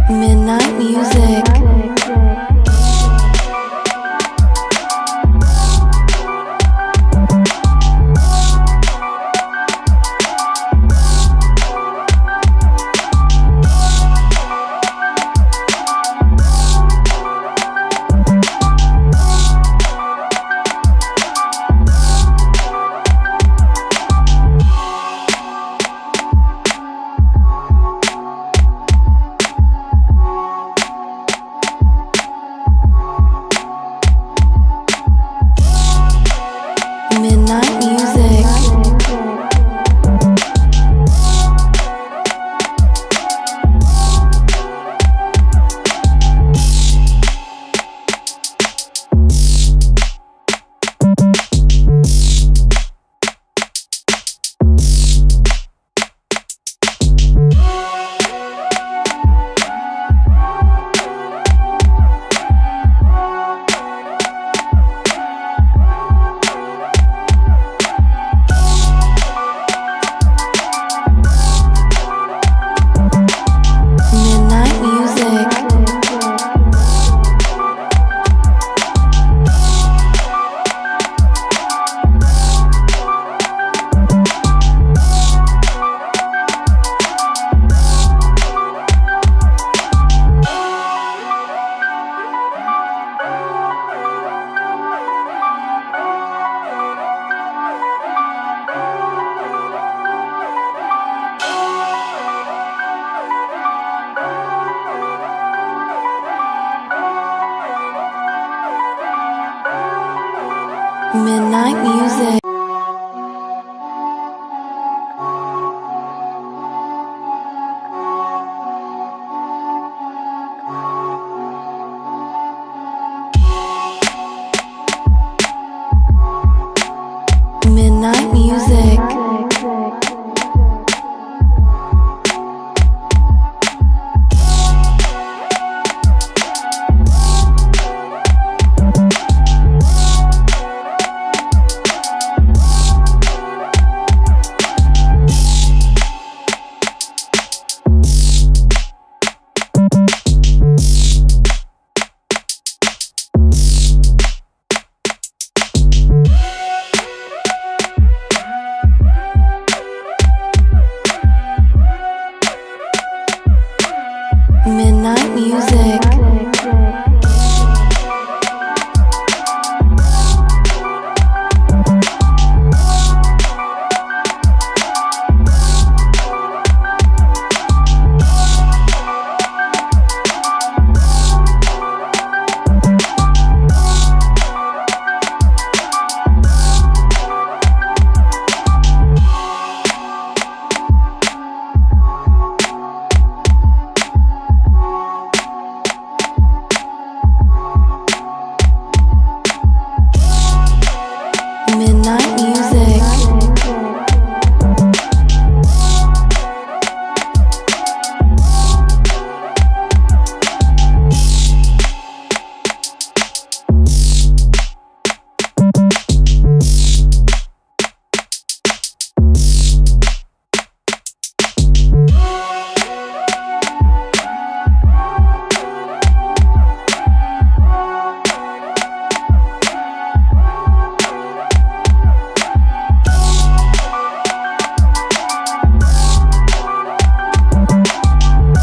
Midnight music. Midnight music. Midnight music. Midnight music. Midnight music.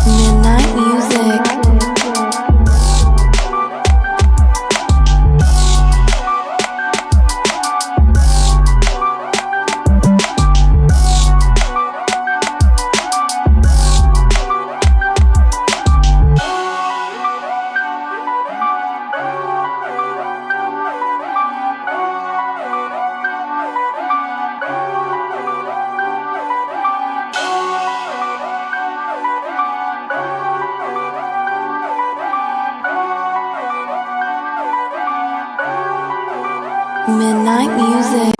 Midnight music. Midnight music.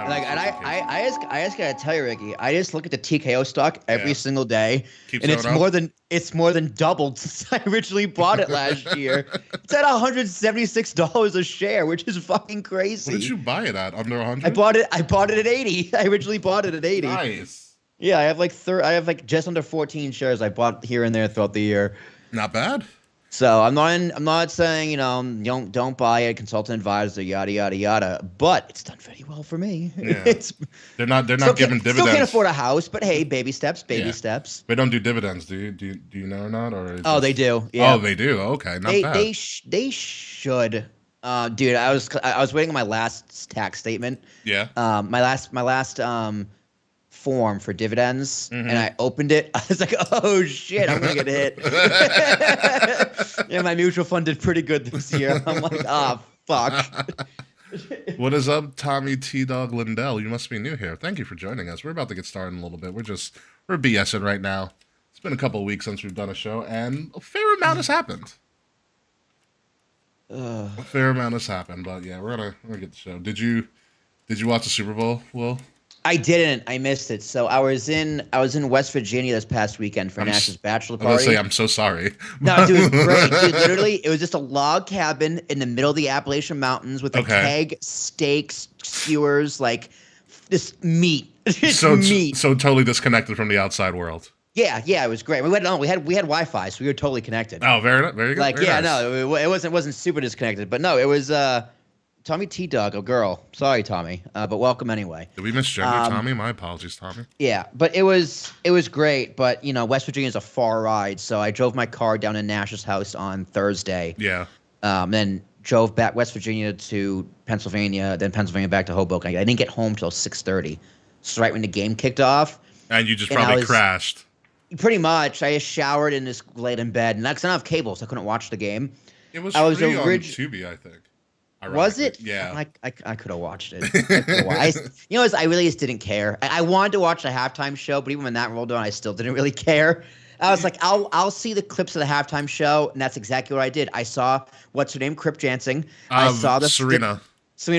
Like and I just gotta tell you, Ricky, I just look at the TKO stock every single day, Keeps and it's going up. more than doubled since I originally bought it last year. It's at $176 a share, which is fucking crazy. What did you buy it at? Under 100? I bought it at 80. I originally bought it at 80. Nice. Yeah, I have like just under 14 shares I bought here and there throughout the year. Not bad. So I'm not saying, don't buy a consultant advisor, yada yada yada, but it's done very well for me. Yeah. They're not giving dividends. Still can't afford a house, but hey, baby steps. They don't do dividends, do you know or not? Or they do. Yeah. Oh, they do. Okay, not bad. They should. Dude, I was waiting on my last tax statement. Yeah. My last form for dividends, and I opened it. I was like, oh shit, I'm gonna get hit. Yeah, my mutual fund did pretty good this year. I'm like, fuck. What is up, Tommy T Dog Lindell? You must be new here. Thank you for joining us. We're about to get started in a little bit. We're BSing right now. It's been a couple of weeks since we've done a show, and a fair amount has happened. A fair amount has happened, but yeah, we're gonna get the show. Did you watch the Super Bowl, Will? I didn't. I missed it. So I was in West Virginia this past weekend for Nash's bachelor party. I was gonna say, I'm so sorry. No, dude, it was great. Dude, literally, it was just a log cabin in the middle of the Appalachian Mountains with a keg, steaks, skewers, like this meat. Meat. So totally disconnected from the outside world. Yeah, it was great. We had Wi-Fi, so we were totally connected. Oh, very good. Like, very nice. no, it wasn't super disconnected, but no, it was Tommy T Dog, a girl. Sorry, Tommy, but welcome anyway. Did we misgender Tommy? My apologies, Tommy. Yeah, but it was great. But West Virginia is a far ride, so I drove my car down to Nash's house on Thursday. Yeah. Then drove back West Virginia to Pennsylvania, then Pennsylvania back to Hoboken. I didn't get home till 6:30, so right when the game kicked off. And you just probably crashed. Pretty much. I just showered and just laid in bed. And I don't have cable, so I couldn't watch the game. It was free on Tubi, I think. Was it? Yeah. I could have watched it. I really just didn't care. I wanted to watch the halftime show, but even when that rolled on, I still didn't really care. I was like, I'll see the clips of the halftime show, and that's exactly what I did. I saw what's her name, Crip Jansing. I saw Serena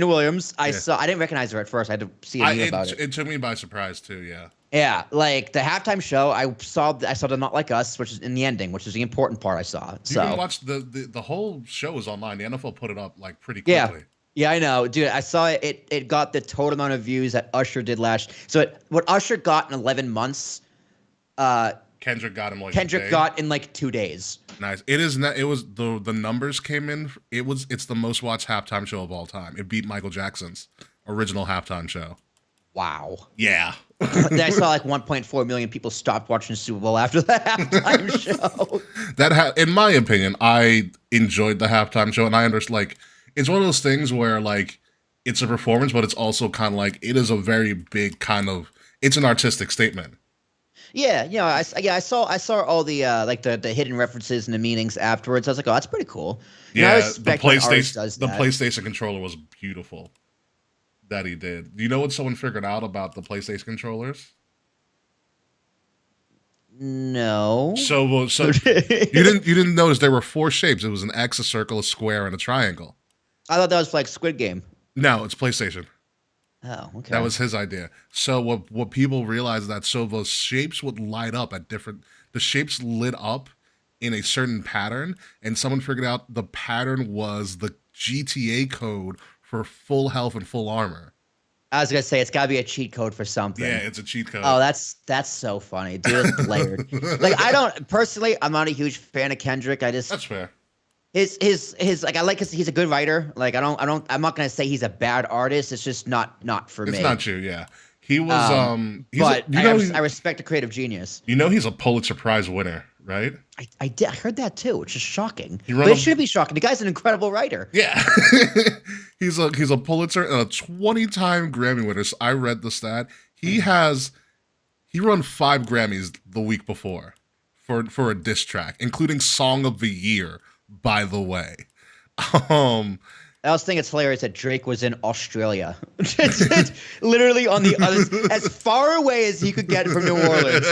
Williams. I didn't recognize her at first. I had to see a meme about it. It took me by surprise too. Yeah. Yeah, like the halftime show, I saw the Not Like Us, which is in the ending, which is the important part I saw. You can watch the whole show is online. The NFL put it up like pretty quickly. Yeah, I know, dude. I saw it. It got the total amount of views that Usher did last. So what Usher got in 11 months, Kendrick got in like 2 days. Nice. It is not. It was the numbers came in. It's the most watched halftime show of all time. It beat Michael Jackson's original halftime show. Wow. Yeah. Then I saw like 1.4 million people stopped watching the Super Bowl after the halftime show. In my opinion, I enjoyed the halftime show, and I understand. Like, it's one of those things where like it's a performance, but it's also kind of like it is a very big kind of. It's an artistic statement. Yeah, I saw all the like the hidden references and the meanings afterwards. I was like, oh, that's pretty cool. Yeah, the PlayStation controller was beautiful. That he did. Do you know what someone figured out about the PlayStation controllers? No. So you didn't notice there were 4 shapes. It was an X, a circle, a square, and a triangle. I thought that was like Squid Game. No, it's PlayStation. Oh, okay. That was his idea. So what people realized that those shapes would light up the shapes lit up in a certain pattern, and someone figured out the pattern was the GTA code for full health and full armor. I was gonna say it's gotta be a cheat code for something. Yeah, it's a cheat code. Oh, that's so funny, dude. It's layered. Like I'm not a huge fan of Kendrick. That's fair. His like I like he's a good writer. Like I'm not gonna say he's a bad artist. It's just not for me. It's not you, yeah. He was I respect a creative genius. He's a Pulitzer Prize winner, right? I heard that too, which is shocking. But it should be shocking. The guy's an incredible writer. Yeah. he's a Pulitzer and a 20-time Grammy winner. So I read the stat. He won 5 Grammys the week before for a diss track, including Song of the Year, by the way. I also think it's hilarious that Drake was in Australia. It's literally on the other, as far away as he could get from New Orleans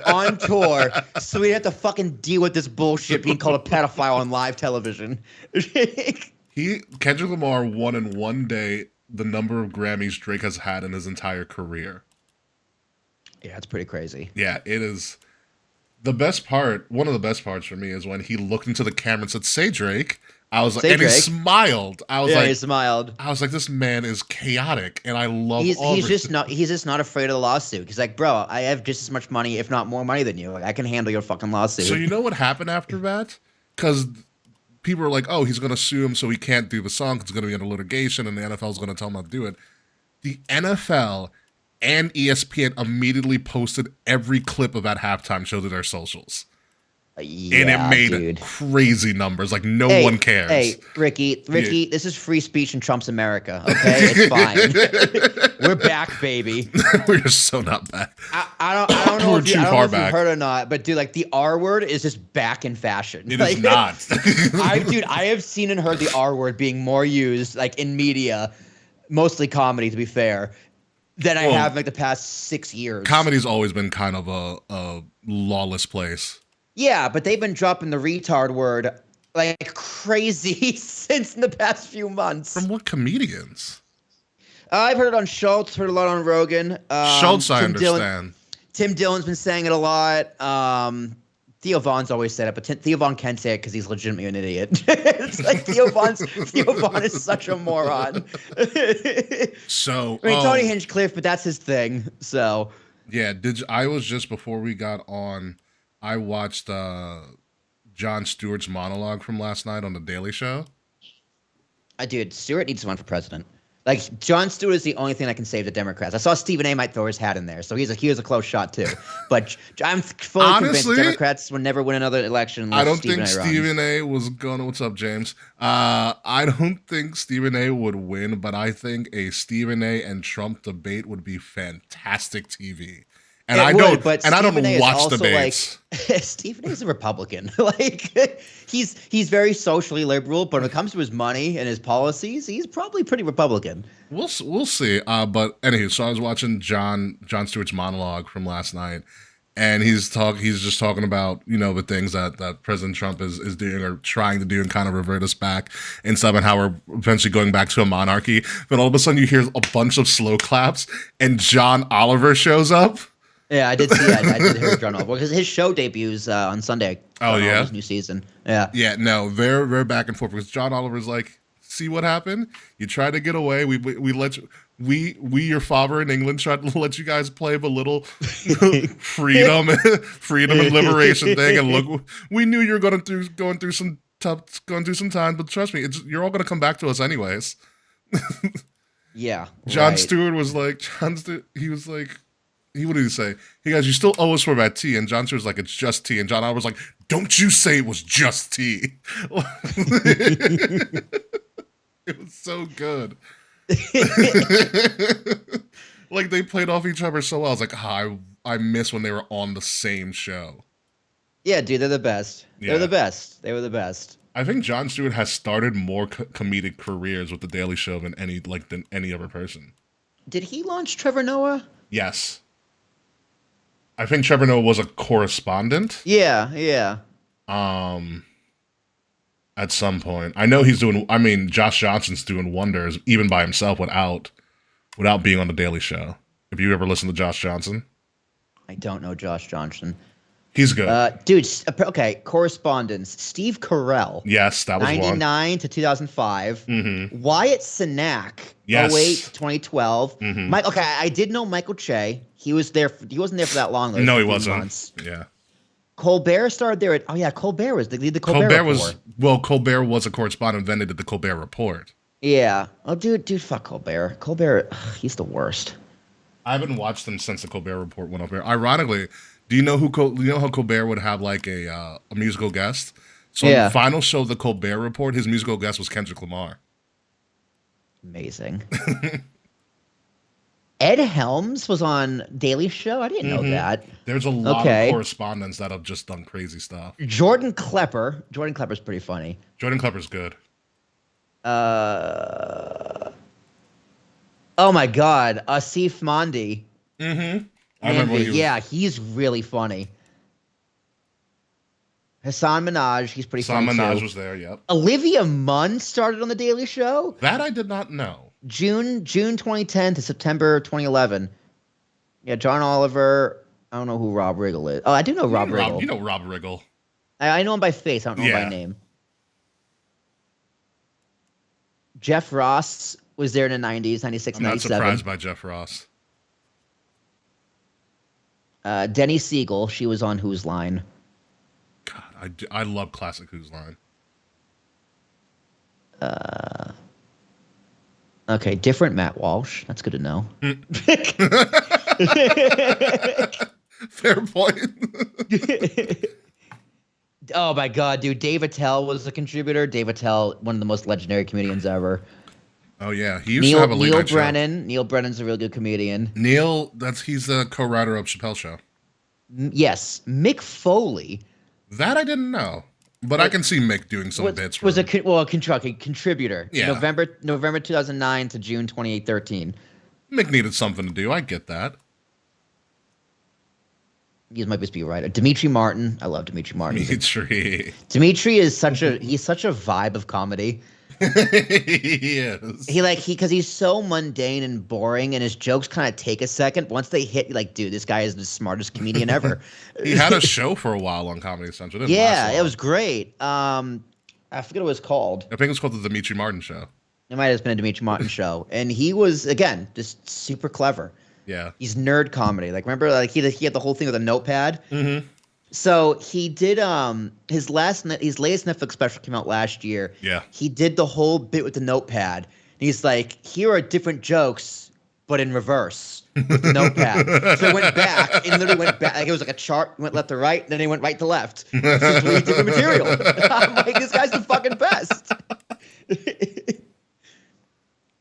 on tour. So he'd have to fucking deal with this bullshit being called a pedophile on live television. Kendrick Lamar won in one day the number of Grammys Drake has had in his entire career. Yeah, it's pretty crazy. Yeah, it is. The best part, one of the best parts for me is when he looked into the camera and said, "Say Drake." I was like, Say and he Drake. smiled. He smiled. I was like, this man is chaotic, and I love He's just not afraid of the lawsuit. He's like, bro, I have just as much money, if not more money than you. Like, I can handle your fucking lawsuit. So you know what happened after that? Because people are like, oh, he's going to sue him, so he can't do the song. It's going to be under litigation, and the NFL is going to tell him not to do it. The NFL and ESPN immediately posted every clip of that halftime show to their socials. Yeah, and it made dude. crazy numbers. Like, no one cares. Hey, Ricky, this is free speech in Trump's America, okay? It's fine. We're back, baby. We're so not back. I don't know We're if too you far back. heard or not, but dude, like the R word is just back in fashion. It like, is not. I have seen and heard the R word being more used like in media, mostly comedy to be fair, than I have in like the past 6 years. Comedy's always been kind of a lawless place. Yeah, but they've been dropping the retard word like crazy since in the past few months. From what comedians? I've heard it on Schultz, heard a lot on Rogan. Schultz, I understand. Tim Dillon's been saying it a lot. Theo Vaughn's always said it, but Theo Vaughn can't say it because he's legitimately an idiot. It's like Theo Vaughn is such a moron. So I mean, Tony Hinchcliffe, but that's his thing. So yeah, I was just before we got on, I watched Jon Stewart's monologue from last night on The Daily Show. Dude, Stewart needs to run for president. Like, Jon Stewart is the only thing that can save the Democrats. I saw Stephen A. might throw his hat in there, so he was a close shot too. But I'm fully convinced Democrats will never win another election. I don't think Stephen A. was gonna. What's up, James? I don't think Stephen A. would win, but I think a Stephen A. and Trump debate would be fantastic TV. And I don't watch debates. Like, Stephen A. is a Republican. Like, he's very socially liberal, but when it comes to his money and his policies, he's probably pretty Republican. We'll see. But anyway, so I was watching Jon Stewart's monologue from last night, and he's just talking about, you know, the things that President Trump is doing or trying to do and kind of revert us back and stuff, and how we're eventually going back to a monarchy. But all of a sudden, you hear a bunch of slow claps, and John Oliver shows up. Yeah, I did see that. I did hear John Oliver because his show debuts on Sunday. Oh yeah, his new season. Yeah. Yeah, no, they're back and forth because John Oliver's like, see what happened? You tried to get away. We let you. We your father in England tried to let you guys play the little freedom and liberation thing, and look, we knew you were going through some time, but trust me, you're all going to come back to us anyways. Yeah. Jon Stewart was like, he was like. What did he say? He goes, you still owe us for that tea. And Jon Stewart's like, it's just tea. And John Oliver's like, don't you say it was just tea. It was so good. Like, they played off each other so well. I was like, I miss when they were on the same show. Yeah, dude, they're the best. Yeah. They're the best. They were the best. I think Jon Stewart has started more comedic careers with The Daily Show than any other person. Did he launch Trevor Noah? Yes. I think Trevor Noah was a correspondent. Yeah. At some point, I know he's doing. I mean, Josh Johnson's doing wonders even by himself without being on the Daily Show. Have you ever listened to Josh Johnson? I don't know Josh Johnson. He's good, dude. Okay, correspondence. Steve Carell. Yes, that was 99 to 2005. Mm-hmm. Wyatt Cenac. Yes. 08 to 2012. Mm-hmm. Okay, I did know Michael Che. He was there. He wasn't there for that long though. No, he wasn't. Months. Yeah. Colbert started there. Colbert was the Colbert Report. Colbert was a correspondent. Then they did the Colbert Report. Yeah. Oh, dude, fuck Colbert. Colbert, he's the worst. I haven't watched him since the Colbert Report went up here. Ironically, do you know how Colbert would have like a musical guest? So in the final show of the Colbert Report, his musical guest was Kendrick Lamar. Amazing. Ed Helms was on Daily Show. I didn't know that. There's a lot of correspondents that have just done crazy stuff. Jordan Klepper. Jordan Klepper's pretty funny. Jordan Klepper's good. Oh my God, Asif Mandi. Mm-hmm. I remember when yeah, he's really funny. Hassan Minaj, funny Hassan Minaj too. was there, yep. Olivia Munn started on The Daily Show. That I did not know. June 2010 to September 2011. Yeah, John Oliver. I don't know who Rob Riggle is. Oh, I do know Rob Riggle. You know Rob Riggle. I know him by face. I don't know him by Yeah. name. Jeff Ross was there in the 90s, 96, I'm not 97. surprised by Jeff Ross. Denny Siegel. She was on Who's Line. God, I love classic Who's Line. Okay, different Matt Walsh. That's good to know. Fair point. Oh my god, dude! Dave Attell was a contributor. Dave Attell, one of the most legendary comedians ever. Oh yeah, he used to have a late night show. Brennan. Neil Brennan's a real good comedian. He's the co-writer of Chappelle's Show. Yes, Mick Foley. That I didn't know, but I can see Mick doing some bits. Was a contributor. Yeah. November 2009 to June 2013. Mick needed something to do. I get that. He might just be a writer. Dimitri Martin. I love Dimitri Martin. Dimitri is such a vibe of comedy. He is. Because he's so mundane and boring, and his jokes kind of take a second. Once they hit, you're like, dude, this guy is the smartest comedian ever. He had a show for a while on Comedy Central. It was great. I forget what it was called. I think it was called the Dimitri Martin Show. It might have been a Dimitri Martin show, and he was again just super clever. Yeah, he's nerd comedy. Like remember, he had the whole thing with a notepad. Mm-hmm. So he did his latest Netflix special came out last year. Yeah, he did the whole bit with the notepad. He's like, here are different jokes, but in reverse with the notepad. So he went back and literally went back. Like it was like a chart. Went left to right, then he went right to left. Completely different material. I'm like, this guy's the fucking best.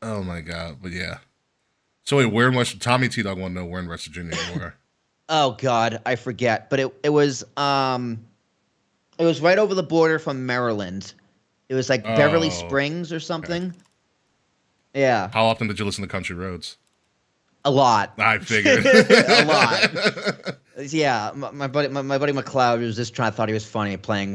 Oh my god! But yeah. So wait, where in Tommy T Dog want to know where in West Virginia you were? Oh God, I forget. But it was right over the border from Maryland. It was like Beverly Springs or something. Okay. Yeah. How often did you listen to Country Roads? A lot. I figured. A lot. Yeah, my buddy McLeod was just thought he was funny playing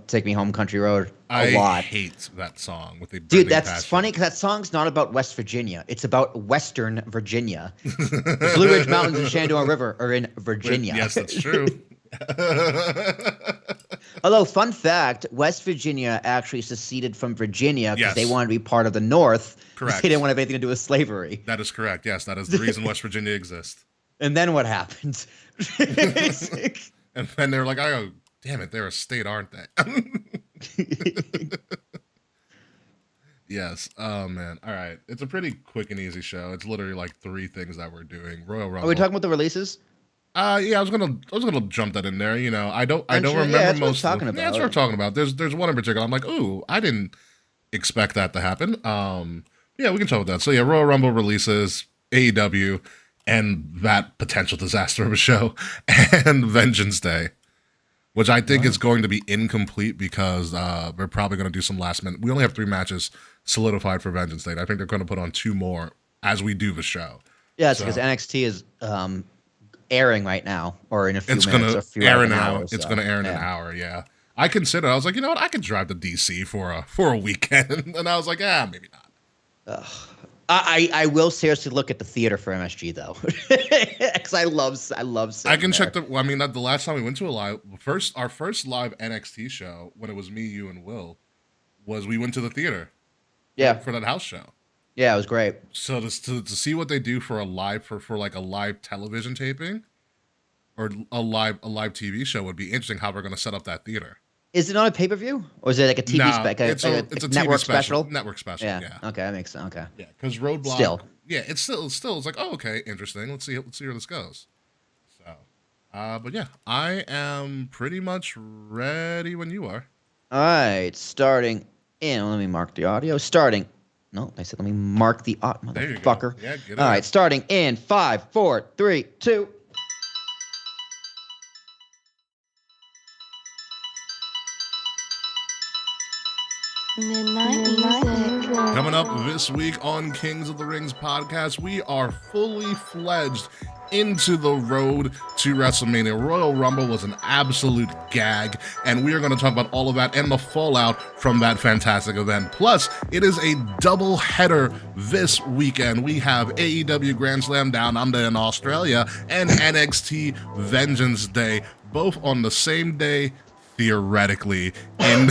Take Me Home Country Road a lot. I hate that song with the dude. That's funny because that song's not about West Virginia. It's about Western Virginia. The Blue Ridge Mountains and Shenandoah River are in Virginia. Yes, that's true. Although, fun fact, West Virginia actually seceded from Virginia because they wanted to be part of the North. Correct. They didn't want to have anything to do with slavery. That is correct. Yes, that is the reason West Virginia exists. And then what happened? And then they're like, oh, damn it, they're a state, aren't they? Yes. Oh, man. All right. It's a pretty quick and easy show. It's literally like 3 things that we're doing. Royal Rumble. Are we talking about the releases? Yeah, I was gonna jump that in there. You know, I don't remember most. Talking about. Yeah, that's what we're talking about. There's one in particular. I'm like, ooh, I didn't expect that to happen. Yeah, we can talk about that. So yeah, Royal Rumble releases, AEW, and that potential disaster of a show, and Vengeance Day, which I think is going to be incomplete because they're probably going to do some last minute. We only have 3 matches solidified for Vengeance Day. I think they're going to put on 2 more as we do the show. Yeah, because NXT is airing right now, or in a few minutes. It's going to air in an hour. It's going to air in an hour. Yeah, I considered. I was like, you know what? I could drive to DC for a weekend, and I was like, maybe not. I will seriously look at the theater for MSG though, because I love. I can check the. I mean, the last time we went to our first live NXT show when it was me, you, and Will, was we went to the theater. Yeah. For that house show. Yeah, it was great. So to see what they do for a live like a live television taping, or a live TV show would be interesting. How we're going to set up that theater. Is it on a pay-per-view, or is it like a TV spec? It's a network TV special. Network special. Yeah. Okay, that makes sense. Okay. Yeah, because Roadblock. Still. Yeah, it's like, oh, okay, interesting. Let's see where this goes. So, but yeah, I am pretty much ready when you are. All right, starting in. Let me mark the audio. Starting. No, I said let me mark the audio, motherfucker. Yeah, get it. All right, starting in 5, 4, 3, 2. Midnight Music. Coming up this week on Kings of the Rings podcast, we are fully fledged into the road to WrestleMania. Royal Rumble was an absolute gag, and we are going to talk about all of that and the fallout from that fantastic event. Plus, it is a double header this weekend. We have AEW Grand Slam Down Under in Australia and NXT Vengeance Day, both on the same day, theoretically, in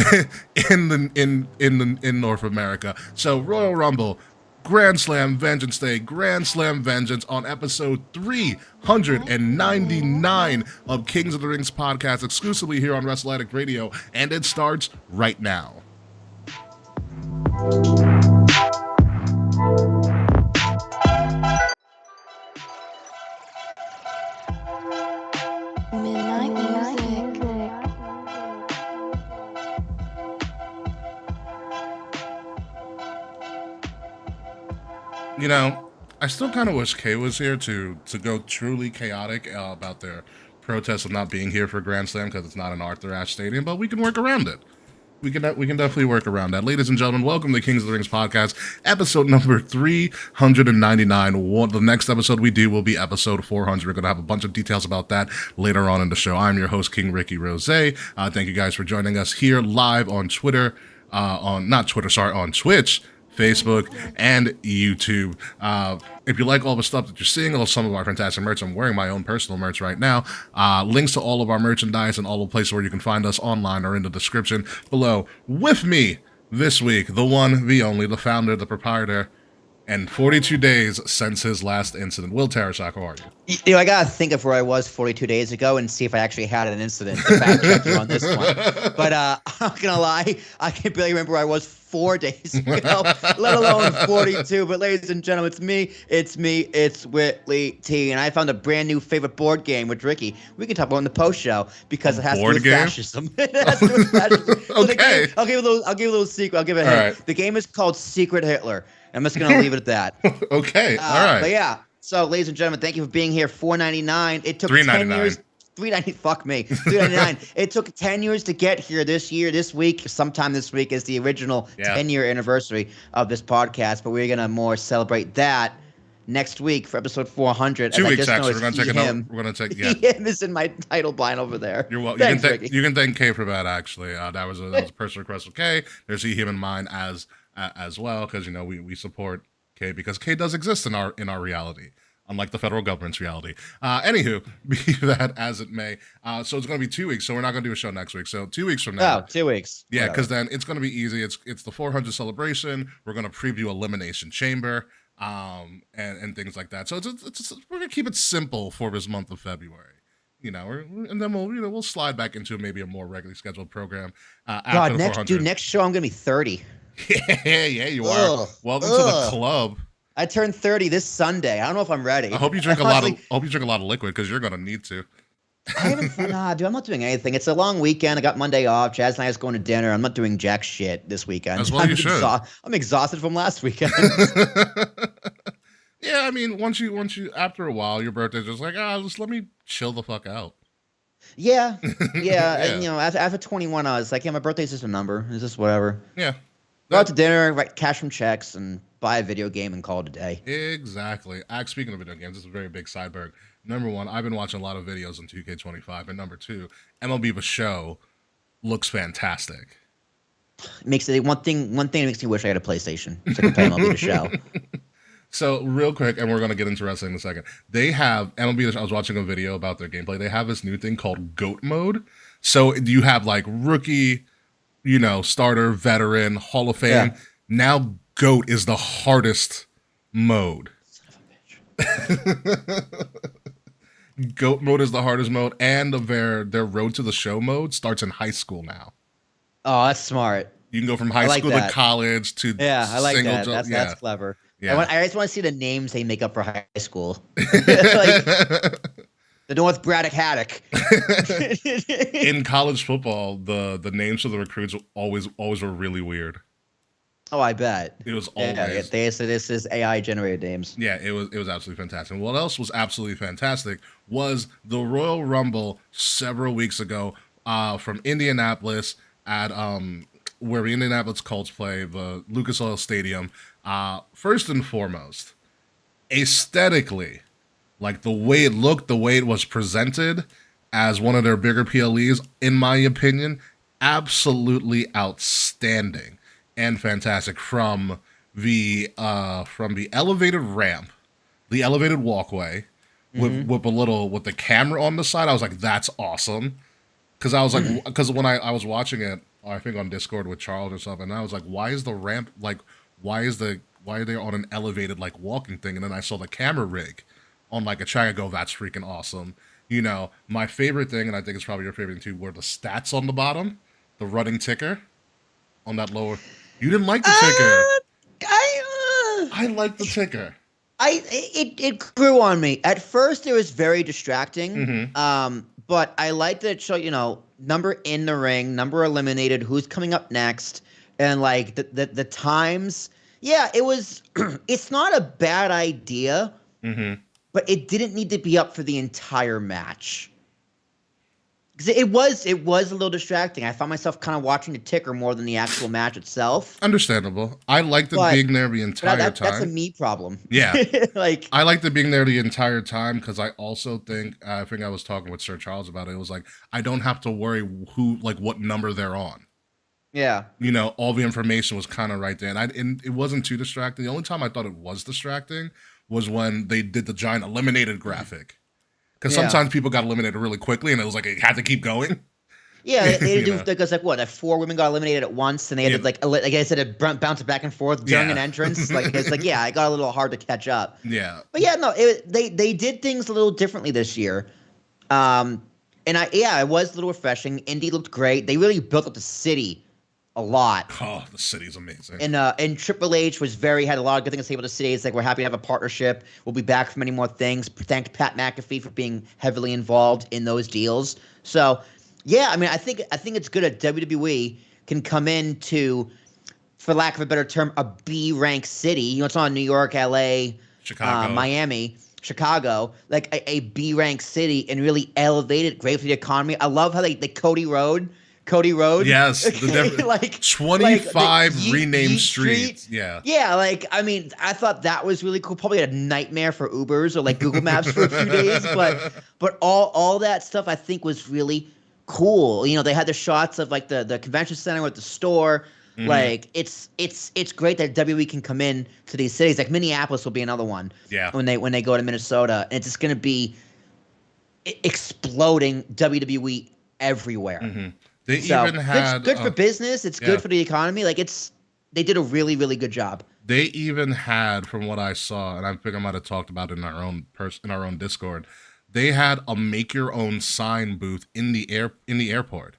North America. So Royal Rumble, Grand Slam Vengeance Day, Grand Slam Vengeance on episode 399 of Kings of the Rings podcast, exclusively here on WrestleAddict Radio, and it starts right now. Midnight music. You know, I still kind of wish Kay was here to go truly chaotic about their protest of not being here for Grand Slam because it's not an Arthur Ashe Stadium, but we can work around it. We can definitely work around that. Ladies and gentlemen, welcome to the Kings of the Rings podcast, episode number 399. The next episode we do will be episode 400. We're going to have a bunch of details about that later on in the show. I'm your host, King Ricky Rose. Thank you guys for joining us here live on Twitter, on Twitch, Facebook, and YouTube. If you like all the stuff that you're seeing, or some of our fantastic merch, I'm wearing my own personal merch right now. Links to all of our merchandise and all the places where you can find us online are in the description below. With me this week, the one, the only, the founder, the proprietor, and 42 days since his last incident. Will Tarashak, how are you? You know, I gotta think of where I was 42 days ago and see if I actually had an incident to fact check you on this one. But I'm not gonna lie, I can barely remember where I was 4 days ago, let alone 42. But ladies and gentlemen, it's Whitley T, and I found a brand new favorite board game with Ricky. We can talk about it in the post show because it has to do with fascism. It has to do with fascism. So Okay. I'll give you a little secret. I'll give it a hint. Right. The game is called Secret Hitler. I'm just gonna leave it at that. Okay, all right. But yeah. So, ladies and gentlemen, thank you for being here. $4.99. It took 10 years. $3.90. Fuck me. $3.99. It took 10 years to get here. This week, sometime this week, is the original 10-year anniversary of this podcast. But we're gonna more celebrate that next week for episode 400. 2 weeks actually. We're gonna take another. We're gonna take him is in my title blind over there. You're welcome. Thanks, you can thank Kay for that. Actually, that was a personal request of Kay. There's him in mine as well, because we support Kay because Kay does exist in our reality, unlike the federal government's reality. Anywho, be that as it may. So it's going to be 2 weeks. So we're not going to do a show next week. So 2 weeks from now. Oh, 2 weeks. Yeah, because then it's going to be easy. It's the 400 celebration. We're going to preview Elimination Chamber, and things like that. So we're going to keep it simple for this month of February. And then we'll slide back into maybe a more regularly scheduled program. After the 400. Next show I'm gonna be 30. Yeah, you are. Welcome to the club. I turned 30 this Sunday. I don't know if I'm ready. I hope you drink a lot of liquid because you're gonna need to. Dude, I'm not doing anything. It's a long weekend. I got Monday off. Jazz and I is going to dinner. I'm not doing jack shit this weekend. As well, you should. I'm exhausted from last weekend. Yeah, I mean, once you after a while, your birthday's just like, just let me chill the fuck out. Yeah. And, after 21, I was like, yeah, my birthday's just a number. It's just whatever. Yeah. Go out to dinner, cash some checks, and buy a video game and call it a day. Exactly. Speaking of video games, this is a very big sideberg. Number one, I've been watching a lot of videos on 2K25, and number two, MLB The Show looks fantastic. Makes it one thing that makes me wish I had a PlayStation so I could play MLB The Show. So real quick, and we're going to get into wrestling in a second. They have MLB. I was watching a video about their gameplay. They have this new thing called GOAT mode. So you have like rookie, starter, veteran, Hall of Fame. Yeah. Now GOAT is the hardest mode. Son of a bitch. GOAT mode is the hardest mode, and their Road to the Show mode starts in high school now. Oh, that's smart. You can go from high school to college to I like that. That's clever. Yeah. I just want to see the names they make up for high school. The North Braddock Haddock. In college football, the names of the recruits always were really weird. Oh, I bet. It was always. Yeah, they said this is AI generated names. Yeah, it was absolutely fantastic. And what else was absolutely fantastic was the Royal Rumble several weeks ago from Indianapolis at where the Indianapolis Colts play, the Lucas Oil Stadium. First and foremost, aesthetically, Like the way it looked, the way it was presented as one of their bigger PLEs, in my opinion, absolutely outstanding and fantastic. From the elevated ramp, the elevated walkway, with the camera on the side, I was like, that's awesome. Because I was like, because when I was watching it, I think on Discord with Charles or something, and I was like, why is the ramp like, why are they on an elevated like walking thing? And then I saw the camera rig on like a track. I go, that's freaking awesome. You know, my favorite thing, and I think it's probably your favorite thing too, were the stats on the bottom, the running ticker on that lower. You didn't like the ticker. I like the ticker. It grew on me. At first, it was very distracting. Mm-hmm. But I liked that it showed, number in the ring, number eliminated, who's coming up next, and like the times. Yeah, it was. It's not a bad idea, Mm-hmm. but it didn't need to be up for the entire match. Because it was a little distracting. I found myself kind of watching the ticker more than the actual match itself. Understandable. I liked it being there the entire time. That's a me problem. Yeah. Like I liked it being there the entire time because I also think I was talking with Sir Charles about it. It was like I don't have to worry what number they're on. Yeah. You know, all the information was kind of right there, and it wasn't too distracting. The only time I thought it was distracting was when they did the giant eliminated graphic. Because sometimes people got eliminated really quickly, and it was like it had to keep going. Yeah, they had to do because like 4 women got eliminated at once, and they had to like I said, to bounce it back and forth during an entrance. Like it's like it got a little hard to catch up. Yeah, but yeah, no, they did things a little differently this year, and it was a little refreshing. Indy looked great. They really built up the city a lot. Oh, the city's amazing. And Triple H had a lot of good things to say about the city. It's like we're happy to have a partnership. We'll be back for many more things. Thank Pat McAfee for being heavily involved in those deals. So, yeah, I mean, I think it's good that WWE can come into, for lack of a better term, a B-rank city. You know, it's not New York, LA, Chicago, Miami, Chicago, like a B-rank city, and really elevate it, great for the economy. I love how they Cody Road. Yes, the like 25 renamed streets. Yeah. Yeah, like I mean, I thought that was really cool. Probably a nightmare for Ubers or like Google Maps for a few days, but all that stuff I think was really cool. You know, they had the shots of like the convention center with the store. Mm-hmm. Like it's great that WWE can come in to these cities. Like Minneapolis will be another one. Yeah. When they go to Minnesota, and it's just going to be exploding WWE everywhere. Mm-hmm. It's good for business. It's good for the economy. Like they did a really, really good job. They even had, from what I saw, and I think I might have talked about it in our own Discord, they had a make your own sign booth in the airport.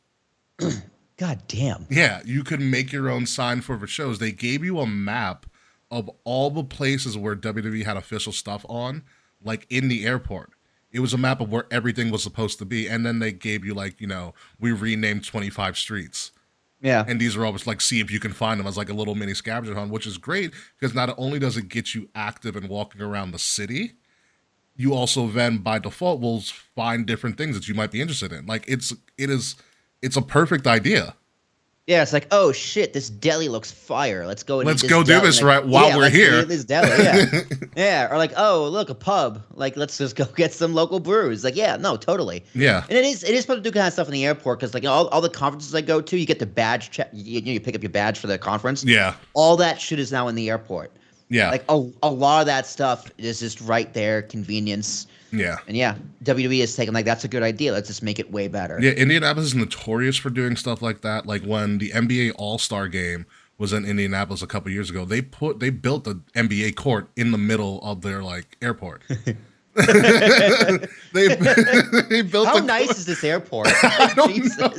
God damn. Yeah, you could make your own sign for the shows. They gave you a map of all the places where WWE had official stuff on, like in the airport. It was a map of where everything was supposed to be. And then they gave you we renamed 25 streets. Yeah. And these are always like, see if you can find them as like a little mini scavenger hunt, which is great because not only does it get you active and walking around the city, you also then by default will find different things that you might be interested in. Like it's a perfect idea. Yeah, it's like, oh shit, this deli looks fire. Let's go. Let's go do this right while we're here. This deli, yeah, yeah. Or like, oh look, a pub. Like, let's just go get some local brews. Like, yeah, no, totally. Yeah, and it is supposed to do kind of stuff in the airport because like all the conferences I go to, you get the badge check. You pick up your badge for the conference. Yeah, all that shit is now in the airport. Yeah, like a lot of that stuff is just right there, convenience. Yeah. And yeah, WWE is taking like that's a good idea. Let's just make it way better. Yeah, Indianapolis is notorious for doing stuff like that. Like when the NBA All-Star game was in Indianapolis a couple years ago, they built the NBA court in the middle of their like airport. they built How nice is this airport? I don't know.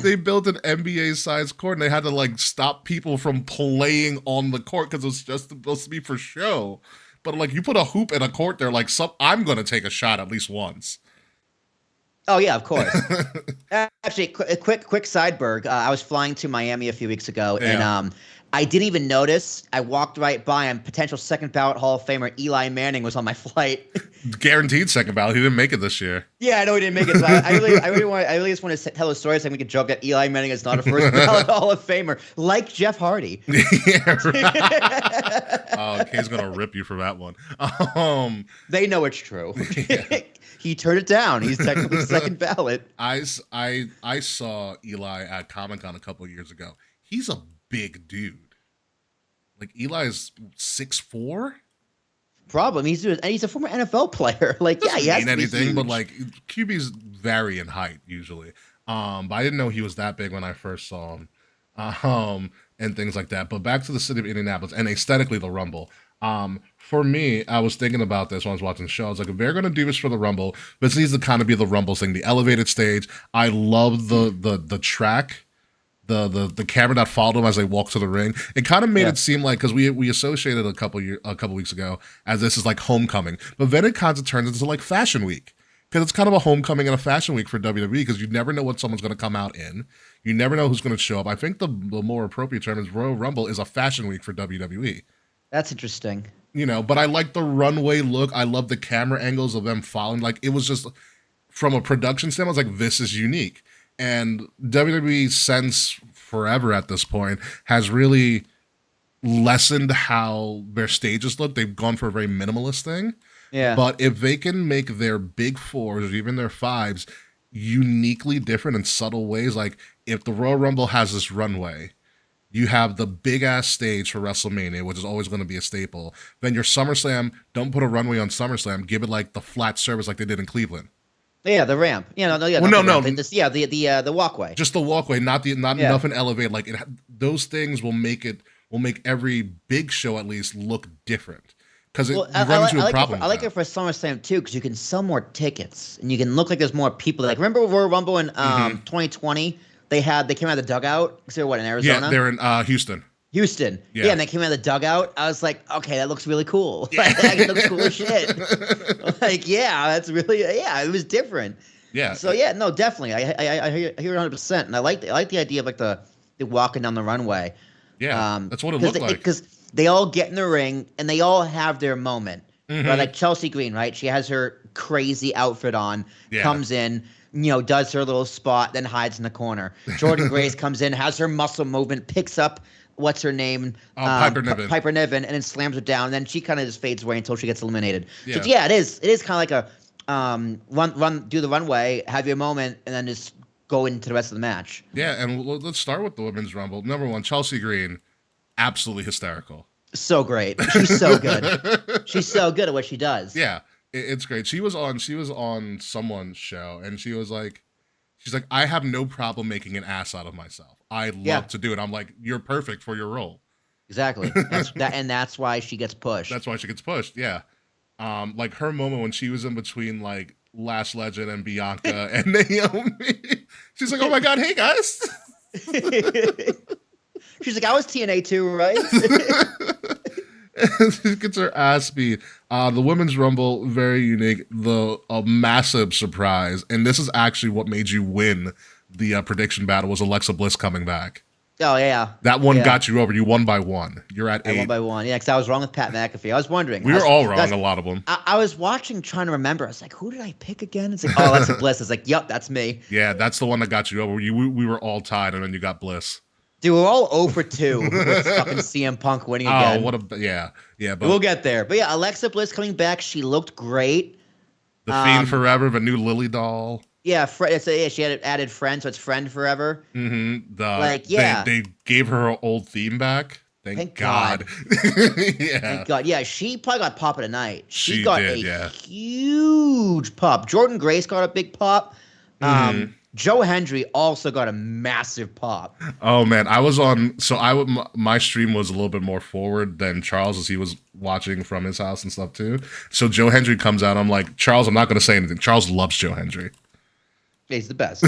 They built an NBA sized court and they had to like stop people from playing on the court because it was just supposed to be for show. But like you put a hoop in a court there, like I'm gonna take a shot at least once. Oh yeah, of course. Actually, a quick sideberg. I was flying to Miami a few weeks ago, and I didn't even notice. I walked right by him. Potential second ballot Hall of Famer Eli Manning was on my flight. Guaranteed second ballot. He didn't make it this year. Yeah, I know he didn't make it. So I really just want to tell a story so we can joke that Eli Manning is not a first ballot Hall of Famer like Jeff Hardy. Yeah, right. Oh, Kay's gonna rip you for that one. They know it's true. Yeah. He turned it down. He's technically second ballot. I saw Eli at Comic-Con a couple of years ago. He's a big dude. Like Eli is 6'4". Problem. He's a former NFL player. Like, Doesn't yeah, he has mean to be anything, huge. but like QBs vary in height usually. But I didn't know he was that big when I first saw him. And things like that. But back to the city of Indianapolis and aesthetically the Rumble. For me, I was thinking about this when I was watching the show. I was like, if they're gonna do this for the Rumble, this needs to kind of be the Rumble thing, the elevated stage. I love the track. The camera that followed them as they walked to the ring. It kind of made it seem like, because we associated a couple weeks ago as this is like homecoming, but then it kind of turns into like fashion week, because it's kind of a homecoming and a fashion week for WWE, because you never know what someone's going to come out in. You never know who's going to show up. I think the more appropriate term is Royal Rumble is a fashion week for WWE. That's interesting. You know, but I like the runway look. I love the camera angles of them following. Like, it was just, from a production standpoint, I was like, this is unique. And WWE, since forever at this point, has really lessened how their stages look. They've gone for a very minimalist thing. Yeah. But if they can make their big fours or even their fives uniquely different in subtle ways, like if the Royal Rumble has this runway, you have the big ass stage for WrestleMania, which is always going to be a staple. Then your SummerSlam, don't put a runway on SummerSlam. Give it like the flat surface like they did in Cleveland. Yeah, the ramp. Yeah, no. The walkway. Just the walkway, not nothing elevated. Like those things will make every big show at least look different. Because I like it for SummerSlam too, because you can sell more tickets and you can look like there's more people. Like, remember Royal Rumble in 2020? They came out of the dugout because they were in Arizona. Yeah, they're in Houston. Houston. Yeah. Yeah, and they came out of the dugout. I was like, okay, that looks really cool. Like, that looks cool as shit. Like, yeah, that's really, it was different. Yeah. So yeah, no, definitely, I hear 100%, and I like the idea of like the walking down the runway. Yeah, that's what it looked like. Because they all get in the ring and they all have their moment. Right? Like Chelsea Green, right? She has her crazy outfit on, comes in, does her little spot, then hides in the corner. Jordan Grace comes in, has her muscle movement, picks up what's her name? Piper Niven. Piper Niven, and then slams her down. And then she kind of just fades away until she gets eliminated. Yeah. So yeah, it is kind of like a do the runway, have your moment, and then just go into the rest of the match. Yeah, and let's start with the Women's Rumble. Number one, Chelsea Green, absolutely hysterical. So great. She's so good. She's so good at what she does. Yeah, it's great. She was on someone's show, and she's like, I have no problem making an ass out of myself. I love to do it. I'm like, you're perfect for your role. Exactly. That's why she gets pushed. That's why she gets pushed. Yeah. Like her moment when she was in between like Lash Legend and Bianca and Naomi. She's like, oh my God, hey guys. She's like, I was TNA too, right? She gets her ass beat. The Women's Rumble, very unique. A massive surprise. And this is actually what made you win the prediction battle, was Alexa Bliss coming back. Oh, yeah. That one got you over. You won by one. You're at 8. I won by one. Yeah, because I was wrong with Pat McAfee. I was wondering. We were all wrong, a lot of them. I was watching, trying to remember. I was like, who did I pick again? It's like, oh, Alexa Bliss. I was like, yep, that's me. Yeah, that's the one that got you over. We were all tied, and then you got Bliss. Dude, we're all 0 for 2 with fucking CM Punk winning again. Oh, yeah. But we'll get there. But yeah, Alexa Bliss coming back. She looked great. The Fiend Forever, the new Lily doll. Yeah, she had added Friend, so it's Friend Forever. Mm-hmm. They gave her her old theme back. Thank God. Yeah. Thank God. Yeah, she probably got pop of the night. She got a huge pop. Jordan Grace got a big pop. Joe Hendry also got a massive pop. Oh man, my stream was a little bit more forward than Charles, as he was watching from his house and stuff too. So Joe Hendry comes out. I'm like, Charles, I'm not going to say anything. Charles loves Joe Hendry. He's the best.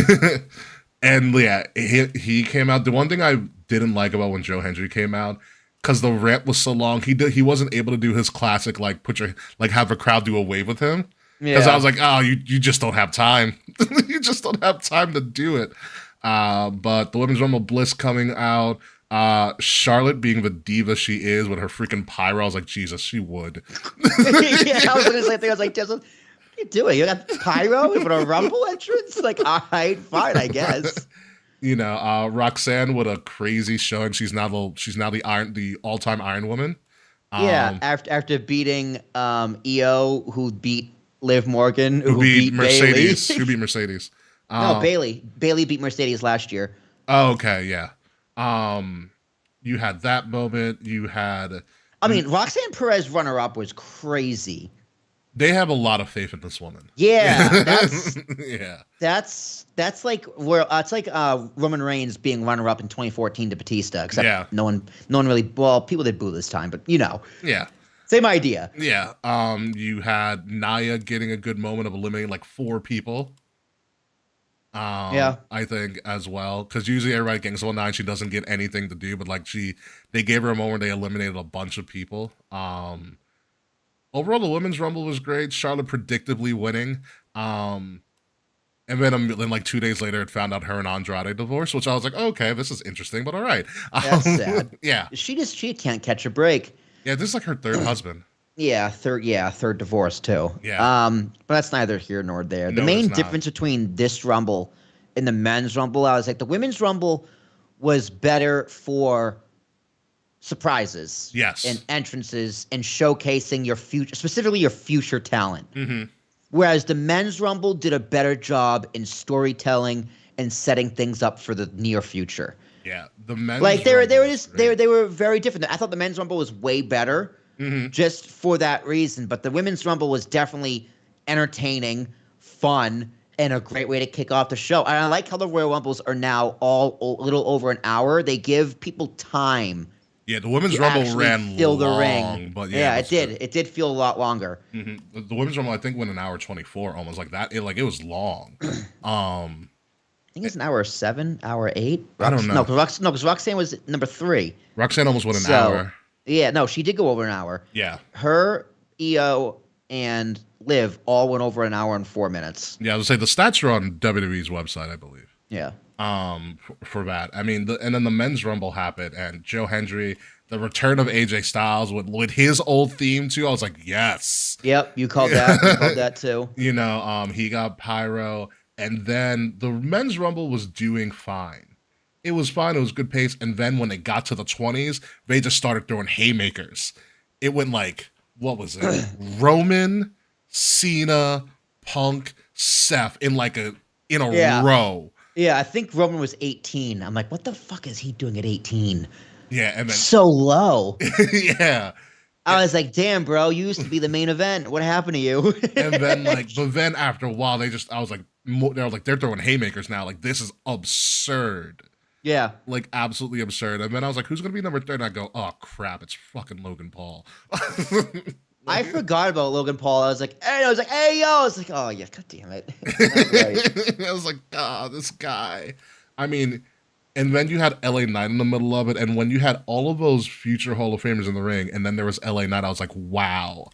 And yeah, he came out. The one thing I didn't like about when Joe Hendry came out, because the rant was so long, he wasn't able to do his classic have a crowd do a wave with him. Because I was like, oh, you just don't have time. You just don't have time to do it. But the Women's Rumble, Bliss coming out. Charlotte being the diva she is with her freaking pyro, I was like, Jesus, she would. Yeah, I was gonna say thing. I was like, Justin, what are you doing? You got pyro for a Rumble entrance? Like, all right, fine, I guess. Roxanne with a crazy show, and she's now the all-time Iron Woman. Yeah, after beating EO, who beat Liv Morgan, who beat Mercedes, Bayley. who beat Mercedes. No, Bayley. Bayley beat Mercedes last year. Oh, okay, yeah. You had that moment. You had. I mean, Roxanne Perez runner-up was crazy. They have a lot of faith in this woman. Yeah, that's yeah. That's like where it's like Roman Reigns being runner-up in 2014 to Batista. Except no one really. Well, people did boo this time, but Yeah. Same idea. Yeah. You had Nia getting a good moment of eliminating like 4 people. Yeah. I think as well, because usually everybody thinks, well, now she doesn't get anything to do, but like they gave her a moment where they eliminated a bunch of people. Overall, the women's rumble was great. Charlotte predictably winning. And then like 2 days later, it found out her and Andrade divorced, which I was like, okay, this is interesting, but all right. That's sad. Yeah. She can't catch a break. Yeah, this is like her 3rd husband. Yeah, third divorce too. Yeah. But that's neither here nor there. The No, main it's not. difference between this Rumble and the men's Rumble, I was like, the women's Rumble was better for surprises, Yes. and entrances and showcasing your future, specifically your future talent. Mm-hmm. Whereas the men's Rumble did a better job in storytelling and setting things up for the near future. Yeah, the men's Like rumble was great. they were very different. I thought the men's Rumble was way better. Mm-hmm. Just for that reason. But the women's rumble was definitely entertaining, fun, and a great way to kick off the show. And I like how the Royal Rumbles are now all a little over an hour. They give people time. Yeah, the women's to rumble actually ran fill long, the ring. but Yeah, it it did. It did feel a lot longer. Mm-hmm. The women's rumble, I think, went an hour 24, almost like that. It was long. I think it's an hour 7, hour 8. I don't know. No, because Roxanne was number 3. Roxanne almost went an hour. Yeah, no, she did go over an hour. Yeah. Her, EO, and Liv all went over an hour and 4 minutes. Yeah, I was say the stats are on WWE's website, I believe. Yeah. For that, I mean, and then the men's rumble happened, and Joe Hendry, the return of AJ Styles with his old theme too. I was like, yes. Yep, you called that. You called that too. He got pyro, and then the men's rumble was doing fine. It was fine. It was good pace. And then when it got to the 20s, they just started throwing haymakers. It went like, what was it? Roman, Cena, Punk, Seth in a row. Yeah, I think Roman was 18. I'm like, what the fuck is he doing at 18? Yeah, and then So low. yeah. I was like, damn, bro, you used to be the main event. What happened to you? And then but then after a while, they're throwing haymakers now. Like, this is absurd. Yeah. Like, absolutely absurd. And then I was like, who's going to be number 3? And I go, oh, crap, it's fucking Logan Paul. I forgot about Logan Paul. I was like, hey, yo. I was like, oh, yeah, god damn it. Right. I was like, this guy. I mean, and then you had LA Knight in the middle of it. And when you had all of those future Hall of Famers in the ring, and then there was LA Knight, I was like, wow.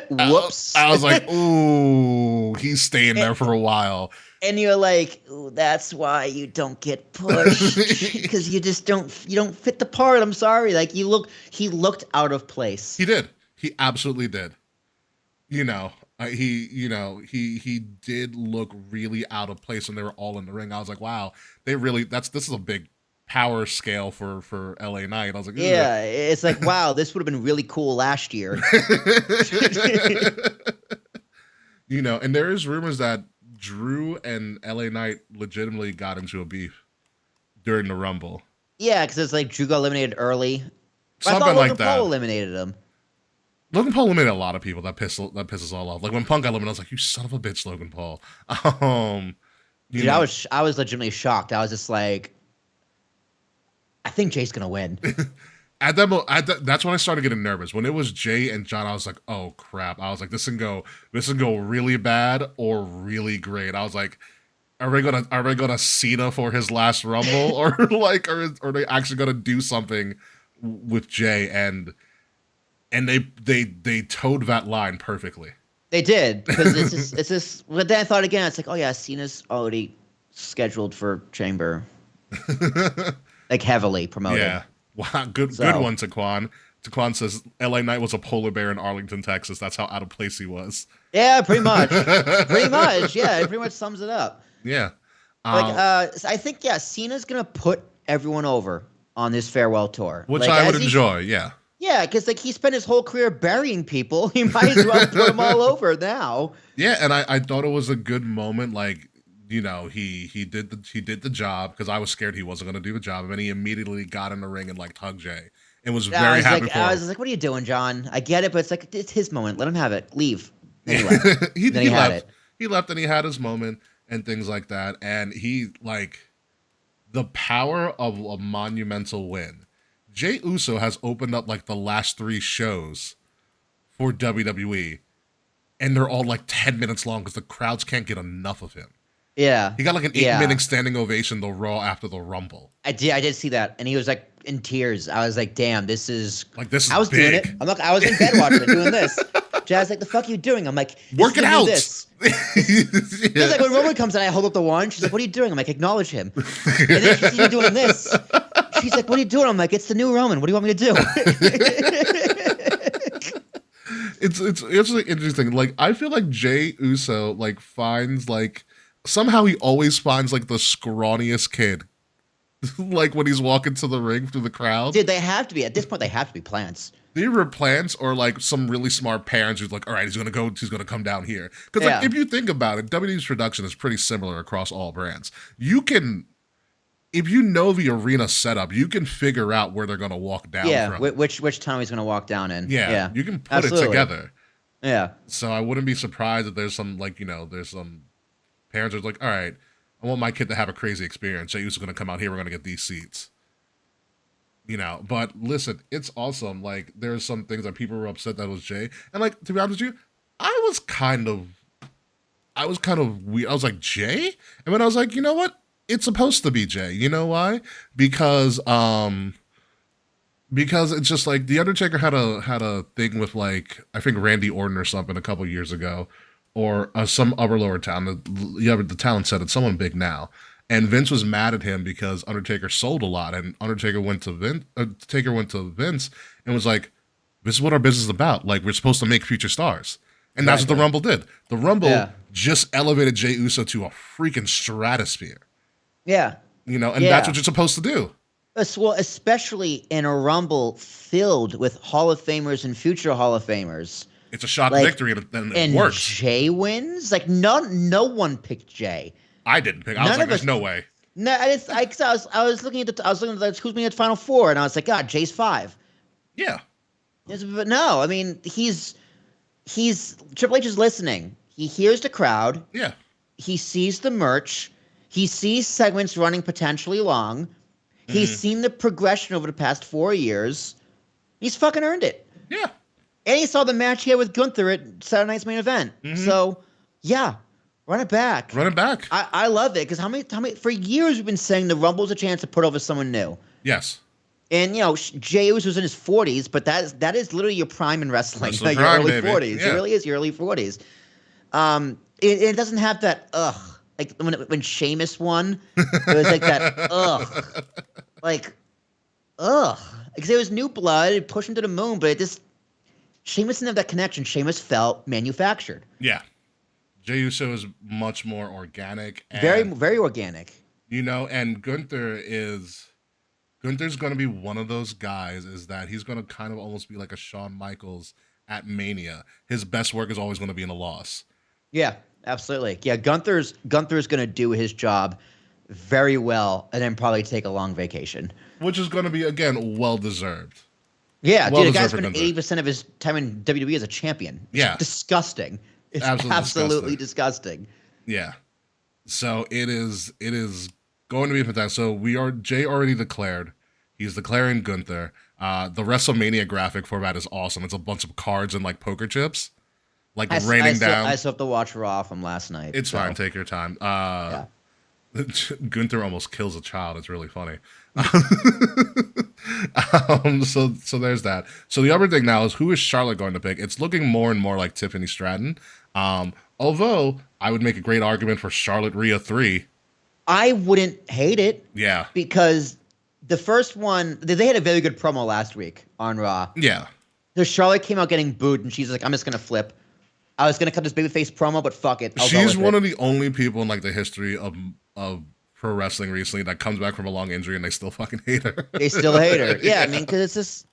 Whoops. I was like, ooh, he's staying there for a while. And you're like, ooh, that's why you don't get pushed, because you don't fit the part. I'm sorry. Like, he looked out of place. He did. He absolutely did. He did look really out of place when they were all in the ring. I was like, wow, this is a big power scale for LA Knight. I was like, yeah, it's like, wow, this would have been really cool last year. And there is rumors that Drew and LA Knight legitimately got into a beef during the Rumble. Yeah, because it's like Drew got eliminated early. Something I thought like Logan that. Paul eliminated him. Logan Paul eliminated a lot of people. That pisses all off. Like when Punk got eliminated, I was like, "You son of a bitch, Logan Paul." Dude, I was legitimately shocked. I was just like, I think Jay's gonna win. That's when I started getting nervous. When it was Jay and John, I was like, "Oh crap!" I was like, "This can go really bad or really great." I was like, "Are they gonna Cena for his last Rumble, or are they actually gonna do something with Jay?" And they towed that line perfectly. They did, because it's just. But then I thought again, it's like, oh yeah, Cena's already scheduled for Chamber. like heavily promoted. Yeah. Wow, good So- one, Taquan. Taquan says LA Knight was a polar bear in Arlington, Texas. That's how out of place he was. Yeah, pretty much. Pretty much. Yeah, it pretty much sums it up. Yeah. Like, Um, I think Cena's gonna put everyone over on this farewell tour, which like, I as would he- enjoy, yeah. Yeah, because like he spent his whole career burying people. He might as well put them all over now. Yeah, and I thought it was a good moment. Like, you know, he did the job because I was scared he wasn't going to do the job, and then he immediately got in the ring and like tugged Jay and was Yeah, very happy like, for I him. was like, "What are you doing, John? I get it, but it's like it's his moment. Let him have it. Leave." Anyway, he then he had left. it. He left and he had his moment and things like that. And he like the power of a monumental win. Jay Uso has opened up like the last 3 shows for WWE, and they're all like 10 minutes long because the crowds can't get enough of him. Yeah, He got like an 8-minute standing ovation the Raw after the Rumble. I did see that, and he was like in tears. I was like, "Damn, this is." Like, this is I was doing big. it. I was in bed watching it, doing this. Jazz like, "The fuck you doing?" I'm like, Work it out. This. It's like when Roman comes in, I hold up the wand. She's like, "What are you doing?" I'm like, "Acknowledge him." And then she sees me doing this. She's like, "What are you doing?" I'm like, "It's the new Roman. What do you want me to do?" It's like interesting. Like, I feel like Jay Uso like finds like somehow he always finds like the scrawniest kid. Like when he's walking to the ring through the crowd. Dude, they have to be at this point. They have to be plants. They were plants or like some really smart parents who's like, all right, he's gonna come down here. Because like Yeah. if you think about it, WWE's production is pretty similar across all brands. You can, if you know the arena setup, you can figure out where they're gonna walk down Yeah, from. which tunnel he's gonna walk down in. Yeah, you can put absolutely. it together. Yeah, So I wouldn't be surprised if there's some like, you know, there's some parents who's like, all right, I want my kid to have a crazy experience. Jay Uso's gonna come out here, we're gonna get these seats. You know, but listen, it's awesome. Like, there's some things that people were upset that it was Jay. And like, to be honest with you, I was kind of weird. I was like, Jay? And then I was like, you know what? It's supposed to be Jay. You know why? Because it's just like the Undertaker had a thing with like I think Randy Orton or something a couple years ago, or some upper lower town. The talent said it's someone big now, and Vince was mad at him because Undertaker sold a lot, and Undertaker went to Vince and was like, "This is what our business is about. Like, we're supposed to make future stars." And that's what the Rumble did. The Rumble just elevated Jay Uso to a freaking stratosphere. yeah. You know, and that's what you're supposed to do. Well, especially in a Rumble filled with Hall of Famers and future Hall of Famers. It's a shock Like, victory, and it And works. Jay wins. Like no one picked Jay. I didn't pick. I was None like, of "There's us- no way." No, I was looking at who's being at Final Four, and I was like, God, Jay's 5. Yeah, But no, I mean he's Triple H is listening. He hears the crowd. yeah, He sees the merch. He sees segments running potentially long. He's seen the progression over the past 4 years. He's fucking earned it. yeah. And he saw the match he had with Gunther at Saturday Night's Main Event. So, yeah, run it back. Run it back. I love it because how many for years we've been saying the Rumble's a chance to put over someone new. Yes, And you know, Jey Uso's in his 40s, but that is literally your prime in wrestling. That's the Like your prime, early baby. 40s. Yeah. It really is your early 40s. It doesn't have that like when Sheamus won, it was like that like because it was new blood, it pushed him to the moon, but it just Sheamus didn't have that connection. Sheamus felt manufactured, yeah. Jey Uso is much more organic. And, very organic. You know, and Gunther's going to be one of those guys. Is that he's going to kind of almost be like a Shawn Michaels at Mania. His best work is always going to be in a loss. Yeah, absolutely. Yeah, Gunther's going to do his job very well, and then probably take a long vacation. Which is going to be, again, well-deserved. Yeah, Well dude, the guy deserved for spent Gunther. 80% of his time in WWE as a champion. It's Yeah. disgusting. It's Absolutely absolutely disgusting. Yeah. So it is going to be fantastic. So Jay already declared. He's declaring Gunther. The WrestleMania graphic format is awesome. It's a bunch of cards and like poker chips. Like raining down. I still have to watch Raw from last night. It's so. fine. Take your time. Gunther almost kills a child. It's really funny. So there's that. So the other thing now is who is Charlotte going to pick? It's looking more and more like Tiffany Stratton. Although I would make a great argument for Charlotte Rhea 3. I wouldn't hate it Yeah. because the first one, they had a very good promo last week on Raw. Yeah. So Charlotte came out getting booed, and she's like, "I'm just gonna flip. I was gonna cut this babyface promo, but fuck it. I'll go She's with one it." of the only people in like the history of pro wrestling recently that comes back from a long injury and they still fucking hate her. They still hate her. Yeah, I mean, because it's just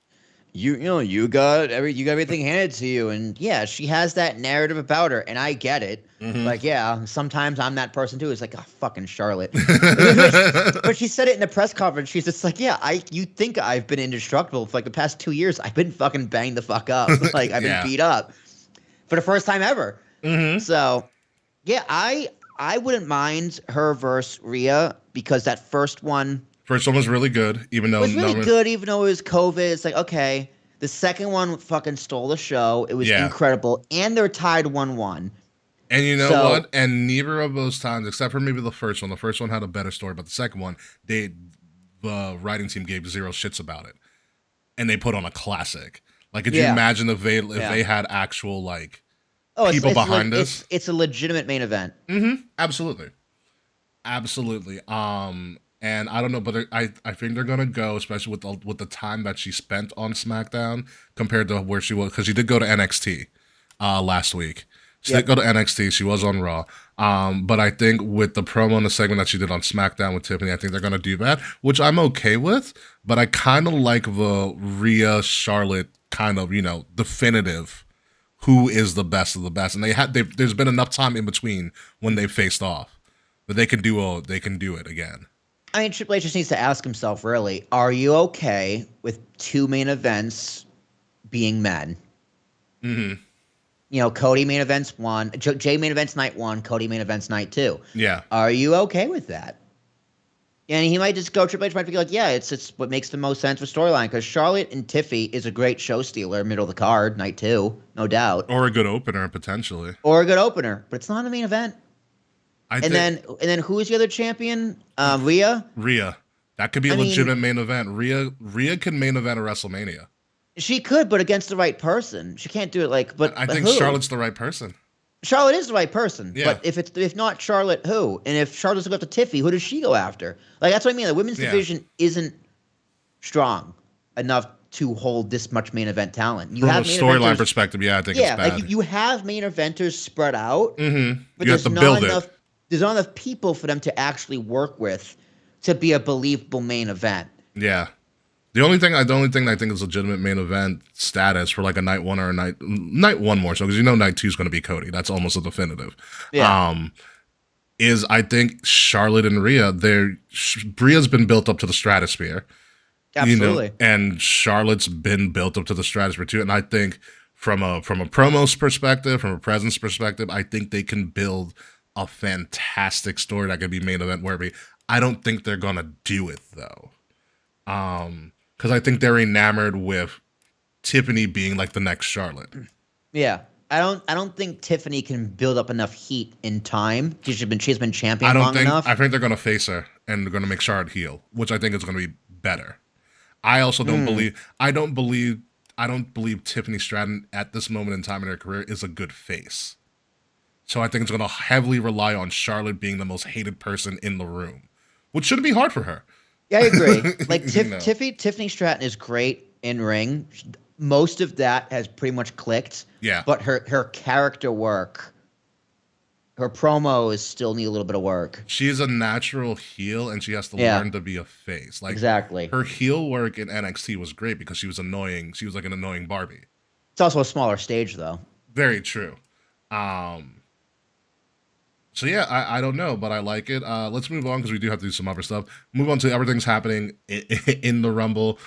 you got everything handed to you, and yeah, she has that narrative about her, and I get it. Mhm. Like, yeah, sometimes I'm that person too. It's like, oh, fucking Charlotte. But she said it in the press conference. She's just like, yeah, you think I've been indestructible for like the past 2 years? I've been fucking banged the fuck up. Like I've Yeah. been beat up for the first time ever. Mhm. So, yeah, I wouldn't mind her versus Rhea because that first one First one was really good, even though was really good, even though it was COVID. It's like, okay. The second one fucking stole the show. It was Yeah. incredible. And they're tied 1-1. And you know So- what? And neither of those times, except for maybe the first one had a better story, but the second one, the writing team gave zero shits about it. And they put on a classic. Like, could you Yeah. imagine if they Yeah. had actual like Oh, people behind this? It's a legitimate main event. Absolutely. Absolutely. And I don't know, but I think they're gonna go, especially with the time that she spent on SmackDown compared to where she was, because she did go to NXT last week. She did go to NXT. She was on Raw. But I think with the promo and the segment that she did on SmackDown with Tiffany, I think they're gonna do that, which I'm okay with. But I kind of like the Rhea Charlotte kind of, definitive who is the best of the best, and there's been enough time in between when they faced off that they can do it again. I mean, Triple H just needs to ask himself, really, are you okay with 2 main events being men? Mm-hmm. Cody main events 1, Jay main events night 1, Cody main events night 2. Yeah. Are you okay with that? And he might just go, Triple H might be like, yeah, it's what makes the most sense for storyline, because Charlotte and Tiffy is a great show stealer, middle of the card, night 2, no doubt. Or a good opener, potentially. Or a good opener, but it's not a main event. I And then who is the other champion? Rhea? Rhea. That could be a legitimate main event. Rhea can main event a WrestleMania. She could, but against the right person. She can't do it but I think who? Charlotte's the right person. Charlotte is the right person. Yeah. But if not Charlotte, who? And if Charlotte doesn't go after Tiffy, who does she go after? Like, that's what I mean. The women's division isn't strong enough to hold this much main event talent. You From a have main storyline eventers- perspective, I think it's bad. like you have main eventers spread out, Mm-hmm. but You have there's to not build enough. it. There's not enough people for them to actually work with to be a believable main event. Yeah. The only thing I think is legitimate main event status for like a night 1 or a night 1 more so, because night 2 is going to be Cody. That's almost a definitive. Yeah. Is I think Charlotte and Rhea, Rhea's been built up to the stratosphere. Absolutely. And Charlotte's been built up to the stratosphere too. And I think from a promos perspective, from a presence perspective, I think they can build a fantastic story that could be main event worthy. I don't think they're gonna do it though, because I think they're enamored with Tiffany being like the next Charlotte. Yeah. I don't think Tiffany can build up enough heat in time. She's been champion long enough. I think they're gonna face her and they're gonna make Charlotte heel, which I think is gonna be better. I also don't believe. I don't believe Tiffany Stratton at this moment in time in her career is a good face. So I think it's going to heavily rely on Charlotte being the most hated person in the room, which shouldn't be hard for her. Yeah, I agree. Like No. Tiffany Stratton is great in ring. Most of that has pretty much clicked. Yeah. But her character work, her promos still need a little bit of work. She's a natural heel, and she has to Yeah. learn to be a face. Like Exactly. her heel work in NXT was great because she was annoying. She was like an annoying Barbie. It's also a smaller stage, though. Very true. So yeah, I don't know, but I like it. Let's move on because we do have to do some other stuff. Move on to everything's happening in the Rumble.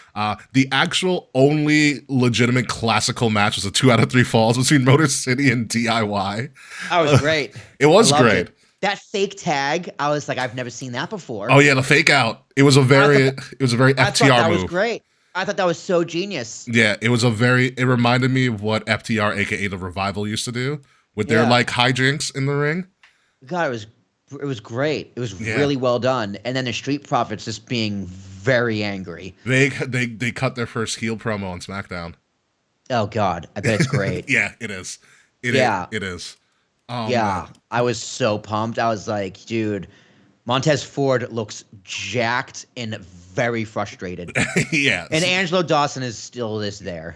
The actual only legitimate classical match was a 2 out of 3 falls between Motor City and DIY. That was great. It was I loved great. it. That fake tag, I was like, I've never seen that before. Oh yeah, the fake out. It was a very I thought FTR that move. was great. I thought that was so genius. Yeah, it reminded me of what FTR, aka the Revival, used to do with their Yeah. like hijinks in the ring. God, it was great. It was Yeah. really well done. And then the Street Profits just being very angry. They cut their first heel promo on SmackDown. Oh God, I bet it's great. Yeah, it is. It Yeah. is. Yeah, I was so pumped. I was like, dude, Montez Ford looks jacked and very frustrated. Yeah. And Angelo Dawson is still there.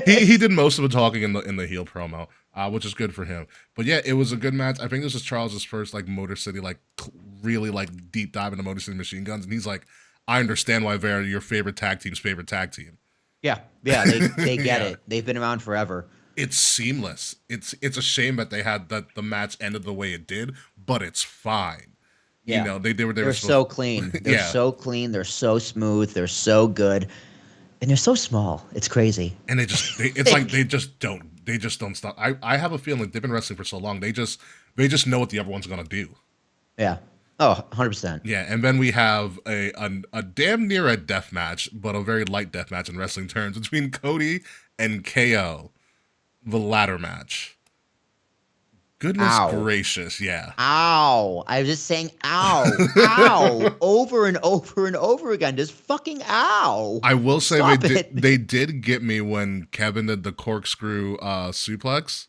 he did most of the talking in the heel promo, which is good for him. But yeah, it was a good match. I think this is Charles's first like Motor City really like deep dive into Motor City Machine Guns, and he's like, I understand why they're your favorite tag team's favorite tag team. Yeah, they get Yeah. it. They've been around forever. It's seamless. It's a shame that the match ended the way it did, but it's fine. Yeah. You know, they were They're so clean. They're Yeah. so clean. They're so smooth. They're so good, and they're so small. It's crazy. And it's like they just don't stop. I have a feeling like they've been wrestling for so long. They just know what the other one's gonna do. Yeah. Oh, 100%. Yeah, and then we have a damn near a death match, but a very light death match in wrestling terms between Cody and KO, the ladder match. Goodness Ow. gracious, yeah. Ow. I was just saying ow. Ow. Over and over and over again. Just fucking ow. I will say Stop they it. did get me when Kevin did the corkscrew suplex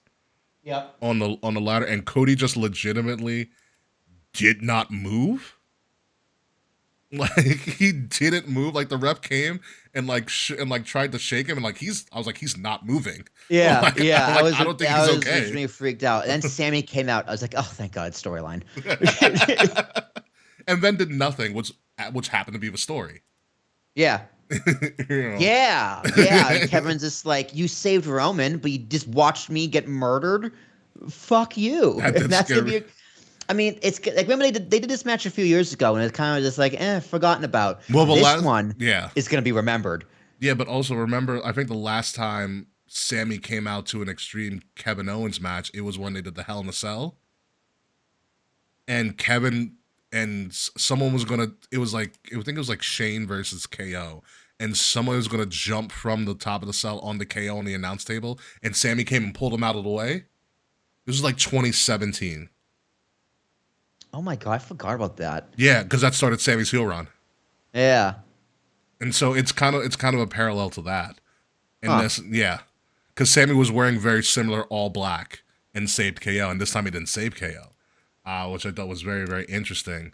Yep. on the ladder, and Cody just legitimately did not move. Like he didn't move. Like the ref came and tried to shake him, and I was like, he's not moving. Yeah, Like, yeah. I don't think he's okay. Originally freaked out. And then Sammy came out. I was like, oh, thank God, storyline. And then did nothing, which happened to be the story. Yeah. You know? Yeah. And Kevin's just like, you saved Roman, but you just watched me get murdered. Fuck you. That did And that's scare gonna me. be. I mean, it's like remember they did this match a few years ago, and it's kind of just like, forgotten about. Well, the this one, yeah, is gonna be remembered. yeah, but also remember, I think the last time Sammy came out to an Extreme Kevin Owens match, it was when they did the Hell in a Cell, and Kevin and someone was gonna. It was like I think it was like Shane versus KO, and someone was gonna jump from the top of the cell onto KO on the announce table, and Sammy came and pulled him out of the way. This was like 2017. Oh my God, I forgot about that. Yeah, because that started Sammy's heel run. Yeah. And so it's kind of a parallel to that. And Huh. this, yeah, because Sammy was wearing very similar all black and saved KO, and this time he didn't save KO, which I thought was very, very interesting.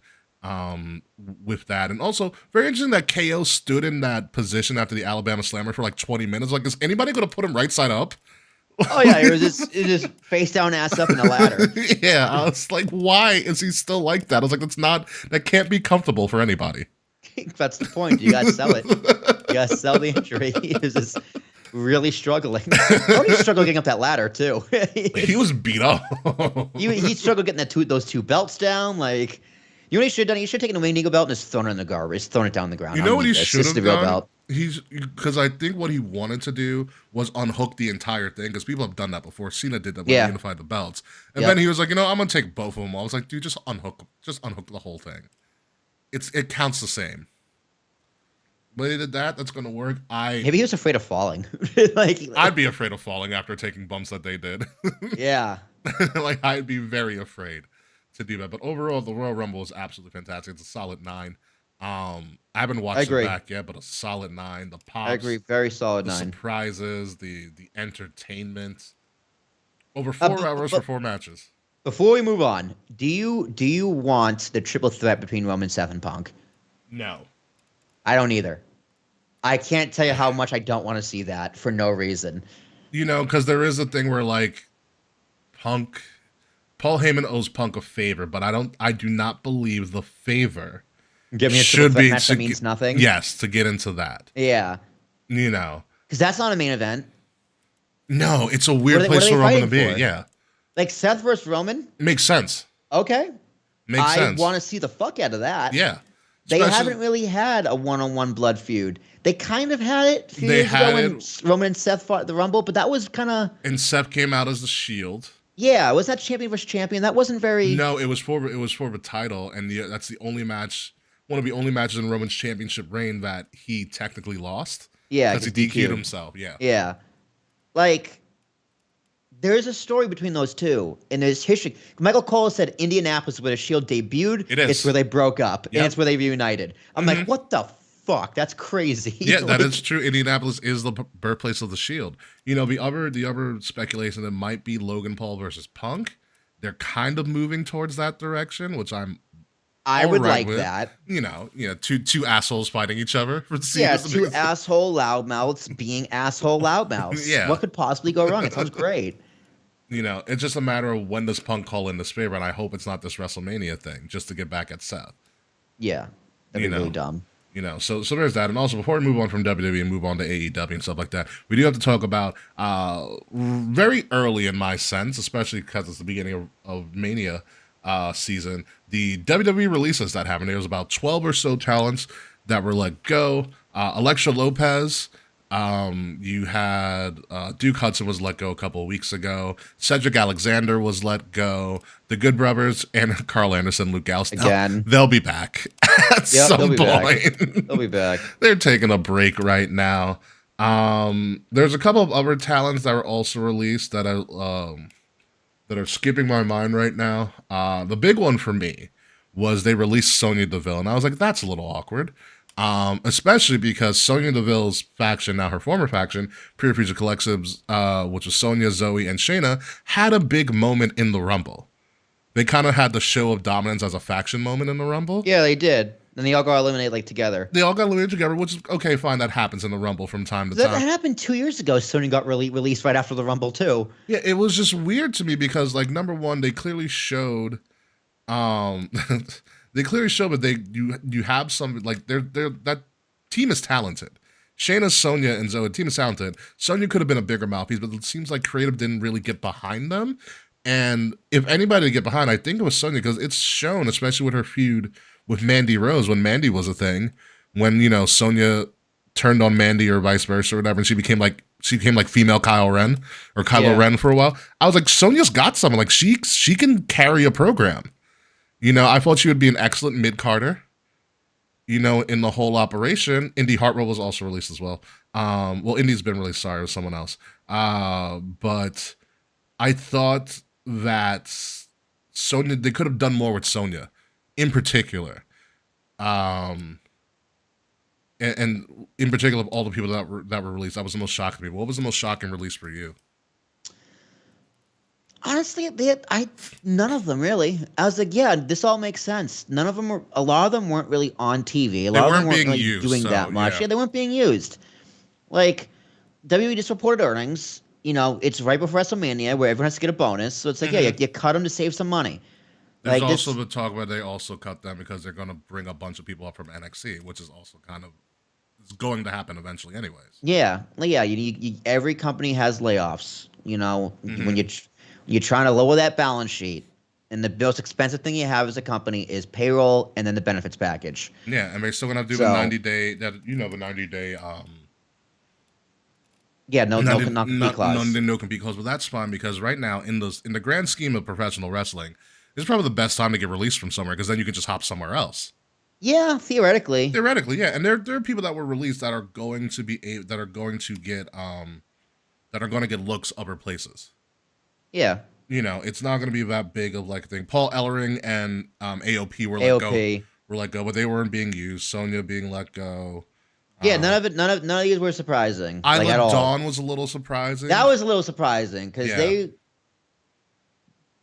With that, and also very interesting that KO stood in that position after the Alabama Slammer for like 20 minutes. Like, is anybody going to put him right side up? Oh yeah, it was just face down, ass up in the ladder. Yeah, I was like, why is he still like that? I was like, that can't be comfortable for anybody. That's the point. You gotta sell it. You gotta sell the injury. He was just really struggling. He struggled getting up that ladder too. He was beat up. he struggled getting those two belts down. Like, you know what he should have done? He should have taken the Wayne Eagle belt and just thrown it in the garbage. Just thrown it down the ground. You know what he this. should This have is the real done? belt. Because I think what he wanted to do was unhook the entire thing, because people have done that before. Cena did that when Yeah. he unified the belts. And Yep. then he was like, I'm going to take both of them. I was like, dude, just unhook the whole thing. It counts the same. But he did that. That's going to work. Maybe he was afraid of falling. I'd be afraid of falling after taking bumps that they did. yeah. Like, I'd be very afraid to do that. But overall, the Royal Rumble is absolutely fantastic. It's a solid 9. I haven't watched it back yet, but a solid 9. The pops, I agree. Very solid the 9. surprises, the entertainment. Over 4 hours for 4 matches. Before we move on, do you want the triple threat between Roman, Seth, and Punk? No. I don't either. I can't tell you how much I don't want to see that for no reason. Because there is a thing where like Paul Heyman owes Punk a favor, but I do not believe the favor Give me a should triple threat be match that means nothing. Yes, to get into that. Yeah. Because that's not a main event. No, it's a weird What are place they for Roman to fighting be. for? Yeah. Like Seth versus Roman? Makes sense. Okay. Makes sense. I want to see the fuck out of that. Yeah. They Especially- haven't really had a one-on-one blood feud. They kind of had it a few They years ago had when Roman and Seth fought at the Rumble, but that was kind of... And Seth came out as the Shield. Yeah, was that champion versus champion? That wasn't very... No, it was for the title, and that's the only match, one of the only matches in Roman's championship reign that he technically lost. Yeah, because he DQ'd himself. Yeah. Yeah. Like, there's a story between those two, and there's history. Michael Cole said Indianapolis, where the Shield debuted, It is. it's where they broke up, Yep. and it's where they reunited. I'm like, what the fuck? That's crazy. Yeah, that Like, is true. Indianapolis is the birthplace of the Shield. The other speculation that might be Logan Paul versus Punk. They're kind of moving towards that direction, which I'm I all would right like with. that. Two assholes fighting each other for Yeah, seasons. two asshole loudmouths being asshole loudmouths. Yeah. What could possibly go wrong? It sounds great. It's just a matter of when does Punk call in this favor, and I hope it's not this WrestleMania thing, just to get back at Seth. Yeah, that'd You be really know. dumb. So there's that. And also, before we move on from WWE and move on to AEW and stuff like that, we do have to talk about very early in my sense, especially because it's the beginning of Mania season, the WWE releases that happened. There was about 12 or so talents that were let go. Alexa Lopez, you had Duke Hudson was let go a couple of weeks ago. Cedric Alexander was let go. The Good Brothers and Carl Anderson, Luke Gallows. Again. They'll be back at some they'll be point. back. They'll be back. They're taking a break right now. There's a couple of other talents that were also released that are skipping my mind right now. The big one for me was they released Sonya Deville, and I was like, that's a little awkward. Especially because Sonya Deville's faction, now her former faction, Pure Future Collectives, which was Sonya, Zoe, and Shayna, had a big moment in the Rumble. They kind of had the show of dominance as a faction moment in the Rumble. Yeah, they did. And they all got eliminated together. They all got eliminated together, which is okay, fine. That happens in the Rumble from time to That time. happened 2 years ago. Sonya got released right after the Rumble too. Yeah, it was just weird to me because, number one, they clearly showed, that you have some they're that team is talented. Shayna, Sonya, and Zoe, the team is talented. Sonya could have been a bigger mouthpiece, but it seems like creative didn't really get behind them. And if anybody to get behind, I think it was Sonya because it's shown, especially with her feud with Mandy Rose when Mandy was a thing, when Sonya turned on Mandy or vice versa or whatever, and she became like female Kyle Ren or Kylo Ren for a while. I was like, Sonya's got something. Like she can carry a program. I thought she would be an excellent mid-carder, in the whole operation. Indy Hartwell was also released as well. Indy's been released. Sorry, it was someone else. But I thought that Sonya, they could have done more with Sonya in particular. And in particular, of all the people that were released, that was the most shocking to me. What was the most shocking release for you? Honestly, none of them really. I was like, yeah, this all makes sense. None of them were. A lot of them weren't really on TV. A lot of them weren't really doing that much. Yeah, they weren't being used. Like WWE just reported earnings. It's right before WrestleMania where everyone has to get a bonus. So it's like, yeah, you cut them to save some money. There's also the talk about they also cut them because they're going to bring a bunch of people up from NXT, which is also kind of it's going to happen eventually, anyways. Yeah. Every company has layoffs. When you're trying to lower that balance sheet, and the most expensive thing you have as a company is payroll and then the benefits package. Yeah, and they're still gonna do the 90-day the 90-day no compete clause, but that's fine because right now in the grand scheme of professional wrestling, this is probably the best time to get released from somewhere because then you can just hop somewhere else. Yeah, theoretically. Theoretically, yeah, and there are people that were released that are going to get looks other places. Yeah. It's not going to be that big of a thing. Paul Ellering and AOP were let go, but they weren't being used. Sonya being let go. Yeah, none of these were surprising. Isla Dawn was a little surprising. That was a little surprising because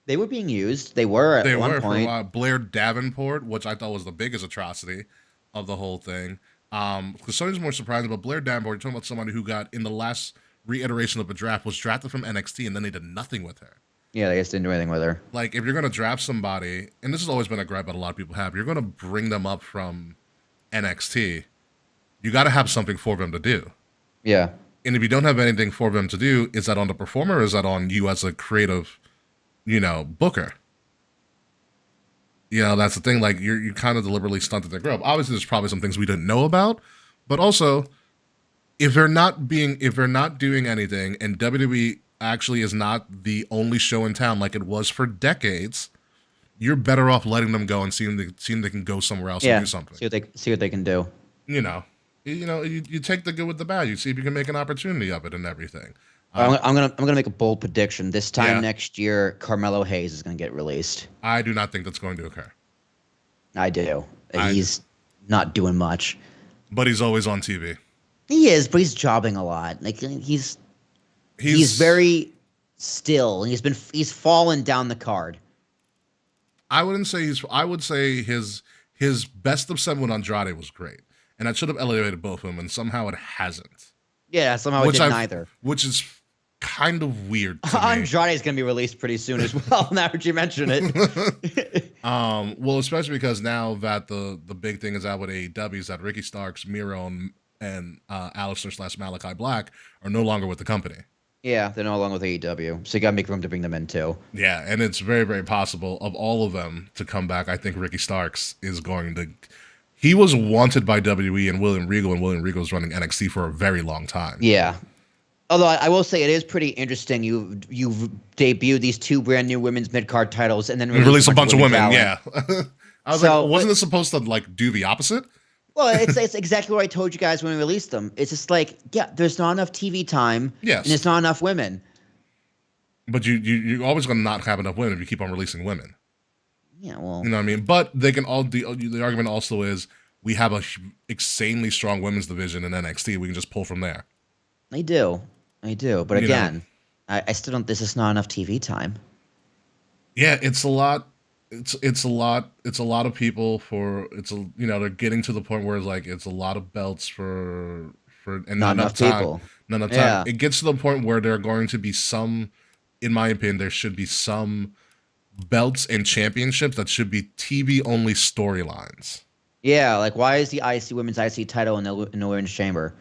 they were being used. They were at one point. For a while. Blair Davenport, which I thought was the biggest atrocity of the whole thing. Because Sonya's more surprising, but Blair Davenport, you're talking about somebody who got in the last reiteration of the draft was drafted from NXT and then they did nothing with her. Yeah, they just didn't do anything with her. If you're going to draft somebody, and this has always been a gripe that a lot of people have, you're going to bring them up from NXT, you got to have something for them to do. Yeah. And if you don't have anything for them to do, is that on the performer or is that on you as a creative, booker? That's the thing. You kind of deliberately stunted their growth. Obviously, there's probably some things we didn't know about, but also if they're not doing anything and WWE actually is not the only show in town like it was for decades, you're better off letting them go and seeing they can go somewhere else and do something. See what they can do. You take the good with the bad. You see if you can make an opportunity of it and everything. I'm gonna make a bold prediction. This time next year, Carmelo Hayes is gonna get released. I do not think that's going to occur. I do. He's not doing much. But he's always on TV. He is, but he's jobbing a lot. He's very still. He's fallen down the card. I wouldn't say he's. I would say his best of 7 with Andrade was great, and that should have elevated both of them, and somehow it hasn't. Yeah, somehow it Which didn't I, either. which is kind of weird to me. Andrade is going to be released pretty soon as well. Now that you mention it. Well, especially because now that the big thing is out with AEW is that Ricky Starks, Miro, and Aleister/Malachi Black are no longer with the company. Yeah, they're no longer with AEW, so you got to make room to bring them in too. Yeah, and it's very, very possible of all of them to come back. I think Ricky Starks is going to. He was wanted by WWE and William Regal, and William Regal was running NXT for a very long time. Yeah. Although I will say it is pretty interesting. You've debuted these 2 brand new women's mid card titles, and then release a bunch of women. Yeah, I was So, like, wasn't this supposed to like do the opposite? Well, it's exactly what I told you guys when we released them. It's just like, yeah, there's not enough TV time, Yes, and there's not enough women. But you're always going to not have enough women if you keep on releasing women. Yeah, well, You know what I mean? But they can all. The argument also is we have a insanely strong women's division in NXT. We can just pull from there. I do. But You again, I still don't. This is not enough TV time. Yeah, it's a lot. It's a lot. It's a lot of people for. They're getting to the point where it's like it's a lot of belts for and not enough time. people. Not enough time. Yeah. It gets to the point where there are going to be some. In my opinion, there should be some belts and championships that should be TV only storylines. Yeah, like why is the women's IC title in the women's chamber?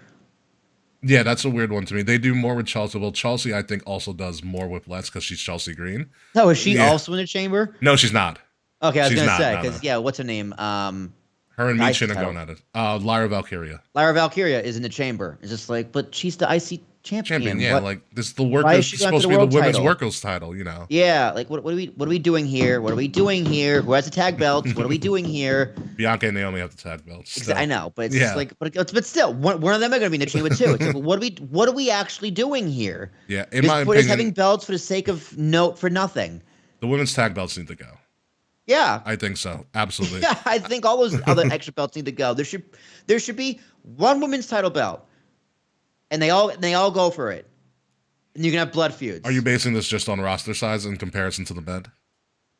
Yeah, that's a weird one to me. They do more with Chelsea. Well, Chelsea, I think, also does more with less because she's Chelsea Green. No, is she Yeah. also in the chamber? No, she's not. Okay, I was She's gonna not, say no, because no. what's her name? Her and The Michin IC are title. going at it. Lyra Valkyria. Lyra Valkyria is in the chamber. It's just like, but she's the IC champion. Champion, yeah. What- Like, this is the Why workers. is she It's going supposed for to the be the world women's title? workers title, you know? Yeah, like what are we doing here? What are we doing here? Who has the tag belts? What are we doing here? Bianca and Naomi have the tag belts. So. I know, but it's Yeah. just like, but still, one of them are going to be in the chamber too. It's like, what are we actually doing here? Yeah, in my We're just having opinion, belts for the sake of for nothing. the women's tag belts need to go. Yeah, I think so. Absolutely. yeah. I think all those other extra belts need to go. There should be one women's title belt, and they all go for it, and you can have blood feuds. Are you basing this just on roster size in comparison to the men?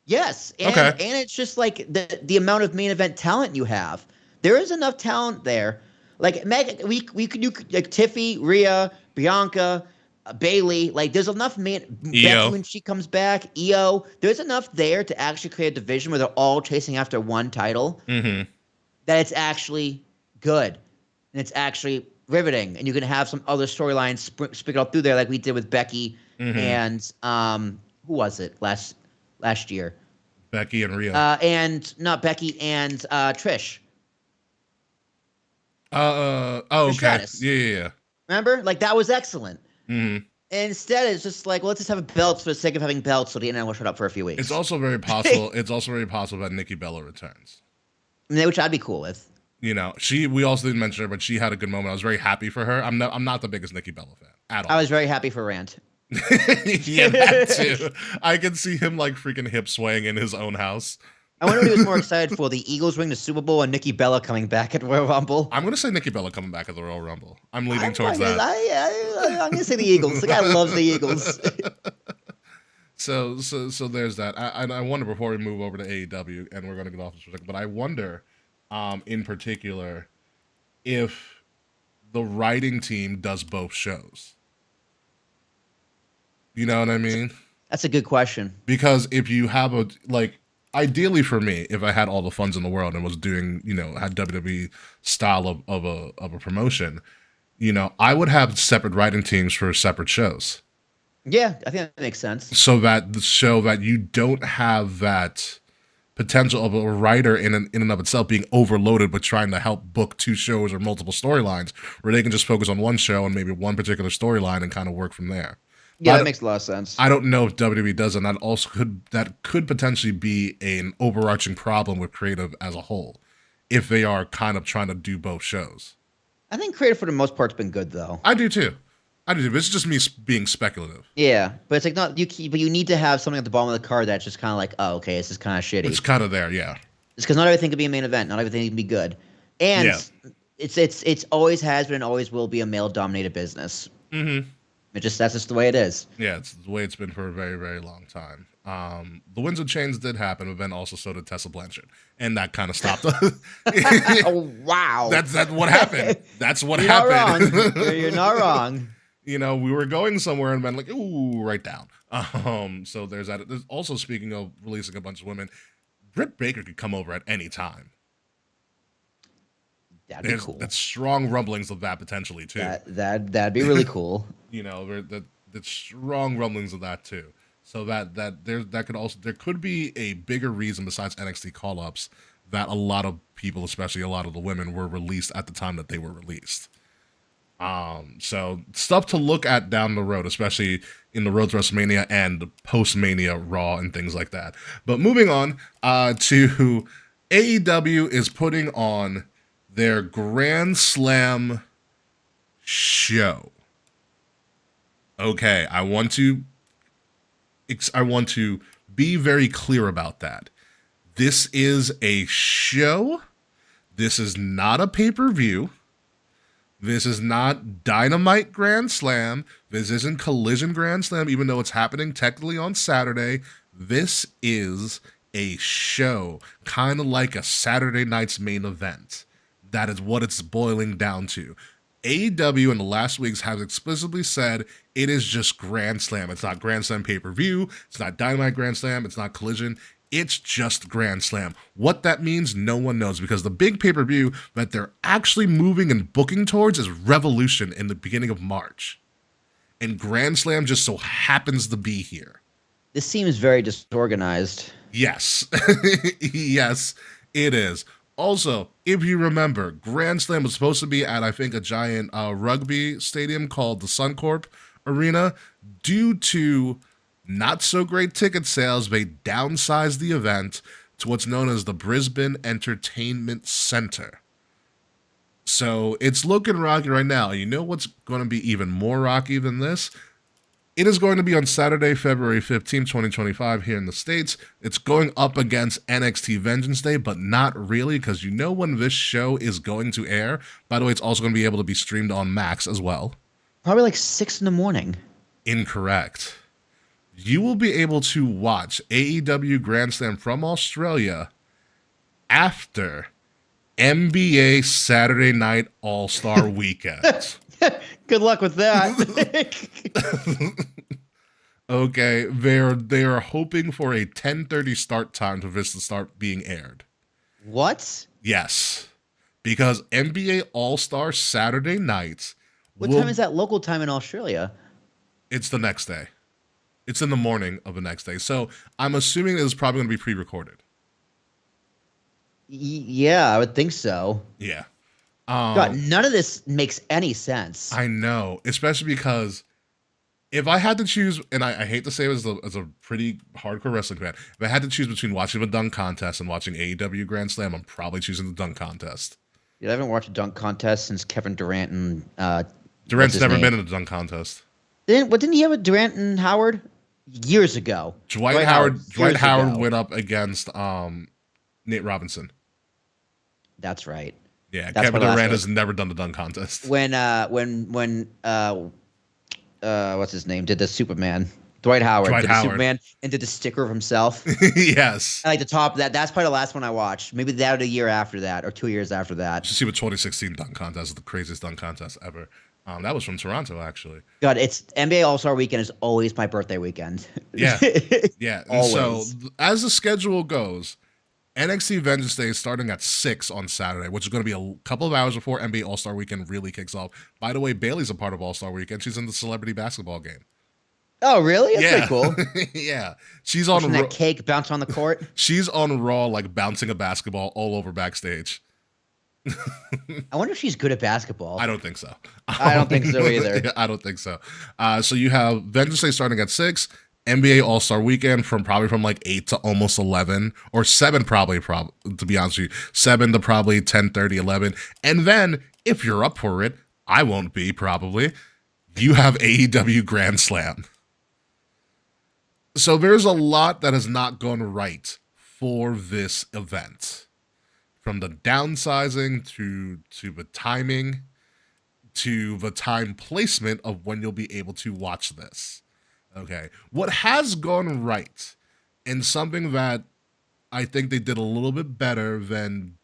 Yes, and Okay. and it's just like the amount of main event talent you have. There is enough talent there. Like we could do like Tiffy, Rhea, Bianca, Bailey. Like there's enough Becky when she comes back. Io. There's enough there to actually create a division where they're all chasing after one title. Mm-hmm. That it's actually good and it's actually riveting, and you can have some other storylines sprinkled up through there, like we did with Becky and who was it last year? Becky and Rhea. And not Becky and Trish. Okay. Stratus. Yeah. Remember? Like that was excellent. Mm-hmm. And instead, it's just like, well, let's just have belts for the sake of having belts, so the internet will shut up for a few weeks. It's also very possible. It's also very possible that Nikki Bella returns. Which I'd be cool with. You know, we also didn't mention her, but she had a good moment. I was very happy for her. I'm not the biggest Nikki Bella fan at all. I was very happy for Rand. Yeah, that too. I can see him like freaking hip swaying in his own house. I wonder what he was more excited for: the Eagles winning the Super Bowl and Nikki Bella coming back at Royal Rumble. I'm gonna say Nikki Bella coming back at the Royal Rumble. I'm leaning towards that. I'm gonna say the Eagles. The guy loves the Eagles. So there's that. I wonder before we move over to AEW, and we're gonna get off this for a second, but I wonder, in particular, if the writing team does both shows. You know what I mean? That's a good question. Because if you have ideally for me, if I had all the funds in the world and was doing, had WWE style of a promotion, I would have separate writing teams for separate shows. Yeah, I think that makes sense. So that you don't have that potential of a writer in and of itself being overloaded with trying to help book 2 shows or multiple storylines, where they can just focus on one show and maybe one particular storyline and kind of work from there. Yeah, that makes a lot of sense. I don't know if WWE does, and that could potentially be an overarching problem with creative as a whole, if they are kind of trying to do both shows. I think creative for the most part's been good though. I do too. It's just me being speculative. Yeah, but it's like but you need to have something at the bottom of the card that's just kind of like, oh, okay, this is kind of shitty. It's kind of there, yeah. It's because not everything can be a main event, not everything can be good, and it's always has been and always will be a male dominated business. Mm-hmm. That's just the way it is. Yeah, it's the way it's been for a very, very long time. The Windsor chains did happen, but then also so did Tessa Blanchard, and that kind of stopped. Oh wow. That's what happened. That's what You're happened. not wrong. You're not wrong. You know, we were going somewhere and been like, ooh, right down. So there's that. There's also, speaking of releasing a bunch of women, Britt Baker could come over at any time. That'd be cool. That's strong rumblings of that potentially too. That'd be really cool. You know, the strong rumblings of that too. So there could be a bigger reason besides NXT call ups that a lot of people, especially a lot of the women, were released at the time that they were released. So stuff to look at down the road, especially in the road to WrestleMania and post-Mania Raw and things like that. But moving on to AEW is putting on their Grand Slam show. Okay, I want to be very clear about that. This is a show. This is not a pay-per-view. This is not Dynamite Grand Slam. This isn't Collision Grand Slam, even though it's happening technically on Saturday. This is a show, kind of like a Saturday night's main event. That is what it's boiling down to. AEW in the last weeks has explicitly said it is just Grand Slam. It's not Grand Slam pay-per-view. It's not Dynamite Grand Slam. It's not Collision. It's just Grand Slam. What that means, no one knows, because the big pay-per-view that they're actually moving and booking towards is Revolution in the beginning of March. And Grand Slam just so happens to be here. This seems very disorganized. Yes. Yes, it is. Also, if you remember, Grand Slam was supposed to be at, I think, a giant rugby stadium called the Suncorp Arena. Due to not so great ticket sales, they downsized the event to what's known as the Brisbane Entertainment Center. So it's looking rocky right now. You know what's going to be even more rocky than this? It is going to be on Saturday, February 15th, 2025 here in the States. It's going up against NXT Vengeance Day, but not really, because you know when this show is going to air. By the way, it's also going to be able to be streamed on Max as well. Probably like 6 a.m. Incorrect. You will be able to watch AEW Grand Slam from Australia after NBA Saturday Night All-Star Weekend. Good luck with that. Okay, they are hoping for a 10:30 start time for this to start being aired. What? Yes, because NBA All-Star Saturday nights. What time is that local time in Australia? It's the next day. It's in the morning of the next day. So I'm assuming it's probably going to be pre-recorded. Yeah, I would think so. Yeah. God, none of this makes any sense. I know, especially because if I had to choose, and I hate to say it as a pretty hardcore wrestling fan, if I had to choose between watching the dunk contest and watching AEW Grand Slam, I'm probably choosing the dunk contest. Yeah, I haven't watched a dunk contest since Kevin Durant and Durant's never been in a dunk contest. Didn't he have a Durant and Howard years ago? Dwight Howard went up against Nate Robinson. That's right. Yeah, that's Kevin Durant has never done the dunk contest. When what's his name? Did the Superman? Dwight Howard did the Superman and did the sticker of himself. Yes. I like the top of that. That's probably the last one I watched. Maybe that a year after that or 2 years after that. You should see the 2016 dunk contest is the craziest dunk contest ever. That was from Toronto, actually. God, it's NBA All-Star Weekend is always my birthday weekend. Yeah. Yeah. And so as the schedule goes, NXT Vengeance Day is starting at 6 on Saturday, which is going to be a couple of hours before NBA All-Star Weekend really kicks off. By the way, Bailey's a part of All-Star Weekend. She's in the celebrity basketball game. Oh, really? That's pretty cool. Yeah. She's on that cake bounce on the court. She's on Raw, like bouncing a basketball all over backstage. I wonder if she's good at basketball. I don't think so. I don't think so either. I don't think so. So you have Vengeance Day starting at 6. NBA All-Star Weekend from like 8 to almost 11, or 7 probably, to be honest with you. 7 to probably 10:30, 11. And then, if you're up for it, I won't be probably, you have AEW Grand Slam. So there's a lot that has not gone right for this event. From the downsizing to the timing to the time placement of when you'll be able to watch this. Okay. What has gone right And something that I think they did a little bit better than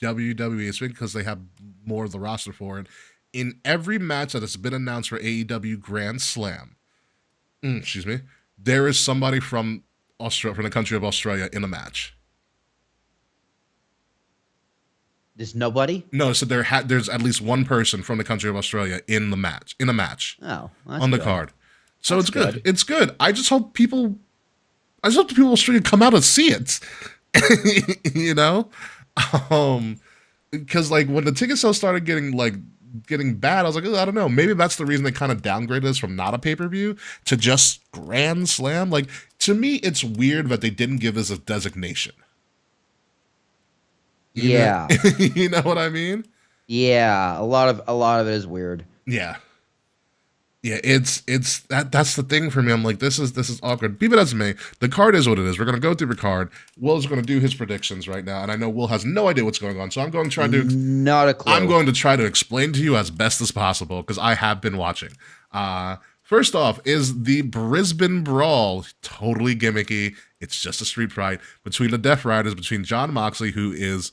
WWE, it's because they have more of the roster for it. In every match that has been announced for AEW Grand Slam, excuse me, there is somebody from Australia, from the country of Australia, in a match. There's nobody. No, so there's at least one person from the country of Australia in the match, Oh, that's on the good. card. So That's it's good. good. It's good. I just hope people in Australia come out and see it. You know, because like when the ticket sales started getting bad, I was like, oh, I don't know. Maybe that's the reason they kind of downgraded this from not a pay per view to just Grand Slam. Like to me, it's weird that they didn't give this a designation. Yeah. You know what I mean? Yeah. A lot of it is weird. Yeah. Yeah, it's that's the thing for me. I'm like, this is awkward. Be that as may, the card is what it is. We're gonna go through the card. Will's gonna do his predictions right now, and I know Will has no idea what's going on, so I'm going to try to Not a clue. I'm going to try to explain to you as best as possible because I have been watching. First off, is the Brisbane Brawl totally gimmicky? It's just a street fight between the Death Riders, between Jon Moxley, who is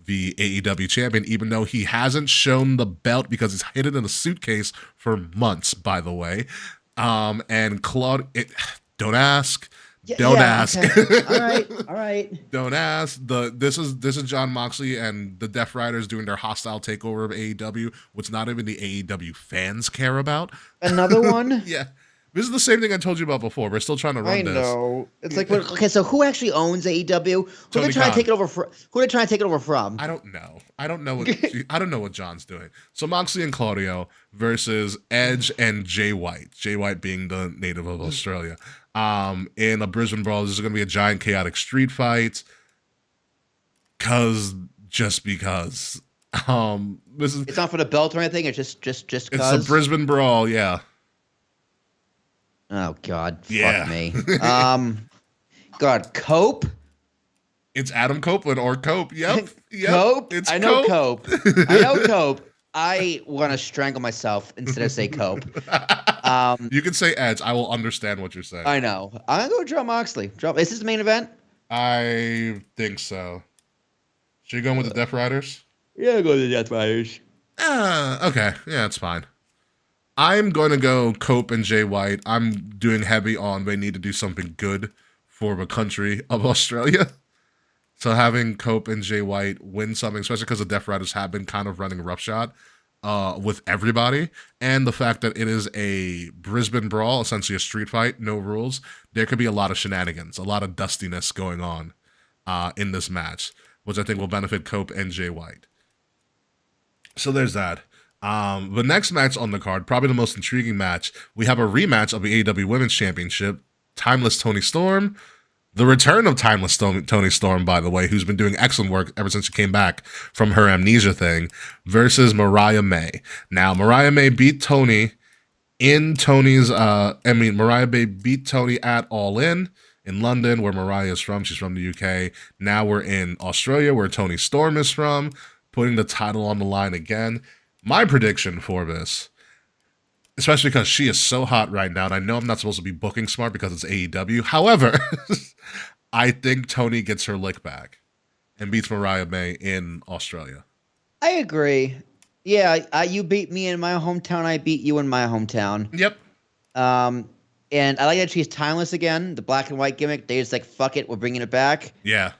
the AEW champion, even though he hasn't shown the belt because he's hidden in a suitcase for months, by the way. And Claude, don't ask. Don't ask. Okay. All right. Don't ask. This is Jon Moxley and the Death Riders doing their hostile takeover of AEW, which not even the AEW fans care about. Another one? Yeah. This is the same thing I told you about before. We're still trying to run I this. know. It's like, okay, so who actually owns AEW? Who Tony they trying Khan. to take it over from? Who they trying to take it over from? I don't know. I don't know what John's doing. So Moxley and Claudio versus Edge and Jay White. Jay White being the native of Australia. In a Brisbane Brawl, this is going to be a giant chaotic street fight. Just because. This is. It's not for the belt or anything. It's just It's cause. a Brisbane Brawl. Yeah. Oh God, Yeah. fuck me. God, Cope. It's Adam Copeland or Cope. Yep. Cope. It's I know Cope. I know Cope. I want to strangle myself instead of say Cope. You can say Edge. I will understand what you're saying. I know. I'm gonna go Jon Moxley. Is this the main event? I think so. Should you go with the Death Riders? Yeah, go to the Death Riders. Okay. Yeah, it's fine. I'm going to go Cope and Jay White. I'm doing heavy on they need to do something good for the country of Australia. So having Cope and Jay White win something, especially because the Death Riders have been kind of running roughshod with everybody, and the fact that it is a Brisbane Brawl, essentially a street fight, no rules, there could be a lot of shenanigans, a lot of dustiness going on in this match, which I think will benefit Cope and Jay White. So there's that. The next match on the card, probably the most intriguing match, we have a rematch of the AEW Women's Championship. Timeless Toni Storm, the return of Timeless Toni Storm, by the way, who's been doing excellent work ever since she came back from her amnesia thing, versus Mariah May. Now, Mariah May beat Toni in Tony's, Mariah May beat Toni at All In London, where Mariah is from. She's from the UK. Now we're in Australia, where Toni Storm is from, putting the title on the line again. My prediction for this, especially because she is so hot right now, and I know I'm not supposed to be booking smart because it's AEW. However, I think Toni gets her lick back and beats Mariah May in Australia. I agree. Yeah, you beat me in my hometown. I beat you in my hometown. Yep. And I like that she's timeless again. The black and white gimmick. They just like, fuck it, we're bringing it back. Yeah.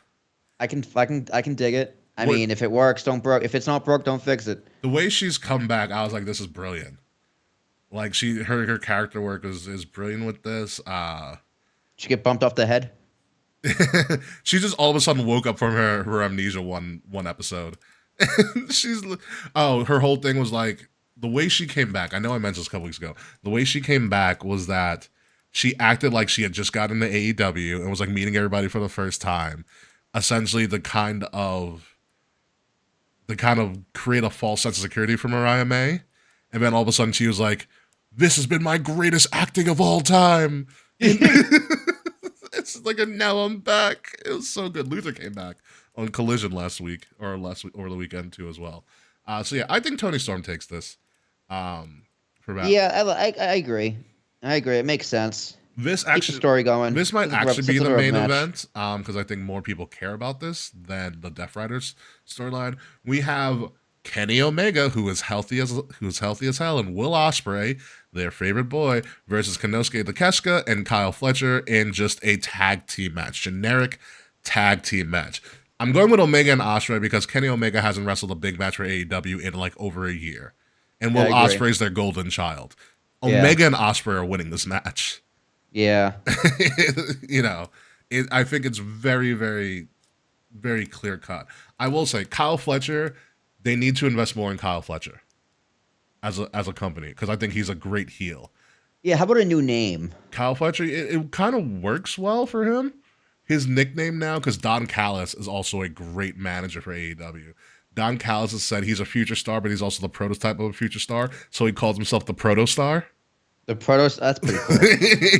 I can dig it. I mean, if it works, don't broke. If it's not broke, don't fix it. The way she's come back, I was like, this is brilliant. Like her character work is brilliant with this. She get bumped off the head. She just all of a sudden woke up from her amnesia one episode. Her whole thing was like the way she came back. I know I mentioned this a couple weeks ago. The way she came back was that she acted like she had just gotten to AEW and was like meeting everybody for the first time. Essentially, the kind of create a false sense of security for Mariah May. And then all of a sudden she was like, this has been my greatest acting of all time. It's like, and now I'm back. It was so good. Luther came back on Collision last week or the weekend too as well. So yeah, I think Toni Storm takes this. For that. Yeah, I agree. I agree. It makes sense. This Keep the actually, story going. this might Set the rub- actually be set the rub main match. event, because I think more people care about this than the Death Riders storyline. We have Kenny Omega, who's healthy as hell, and Will Ospreay, their favorite boy, versus Konosuke Takeshita and Kyle Fletcher in just a tag team match, generic tag team match. I'm going with Omega and Ospreay because Kenny Omega hasn't wrestled a big match for AEW in like over a year, and Will Yeah, I agree. Ospreay's their golden child. Yeah. Omega and Ospreay are winning this match. Yeah. You know, I think it's very, very, very clear cut. I will say, Kyle Fletcher, they need to invest more in Kyle Fletcher as a company because I think he's a great heel. Yeah. How about a new name? Kyle Fletcher, it kind of works well for him. His nickname now, because Don Callis is also a great manager for AEW. Don Callis has said he's a future star, but he's also the prototype of a future star, so he calls himself the Proto Star. The Proto. That's pretty cool.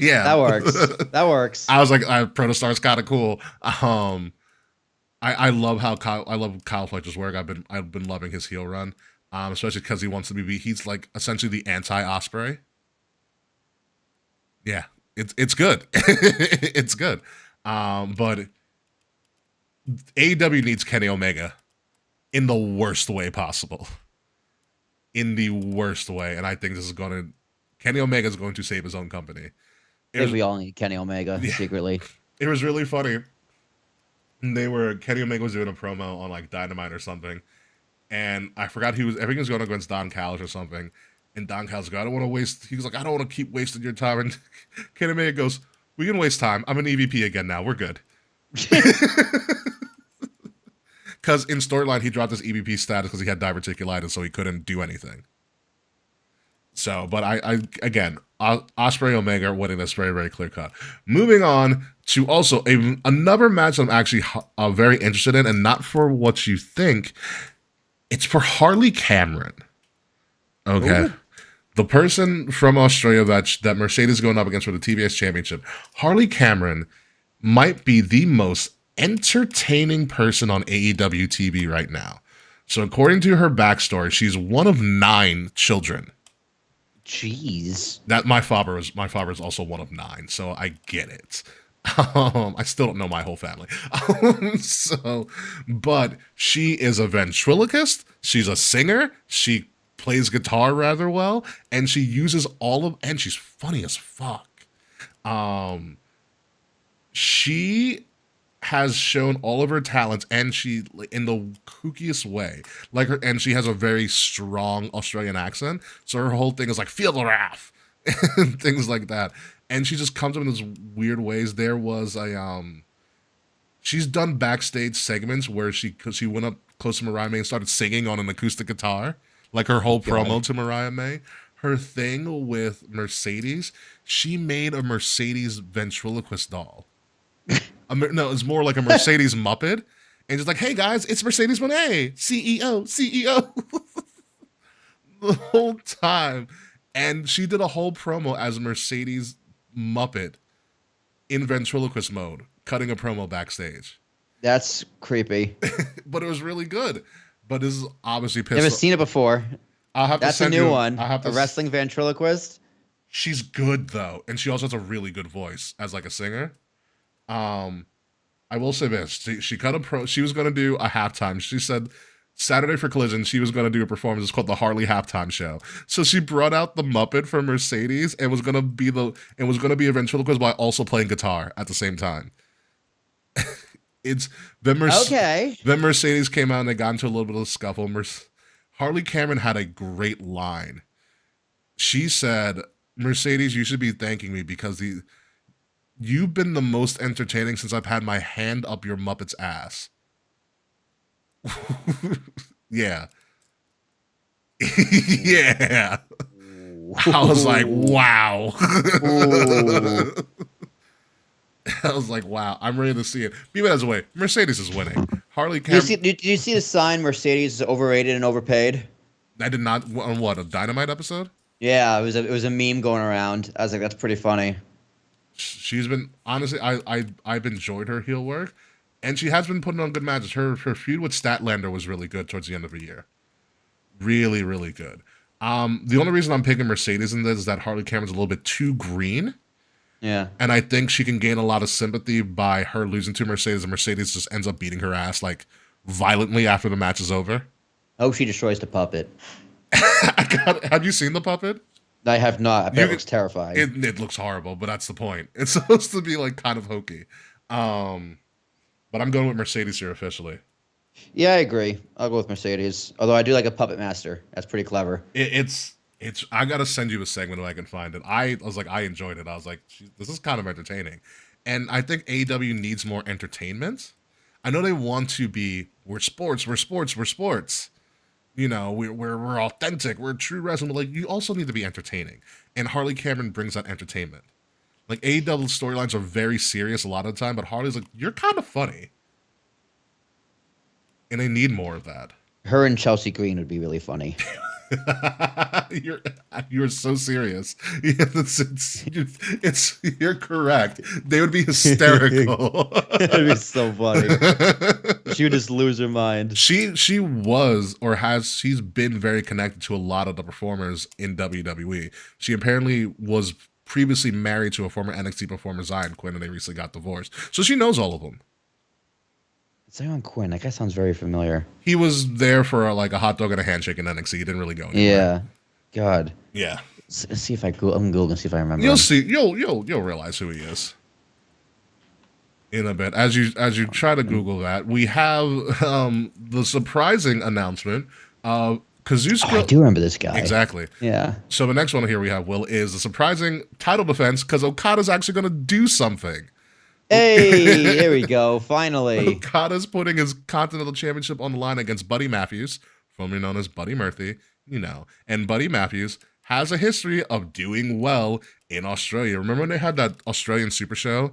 Yeah, That works. That works. I was like, Protostar is kind of cool. I love how Kyle Fletcher's work. I've been loving his heel run, especially because he wants to be. He's like essentially the anti Ospreay. Yeah, it's good. It's good. But AEW needs Kenny Omega in the worst way possible. In the worst way, and I think this is going to. Kenny Omega is going to save his own company. Maybe we all need Kenny Omega secretly. It was really funny. Kenny Omega was doing a promo on like Dynamite or something, and I forgot I think he was going against Don Callis or something, and Don Callis goes, he was like, I don't want to keep wasting your time, and Kenny Omega goes, we can waste time. I'm an EVP again now. We're good. Because in storyline, he dropped his EVP status because he had diverticulitis, so he couldn't do anything. So, but again, Ospreay Omega are winning this very, very clear cut. Moving on to also another match I'm actually very interested in, and not for what you think. It's for Harley Cameron. Okay. Ooh. The person from Australia that Mercedes is going up against for the TBS Championship. Harley Cameron might be the most entertaining person on AEW TV right now. So according to her backstory, she's one of 9 children. Jeez. That my father is also one of 9, so I get it. I still don't know my whole family. But she is a ventriloquist. She's a singer. She plays guitar rather well, and she uses and she's funny as fuck. She has shown all of her talents, and she in the kookiest way, and she has a very strong Australian accent. So her whole thing is like feel the wrath, and things like that. And she just comes up in these weird ways. There was she's done backstage segments where she went up close to Mariah May and started singing on an acoustic guitar, like her whole promo to Mariah May. Her thing with Mercedes, she made a Mercedes ventriloquist doll. No, it's more like a Mercedes Muppet. And just like, hey guys, it's Mercedes Monet, CEO. The whole time. And she did a whole promo as a Mercedes Muppet in ventriloquist mode, cutting a promo backstage. That's creepy. But it was really good. But this is obviously pissed. Never seen it before. That's a new one. A wrestling ventriloquist. She's good though, and she also has a really good voice as like a singer. I will say this: she cut she was going to do a halftime. She said Saturday for Collision she was going to do a performance. It's called the Harley Halftime Show. So she brought out the Muppet from Mercedes and was going to be a ventriloquist while also playing guitar at the same time. Then Mercedes came out and they got into a little bit of a scuffle. Harley Cameron had a great line. She said, "Mercedes, you should be thanking me because you've been the most entertaining since I've had my hand up your Muppet's ass." Yeah. Yeah. I was like, wow. I was like, wow, I'm ready to see it. Be that as a way, Mercedes is winning. Harley Cameron. Did you see the sign Mercedes is overrated and overpaid? I did not. On what, a Dynamite episode? Yeah, it was a meme going around. I was like, that's pretty funny. She's been, honestly, I've enjoyed her heel work, and she has been putting on good matches. Her feud with Statlander was really good towards the end of the year. Really, really good. The only reason I'm picking Mercedes in this is that Harley Cameron's a little bit too green. Yeah. And I think she can gain a lot of sympathy by her losing to Mercedes, and Mercedes just ends up beating her ass like violently after the match is over. I hope she destroys the puppet. Have you seen the puppet? I have not. I bet You it looks terrifying. It looks horrible, but that's the point. It's supposed to be like kind of hokey. But I'm going with Mercedes here officially. Yeah, I agree. I'll go with Mercedes. Although I do like a puppet master. That's pretty clever. It's I gotta send you a segment if I can find it. I was like, I enjoyed it. I was like, this is kind of entertaining. And I think AEW needs more entertainment. I know they want to be, we're sports. You know, we're authentic, we're true wrestling, but like you also need to be entertaining. And Harley Cameron brings that entertainment. Like AEW storylines are very serious a lot of the time, but Harley's like, you're kind of funny. And they need more of that. Her and Chelsea Green would be really funny. You're so serious. Yeah, you're correct. They would be hysterical. It'd be so funny. She would just lose her mind. She's been very connected to a lot of the performers in WWE. She apparently was previously married to a former NXT performer, Zion Quinn, and they recently got divorced. So she knows all of them. Zion Quinn, that guy sounds very familiar. He was there for like a hot dog and a handshake in NXT. He didn't really go anywhere. Yeah. God. Yeah. Let's see if I'm Googling and see if I remember. You'll him. see. You'll realize who he is in a bit. As you try to Google that, we have the surprising announcement of Kazuchika. I do remember this guy. Exactly. Yeah. So the next one here we have, Will, is the surprising title defense because Okada's actually going to do something. Hey, here we go. Finally. Okada's putting his Continental Championship on the line against Buddy Matthews, formerly known as Buddy Murphy, you know. And Buddy Matthews has a history of doing well in Australia. Remember when they had that Australian Super Show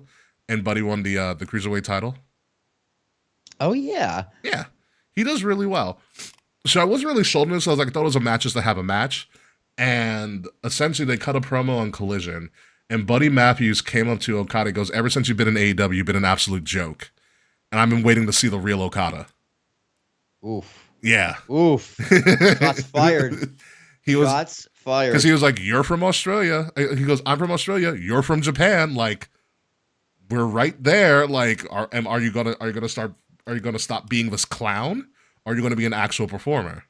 and Buddy won the Cruiserweight title? Oh, yeah. Yeah. He does really well. So I wasn't really sold on this. I was like, I thought it was a match just to have a match. And essentially they cut a promo on Collision. And Buddy Matthews came up to Okada and goes, ever since you've been in AEW, you've been an absolute joke. And I've been waiting to see the real Okada. Oof. Yeah. Oof. Shots fired. Shots fired. Because he was like, you're from Australia. He goes, I'm from Australia. You're from Japan. Like, we're right there. Like, are you gonna stop being this clown? Or are you gonna be an actual performer?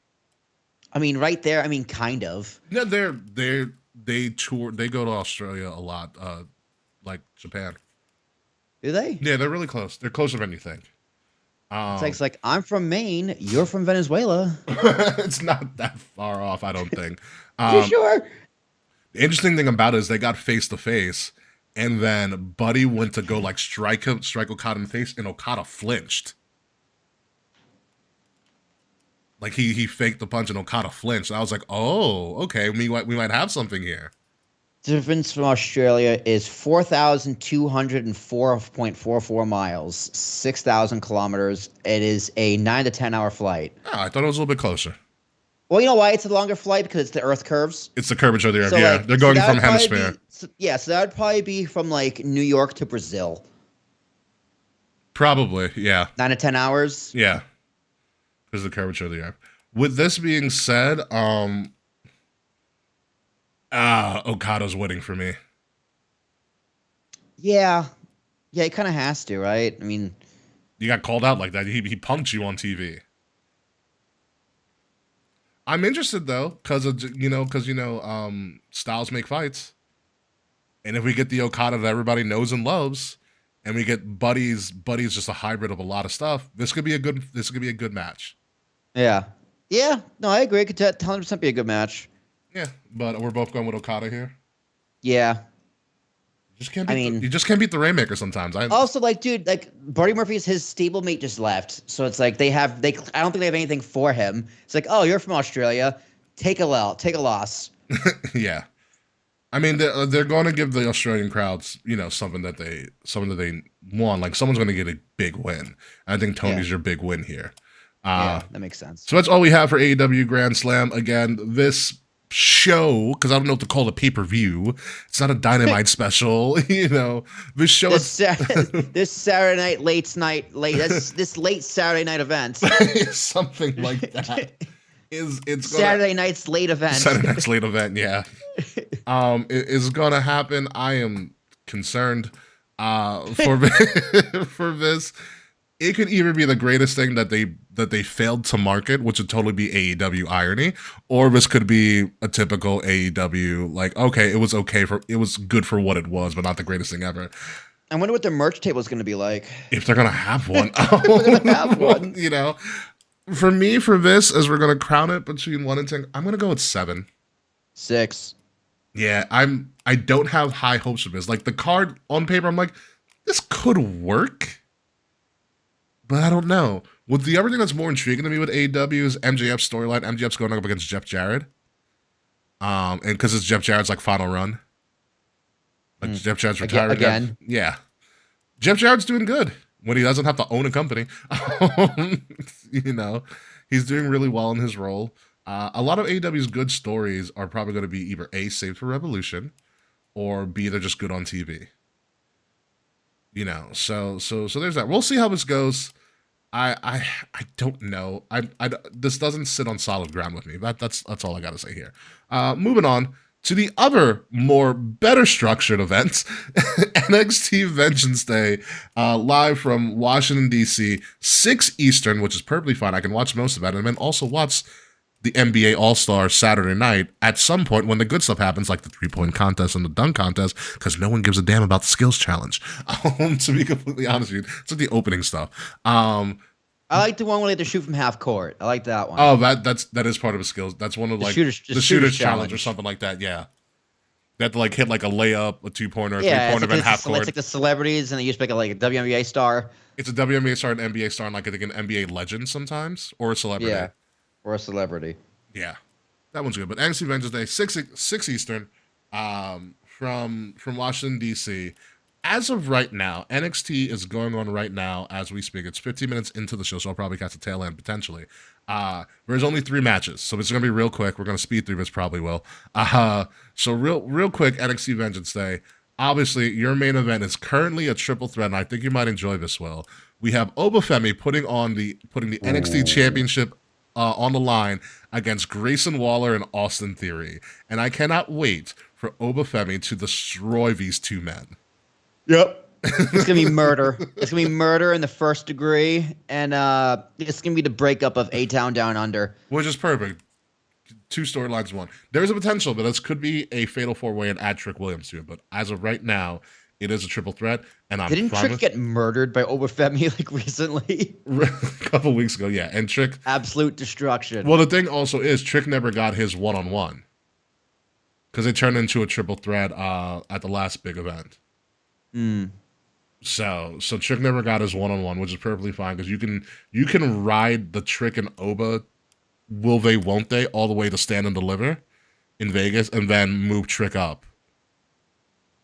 I mean, right there. I mean, kind of. Yeah, they tour. They go to Australia a lot, like Japan. Do they? Yeah, they're really close. They're closer than you think. It's like I'm from Maine. You're from Venezuela. It's not that far off, I don't think. You sure? The interesting thing about it is they got face to face, and then Buddy went to go like strike Okada in the face, and Okada flinched. Like he faked the punch and Okada flinched. I was like, oh, okay, we might have something here. The difference from Australia is 4,204.44 miles, 6,000 kilometers. It is a 9 to 10 hour flight. Oh, I thought it was a little bit closer. Well, you know why it's a longer flight? Because it's the Earth curves. It's the curvature of the Earth. So, yeah, like, they're going so from hemisphere. so that would probably be from like New York to Brazil. Probably, yeah. 9 to 10 hours. Yeah. Because of the curvature of the Earth. With this being said, Okada's winning for me. Yeah. Yeah, he kind of has to, right? I mean, you got called out like that. He punked you on TV. I'm interested though, because styles make fights, and if we get the Okada that everybody knows and loves, and we get Buddy's just a hybrid of a lot of stuff, this could be a good match. yeah. Yeah. No, I agree. It could 100% be a good match. Yeah, but we're both going with Okada here. Yeah. You just can't beat the Rainmaker sometimes. Also, like, dude, like Buddy Murphy's his stablemate just left, so it's like I don't think they have anything for him. It's like, oh, you're from Australia, take a loss. Yeah, I mean they're going to give the Australian crowds, something that they want. Like someone's going to get a big win. I think Tony's your big win here. Yeah, that makes sense. So that's all we have for AEW Grand Slam. Again, this show, because I don't know what to call it, pay-per-view. It's not a Dynamite special, This show this Saturday night this late Saturday night event. Something like that. Saturday night's late event. Saturday night's late event, yeah. It is gonna happen. I am concerned. For for this, it could either be the greatest thing that they failed to market, which would totally be AEW irony, or this could be a typical AEW like, okay, it was good for what it was, but not the greatest thing ever. I wonder what their merch table is going to be like. If they're gonna have one, They're gonna have one. you know. For me, for this, as we're gonna crown it between 1 and 10, I'm gonna go with 7. 6. Yeah, I don't have high hopes for this. Like the card on paper, I'm like, this could work, but I don't know. With the other thing that's more intriguing to me with AEW is MJF's storyline. MJF's going up against Jeff Jarrett, and because it's Jeff Jarrett's like final run, like Jeff Jarrett's retired again. Yeah, Jeff Jarrett's doing good when he doesn't have to own a company. You know, he's doing really well in his role. A lot of AEW's good stories are probably going to be either A, saved for Revolution, or B, they're just good on TV. You know, so there's that. We'll see how this goes. I don't know. This doesn't sit on solid ground with me. That's all I got to say here. Moving on to the other better structured events, NXT Vengeance Day, live from Washington D.C., 6 Eastern, which is perfectly fine. I can watch most of that, and then also watch the NBA All-Star Saturday night at some point when the good stuff happens, like the 3-point contest and the dunk contest, because no one gives a damn about the skills challenge. To be completely honest with you, it's like the opening stuff. I like the one where they have to shoot from half court. I like that one. Oh, that is part of the skills. That's one of like the shooter's challenge or something like that. Yeah, they have to like hit like a layup, a 2-pointer, a 3-pointer, then half court. It's like the celebrities, and they used to make like a WNBA star. It's a WNBA star, an NBA star, and like I think an NBA legend sometimes, or a celebrity. Yeah. Or a celebrity. Yeah, that one's good. But NXT Vengeance Day, 6 Eastern, from Washington D.C. As of right now, NXT is going on right now as we speak. It's 15 minutes into the show, so I'll probably catch the tail end potentially. There's only 3 matches, so it's gonna be real quick. We're gonna speed through this, probably will. So real quick, NXT Vengeance Day. Obviously, your main event is currently a triple threat, and I think you might enjoy this, Will. We have Obafemi putting the NXT Championship on the line against Grayson Waller and Austin Theory. And I cannot wait for Obafemi to destroy these 2 men. Yep. It's going to be murder. It's going to be murder in the first degree. And it's going to be the breakup of A-Town Down Under. Which is perfect. 2 storylines, 1. There's a potential that this could be a fatal 4-way and add Trick Williams to it. But as of right now, it is a triple threat, and Didn't Trick get murdered by Obafemi like recently? A couple weeks ago, yeah. And Trick, absolute destruction. Well, the thing also is Trick never got his 1-on-1 because it turned into a triple threat at the last big event. So Trick never got his 1-on-1, which is perfectly fine because you can ride the Trick and Oba, will they, won't they, all the way to Stand and Deliver in Vegas, and then move Trick up.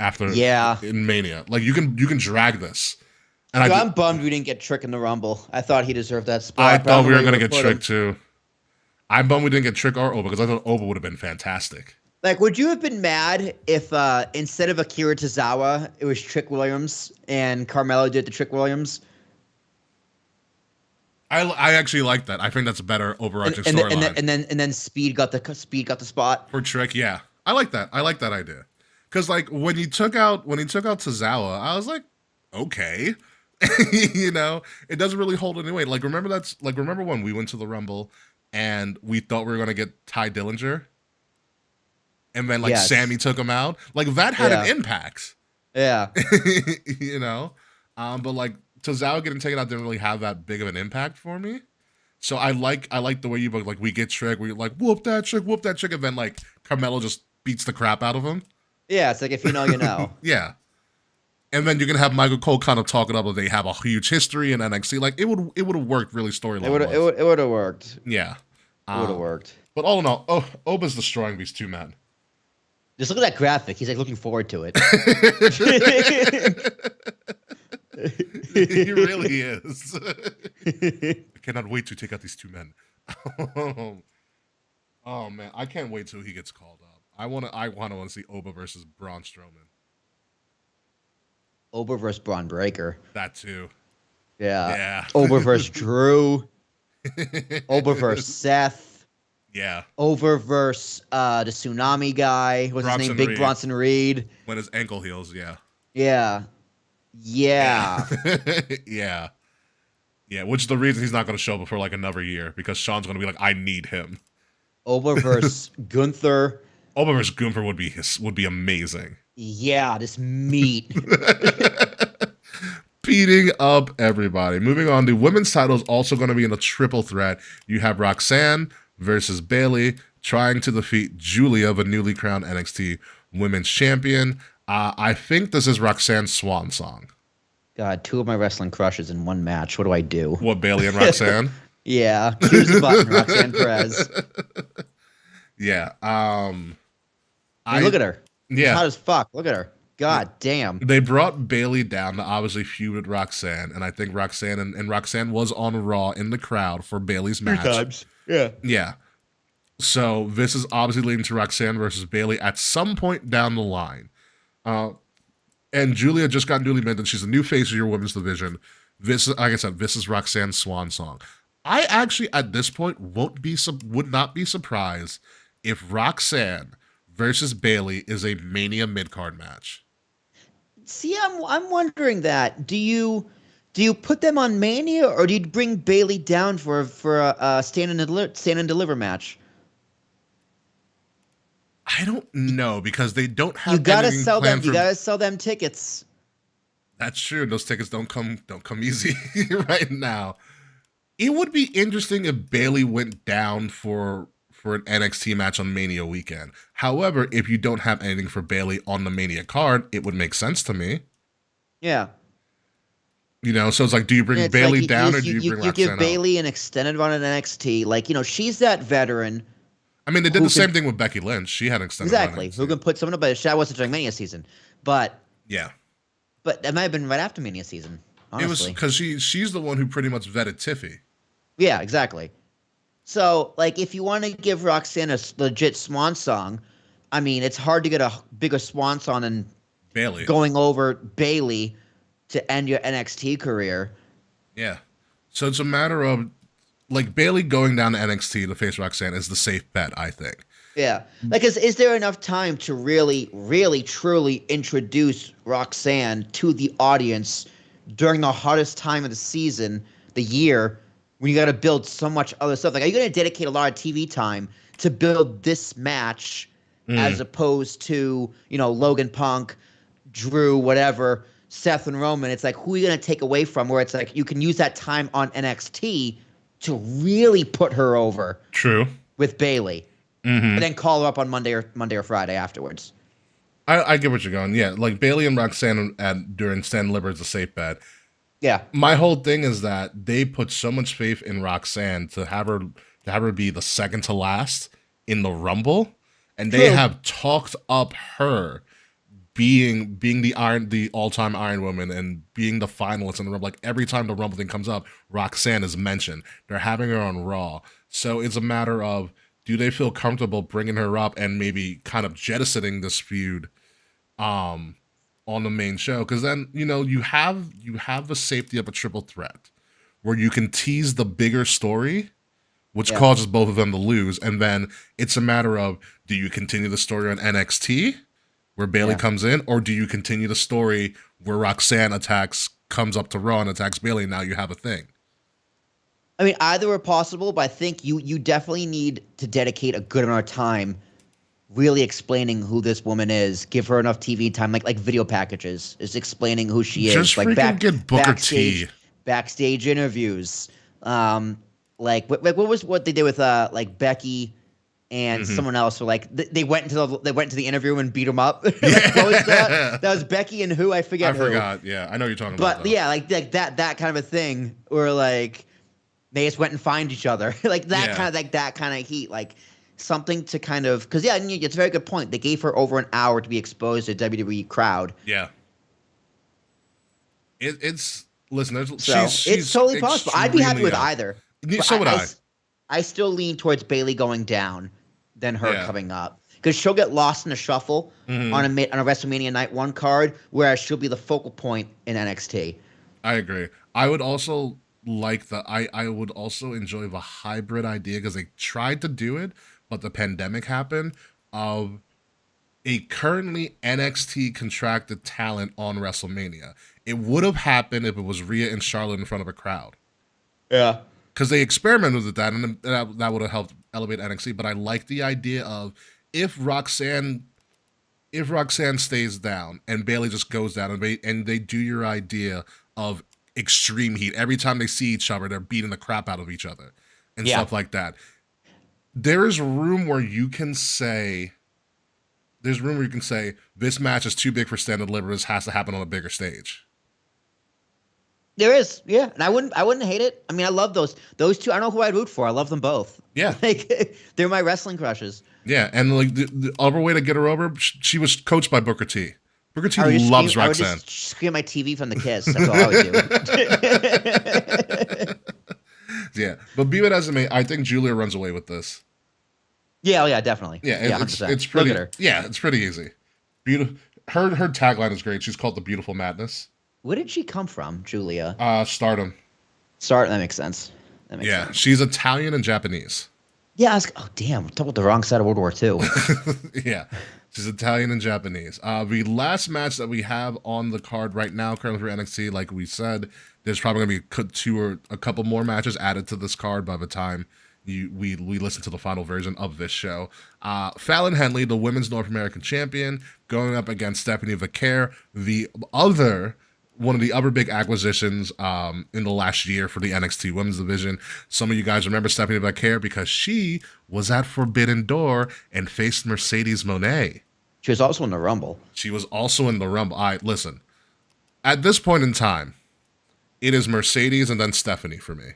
After in Mania, like you can drag this, and I'm bummed we didn't get Trick in the Rumble. I thought he deserved that spot. I thought we were gonna get Trick too. I'm bummed we didn't get Trick or Oba because I thought Oba would have been fantastic. Like, would you have been mad if instead of Akira Tozawa, it was Trick Williams and Carmelo did the Trick Williams? I actually like that. I think that's a better overarching storyline. And then Speed got the spot for Trick. Yeah, I like that. I like that idea. Because like when he took out Tozawa, I was like, okay, you know, it doesn't really hold any weight. Like remember when we went to the Rumble and we thought we were gonna get Ty Dillinger, and then like Sammy took him out. Like that had an impact. Yeah, you know, but like Tozawa getting taken out didn't really have that big of an impact for me. So I like the way you book. Like we get Trick, we like whoop that Trick, and then like Carmelo just beats the crap out of him. Yeah, it's like if you know, you know. Yeah. And then you can have Michael Cole kind of talk it up that they have a huge history in NXT. Like it would have worked really storyline. It would have worked. Yeah. It would have worked. But all in all, Oba's destroying these 2 men. Just look at that graphic. He's like looking forward to it. He really is. I cannot wait to take out these 2 men. Oh man, I can't wait till he gets called up. I want to see Oba versus Braun Strowman. Oba versus Braun Breaker. That too. Yeah. Oba versus Drew. Oba versus Seth. Yeah. Oba versus the Tsunami guy. What's his name? Big Bronson Reed. When his ankle heals, yeah. Yeah. Yeah. Yeah. Yeah, which is the reason he's not going to show up for like another year because Sean's going to be like, I need him. Oba versus Gunther. Oba versus Gunther would be amazing. Yeah, this meat. Beating up everybody. Moving on, the women's title is also going to be in a triple threat. You have Roxanne versus Bailey trying to defeat Julia, the newly crowned NXT Women's Champion. I think this is Roxanne's swan song. God, two of my wrestling crushes in one match. What do I do? What, Bailey and Roxanne? Yeah. Choose a button, Roxanne Perez. Yeah. I mean, look at her. She's Yeah. hot as fuck. Look at her. God damn. They brought Bailey down to obviously feud with Roxanne, and I think Roxanne and Roxanne was on Raw in the crowd for Bailey's match. 3 times. Yeah. Yeah. So this is obviously leading to Roxanne versus Bailey at some point down the line. And Julia just got newly minted. She's a new face of your women's division. This, like I said, this is Roxanne's swan song. I actually, at this point, would not be surprised if Roxanne versus Bailey is a Mania mid-card match. See, I'm wondering that. Do you put them on Mania or do you bring Bailey down for a stand and deliver match? I don't know because they don't have. You gotta anything sell them. planned You for- gotta sell them tickets. That's true. Those tickets don't come easy right now. It would be interesting if Bailey went down for an NXT match on Mania weekend. However, if you don't have anything for Bailey on the Mania card, it would make sense to me. Yeah. You know, so it's like, do you bring It's Bailey like down or do you bring you Roxanne give out? Bailey an extended run at NXT? Like, she's that veteran. I mean, they did who the same thing with Becky Lynch. She had an extended run Exactly. at Who NXT. can put someone up? But that wasn't during Mania season. But Yeah. that might have been right after Mania season. It was Honestly. because she's the one who pretty much vetted Tiffy. Yeah, exactly. So, like, if you want to give Roxanne a legit swan song, I mean, it's hard to get a bigger swan song than Bailey. going over Bailey to end your NXT career. Yeah. So it's a matter of, like, Bailey going down to NXT to face Roxanne is the safe bet, I think. Yeah. Like, is there enough time to really, really, truly introduce Roxanne to the audience during the hottest time of the season, the year, when you got to build so much other stuff? Like, are you going to dedicate a lot of TV time to build this match as opposed to, Logan Punk, Drew, whatever, Seth and Roman? It's like, who are you going to take away from where it's like you can use that time on NXT to really put her over True. with Bailey, and then call her up on Monday or Friday afterwards. I get what you're going. Yeah, like Bailey and Roxanne during Stand Liver is a safe bet. Yeah. My whole thing is that they put so much faith in Roxanne to have her be the second to last in the Rumble, and they True. have talked up her being the all-time Iron Woman and being the finalist in the Rumble. Like every time the Rumble thing comes up, Roxanne is mentioned. They're having her on Raw, so it's a matter of, do they feel comfortable bringing her up and maybe kind of jettisoning this feud on the main show? Because then, you have the safety of a triple threat where you can tease the bigger story, which causes both of them to lose. And then it's a matter of, do you continue the story on NXT where Bailey comes in, or do you continue the story where Roxanne comes up to Raw and attacks Bailey, and now you have a thing? I mean, either are possible, but I think you definitely need to dedicate a good amount of time really explaining who this woman is. Give her enough TV time, like video packages, is explaining who she Just is. Like freaking get Booker T. backstage interviews. Like what was what they did with like Becky and someone else? Were like they went into the interview and beat them up. Like, what was that? That was Becky and who? I forget. I who. forgot. Yeah, I know you're talking about. But yeah, like that kind of a thing where like they just went and find each other, like that kind of heat, like something to kind of, because it's a very good point. They gave her over an hour to be exposed to WWE crowd. Yeah. It's listen. So it's totally possible. I'd be happy with either. So would I. I still lean towards Bailey going down than her Yeah. coming up, because she'll get lost in the shuffle on a WrestleMania Night 1 card, whereas she'll be the focal point in NXT. I agree. I would also I would also enjoy the hybrid idea, because they tried to do it, but the pandemic happened. a currently NXT contracted talent on WrestleMania. It would have happened if it was Rhea and Charlotte in front of a crowd. Yeah. Because they experimented with that, and that would have helped elevate NXT. But I like the idea of if Roxanne stays down and Bayley just goes down, and they do your idea of extreme heat. Every time they see each other, they're beating the crap out of each other and stuff like that. There is room where you can say, this match is too big for Stand and Deliver. This has to happen on a bigger stage. There is, yeah, and I wouldn't hate it. I mean, I love those two. I don't know who I'd root for. I love them both. Yeah, like they're my wrestling crushes. Yeah, and like the other way to get her over, she was coached by Booker T. Booker T loves Roxanne. I would just scream my TV from the Kiss. That's all I would do. Yeah, but be it as it may, I think Julia runs away with this. Yeah, yeah, definitely. Yeah, it's pretty. Yeah, it's pretty easy. Beautiful. Her tagline is great. She's called the Beautiful Madness. Where did she come from, Julia? Stardom. That makes sense. Yeah, she's Italian and Japanese. Yeah, oh damn, we're talking about the wrong side of World War II. Yeah, she's Italian and Japanese. The last match that we have on the card right now, currently for NXT, like we said, there's probably going to be two or a couple more matches added to this card by the time we listen to the final version of this show. Fallon Henley, the Women's North American Champion, going up against Stephanie Vaquer, one of the other big acquisitions in the last year for the NXT Women's Division. Some of you guys remember Stephanie Vaquer because she was at Forbidden Door and faced Mercedes Moné. She was also in the Rumble. All right, listen. At this point in time, it is Mercedes and then Stephanie for me.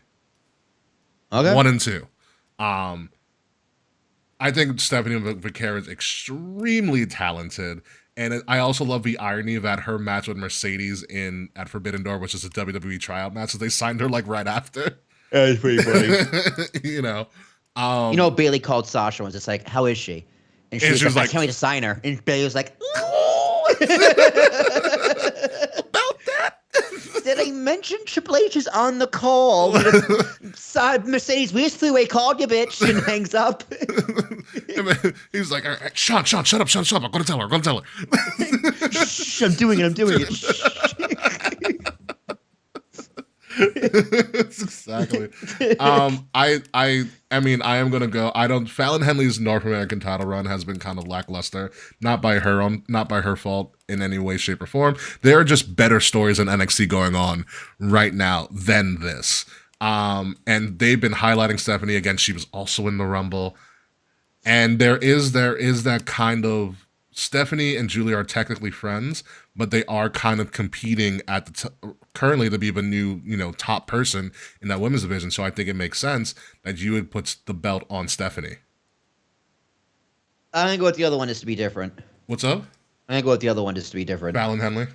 Okay. 1 and 2. I think Stephanie Vaquer is extremely talented. And I also love the irony that her match with Mercedes at Forbidden Door, which is a WWE tryout match, so they signed her like right after. Yeah, it's pretty funny. Bayley called Sasha once. It's like, how is she? And she was like, I can't wait to sign her. And Bayley was like, about that. Did I mention Triple H is on the call? Mercedes, we just three-way called you, bitch, and hangs up. He's like, all right, Sean, shut up. I'm going to tell her. Shh, I'm doing it. Exactly. I mean, I am gonna go. Fallon Henley's North American title run has been kind of lackluster. Not by her fault in any way, shape, or form. There are just better stories in NXT going on right now than this. And they've been highlighting Stephanie again. She was also in the Rumble, and there is that kind of Stephanie and Julia are technically friends, but they are kind of competing at currently to be the new, top person in that women's division. So I think it makes sense that you would put the belt on Stephanie. I'm going to go with the other one just to be different. What's up? I'm going to go with the other one just to be different. Fallon Henley?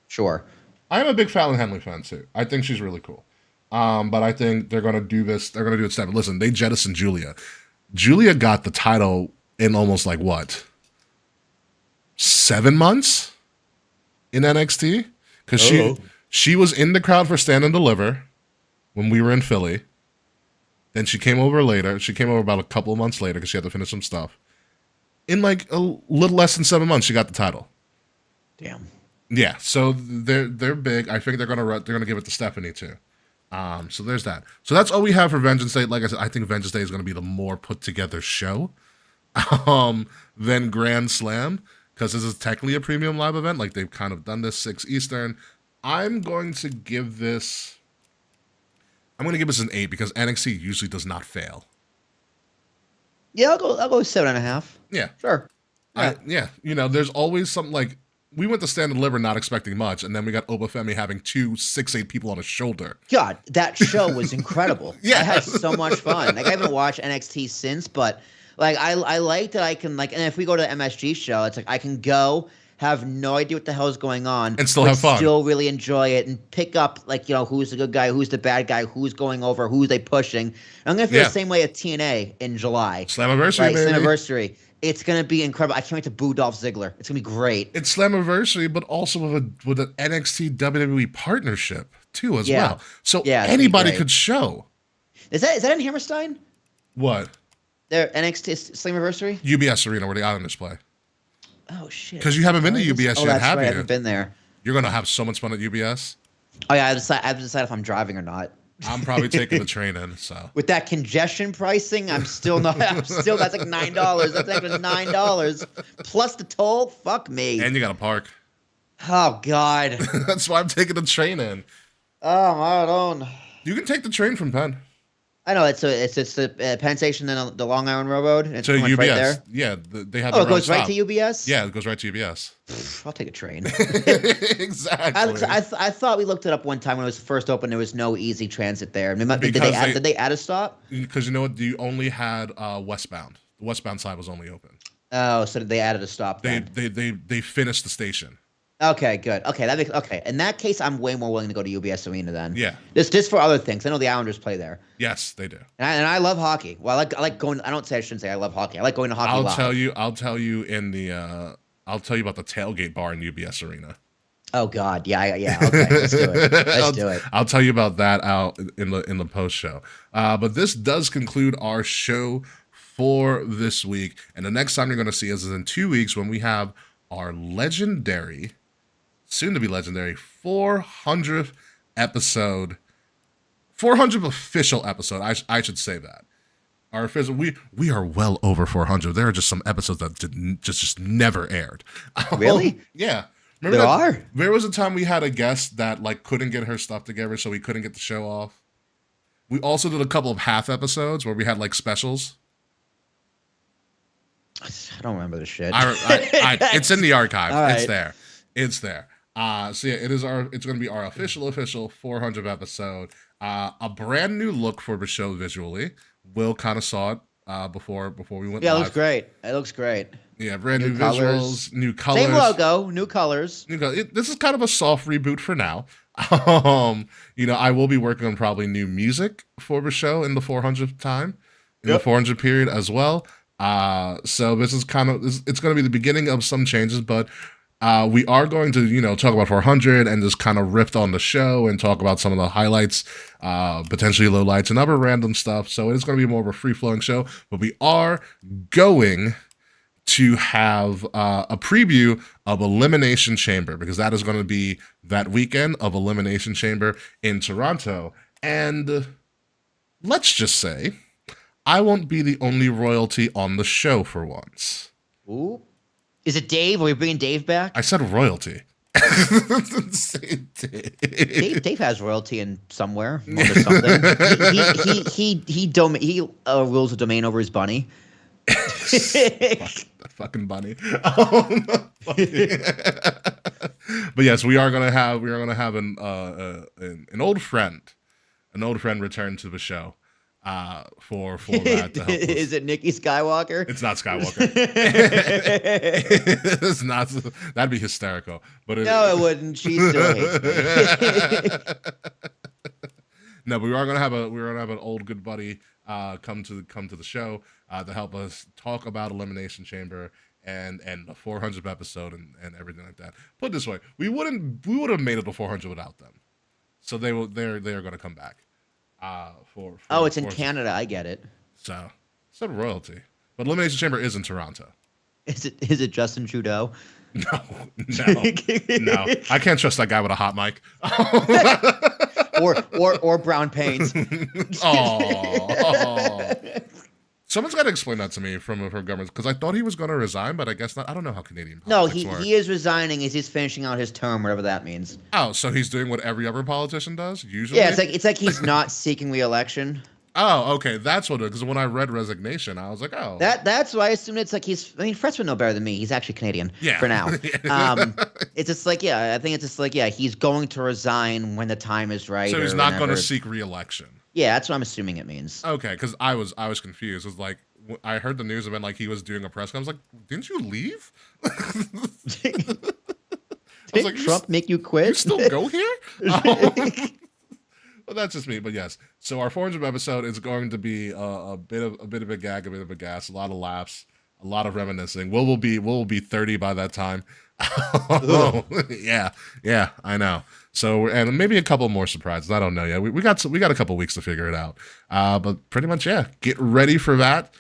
Sure. I'm a big Fallon Henley fan too. I think she's really cool. But I think they're going to do this. They're going to do it Stephanie. Listen, they jettisoned Julia. Julia got the title in almost 7 months in NXT? Because she was in the crowd for Stand and Deliver when we were in Philly. Then she came over later. She came over about a couple of months later because she had to finish some stuff. In a little less than 7 months, she got the title. Damn. Yeah, so they're big. I think they're gonna give it to Stephanie too. So there's that. So that's all we have for Vengeance Day. Like I said, I think Vengeance Day is going to be the more put together show than Grand Slam, because this is technically a premium live event. Like they've kind of done this 6 Eastern. I'm going to give this an 8 because NXT usually does not fail. Yeah, I'll go 7.5. Yeah. Sure. Yeah. There's always something we went to Stand and Deliver not expecting much, and then we got Obafemi having 2 6'8" people on his shoulder. God, that show was incredible. Yeah. I had so much fun. I haven't watched NXT since, but I like that I can and if we go to the MSG show, it's I can go, have no idea what the hell is going on, and still have fun. Still really enjoy it and pick up who's the good guy, who's the bad guy, who's going over, who they pushing. And I'm gonna feel the same way at TNA in July. Slammiversary, baby. Slammiversary. It's gonna be incredible. I can't wait to boo Dolph Ziggler. It's gonna be great. It's Slammiversary, but also with an NXT WWE partnership too as well. So anybody could show. Is that in Hammerstein? What? Their NXT Slammiversary? UBS Arena where the Islanders play. Oh shit! Because you haven't been to Oh, UBS oh, yet, that's have right. I you? haven't been there. You're gonna have so much fun at UBS. Oh yeah, I have to decide if I'm driving or not. I'm probably taking the train in. So With that congestion pricing, I'm still not. I'm still. That's like $9. That's extra $9 plus the toll. Fuck me. and you gotta park. Oh god. That's why I'm taking the train in. Oh my god. You can take the train from Penn I know it's the Penn Station and the Long Island Railroad. And it's to pretty much UBS. right there. Yeah, they have. Oh, their it goes own right stop. to UBS. Yeah, it goes right to UBS. I'll take a train. Exactly. I thought we looked it up one time when it was first open. There was no easy transit there. I mean, did Because they add a stop? Because you know what? You only had westbound. The westbound side was only open. Oh, so they added a stop then. They finished the station. Okay, good. Okay, that makes okay. In that case, I'm way more willing to go to UBS Arena then. Yeah. Just for other things. I know the Islanders play there, Yes, they do. and I love hockey. Well, I like going. I shouldn't say I love hockey. I like going to hockey. I'll live. tell you about the tailgate bar in UBS Arena. Oh God, yeah. Okay, let's do it. Let's do it. I'll tell you about that out in the post show. But this does conclude our show for this week. And the next time you're going to see us is in 2 weeks when we have our legendary, soon to be legendary, 400th episode, 400th official episode. I should say that. Our official, we are well over 400. There are just some episodes that just never aired. Really? Yeah. There was a time we had a guest that like couldn't get her stuff together, so we couldn't get the show off. We also did a couple of half episodes where we had like specials. I don't remember the shit. It's in the archive. All right. It's there. It's there. So yeah, it's going to be our official 400th episode. A brand new look for the show visually. Will kind of saw it before we went. Yeah, live. it looks great. It looks great. Yeah, brand new colors. visuals, new colors. Same logo, new colors. This is kind of a soft reboot for now. I will be working on probably new music for the show in the 400th time, in the 400 period as well. So this is it's going to be the beginning of some changes, but we are going to, talk about 400 and just kind of riff on the show and talk about some of the highlights, potentially lowlights and other random stuff. So it's going to be more of a free-flowing show, but we are going to have a preview of Elimination Chamber, because that is going to be that weekend of Elimination Chamber in Toronto. And let's just say I won't be the only royalty on the show for once. Ooh. Is it Dave? Are we bringing Dave back? I said royalty. Dave has royalty in somewhere or something. He rules a domain over his bunny. Fucking bunny. But yes, we are gonna have an old friend return to the show. For that to help us. Is it Nikki Skywalker? It's not Skywalker. It's not. That'd be hysterical. But No, it wouldn't. She still hates me. No, but we are gonna have an old good buddy come to the show to help us talk about Elimination Chamber and the 400th episode and everything like that. Put it this way, we would have made it to 400 without them. So they are going to come back. It's in Canada. I get it. So royalty, but Elimination Chamber is in Toronto. Is it Justin Trudeau? No. I can't trust that guy with a hot mic. or brown paint. Oh. Someone's got to explain that to me from government, because I thought he was going to resign, but I guess not. I don't know how Canadian politics work. He is resigning as he's finishing out his term, whatever that means. Oh, so he's doing what every other politician does usually. Yeah, it's like he's not seeking re-election. Oh, okay, that's what it is. Because when I read resignation, I was like, oh, that's why I assumed it's like Fretz would know better than me. He's actually Canadian. Yeah. For now. It's just like I think it's just like he's going to resign when the time is right. So he's not going to seek re-election. Yeah, that's what I'm assuming it means. Okay, because I was confused. It was like I heard the news and like he was doing a press conference. I was like, didn't you leave? Did Trump make you quit? You still go here? Well, that's just me, but yes. So our 400th episode is going to be a bit of a gag, a bit of a gas, a lot of laughs, a lot of reminiscing. Will be 30 by that time. Yeah, I know. So and maybe a couple more surprises. I don't know yet. We got a couple weeks to figure it out. But pretty much, yeah. Get ready for that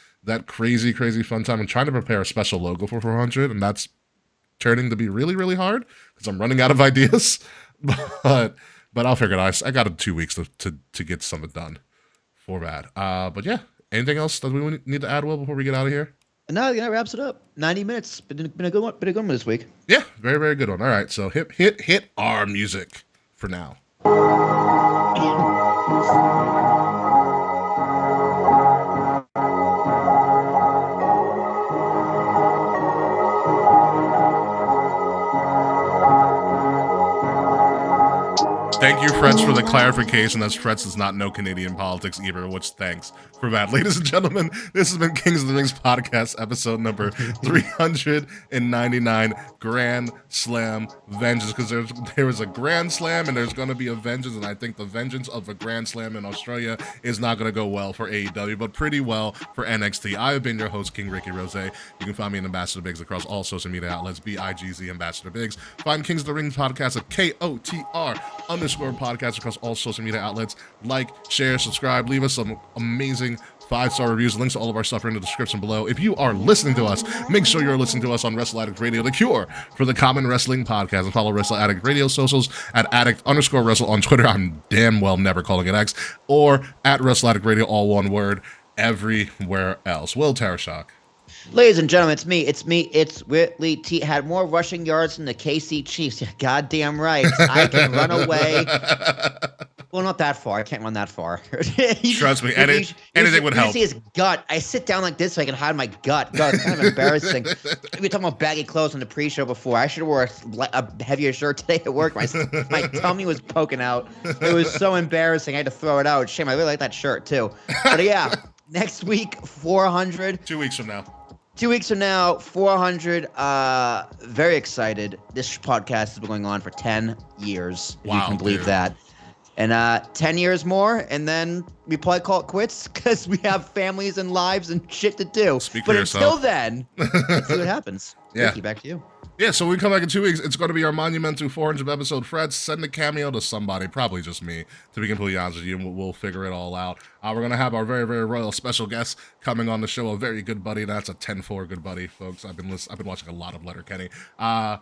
crazy fun time. I'm trying to prepare a special logo for 400, and that's turning to be really, really hard because I'm running out of ideas. But I'll figure it out. I got 2 weeks to get something done for that. But yeah, anything else that we need to add, Will, before we get out of here? No, that wraps it up. 90 minutes. Been a good one. Been a good one this week. Yeah, very, very good one. All right, so hit our music for now. Thank you, Fretz, for the clarification that Fretz does not know Canadian politics either, which thanks for that. Ladies and gentlemen, this has been Kings of the Rings podcast, episode number 399, Grand Slam Vengeance, because there was a Grand Slam and there's going to be a Vengeance, and I think the vengeance of a Grand Slam in Australia is not going to go well for AEW, but pretty well for NXT. I have been your host, King Ricky Rose. You can find me in Ambassador Biggs across all social media outlets, BIGZ Ambassador Biggs. Find Kings of the Rings podcast at KOTR_podcast across all social media outlets. Like, share, subscribe, leave us some amazing 5-star reviews. Links to all of our stuff are in the description below. If you are listening to us, make sure you're listening to us on Wrestle Addict Radio, the cure for the common wrestling podcast. And follow Wrestle Addict Radio socials at addict_wrestle on Twitter. I'm damn well never calling it X. Or at Wrestle Addict Radio, all one word, everywhere else. Will Tarashak. Ladies and gentlemen, it's me. It's Whitley T. Had more rushing yards than the KC Chiefs. Yeah, goddamn right. I can run away. Well, not that far. I can't run that far. Trust me, anything would help. You see his gut. I sit down like this so I can hide my gut. God, it's kind of embarrassing. We were talking about baggy clothes on the pre-show before. I should have wore a heavier shirt today at work. My tummy was poking out. It was so embarrassing. I had to throw it out. Shame. I really like that shirt too. But yeah, next week, 400. 2 weeks from now. 2 weeks from now, 400. Very excited. This podcast has been going on for 10 years. If you can believe that. And 10 years more, and then we probably call it quits because we have families and lives and shit to do. But until then, let's see what happens. Yeah. Ricky, back to you. Yeah, so we come back in 2 weeks. It's going to be our monumental 400th episode. Fred, send a cameo to somebody, probably just me, to be completely honest with you, and we'll figure it all out. We're going to have our very, very royal special guest coming on the show, a very good buddy. That's a 10-4 good buddy, folks. I've been watching a lot of Letterkenny. And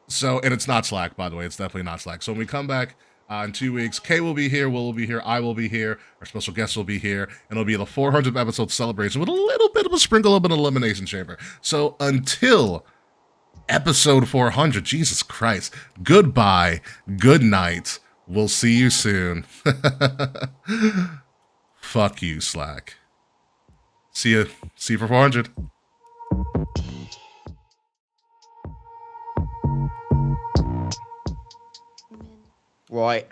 it's not Slack, by the way. It's definitely not Slack. So when we come back in 2 weeks, Kay will be here, Will be here, I will be here, our special guest will be here, and it'll be the 400th episode celebration with a little bit of a sprinkle of an elimination chamber. So until episode 400, Jesus Christ, goodbye, good night, we'll see you soon. Fuck you, Slack. See you for 400. Right.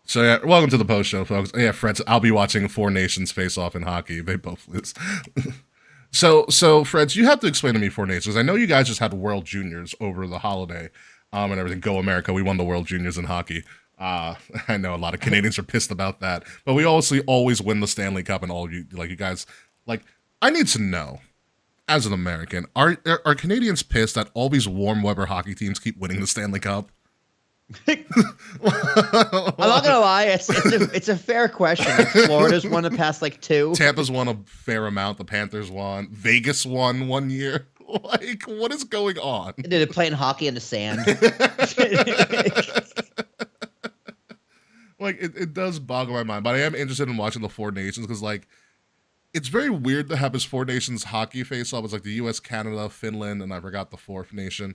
So yeah, welcome to the post show, folks. Yeah, Fred, I'll be watching Four Nations face off in hockey. They both lose. So Freds, you have to explain to me Four Nations. I know you guys just had World Juniors over the holiday, and everything. Go America! We won the World Juniors in hockey. I know a lot of Canadians are pissed about that, but we obviously always win the Stanley Cup, and all of you guys, I need to know, as an American, are Canadians pissed that all these warm weather hockey teams keep winning the Stanley Cup? I'm not gonna lie, it's a fair question. Florida's won the past 2. Tampa's won a fair amount. The Panthers won. Vegas won 1 year. What is going on? They're playing hockey in the sand. It does boggle my mind, but I am interested in watching the Four Nations because it's very weird to have his Four Nations hockey face off. It's the U.S., Canada, Finland, and I forgot the fourth nation.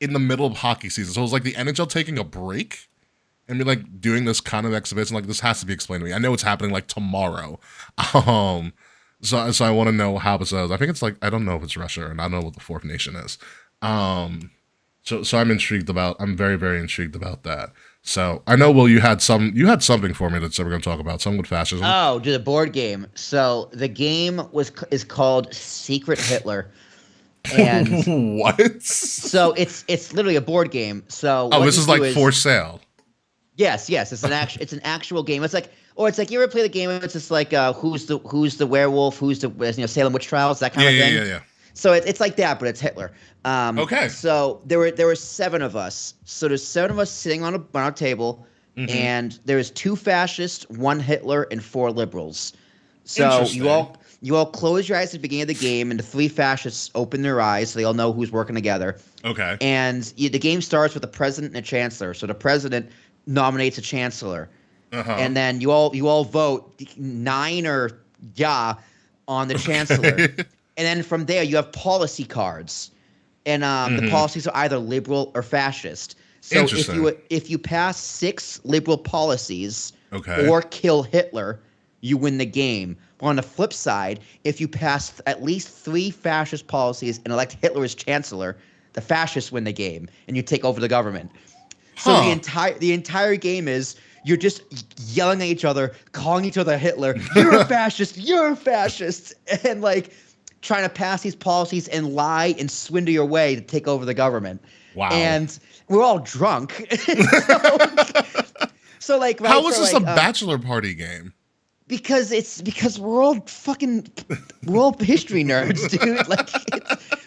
In the middle of hockey season. So it was the NHL taking a break and be doing this kind of exhibition. This has to be explained to me. I know it's happening tomorrow. So I want to know how this is. I think it's I don't know if it's Russia and I don't know what the fourth nation is. So I'm very, very intrigued about that. So I know, Will, you had something for me that we're going to talk about, something with fascism. Oh, the board game. So the game is called Secret Hitler. And what? So it's literally a board game. So this is for sale. Yes, it's an actual game. It's you ever play the game? It's just who's the werewolf, who's the Salem witch trials, that kind of thing. Yeah. So it's like that, but it's Hitler. Okay. So there were 7 of us. So there's 7 of us sitting on a table, and there's 2 fascists, 1 Hitler, and 4 liberals. So Interesting. you all close your eyes at the beginning of the game, and the three fascists open their eyes so they all know who's working together. Okay. And the game starts with the president and a chancellor. So the president nominates a chancellor, Uh-huh. and then you all vote nine or yeah on the chancellor, Okay. and then from there you have policy cards, and the Hmm. policies are either liberal or fascist. So Interesting. if you pass 6 liberal policies Okay. or kill Hitler, you win the game. But on the flip side, if you pass at least 3 fascist policies and elect Hitler as chancellor, the fascists win the game and you take over the government. So Huh. the entire game is you're just yelling at each other, calling each other Hitler. You're a fascist. You're a fascist, and like trying to pass these policies and lie and swindle your way to take over the government. Wow. And we're all drunk. so like right. How is so this like, a bachelor party game? because we're all history nerds, dude. Like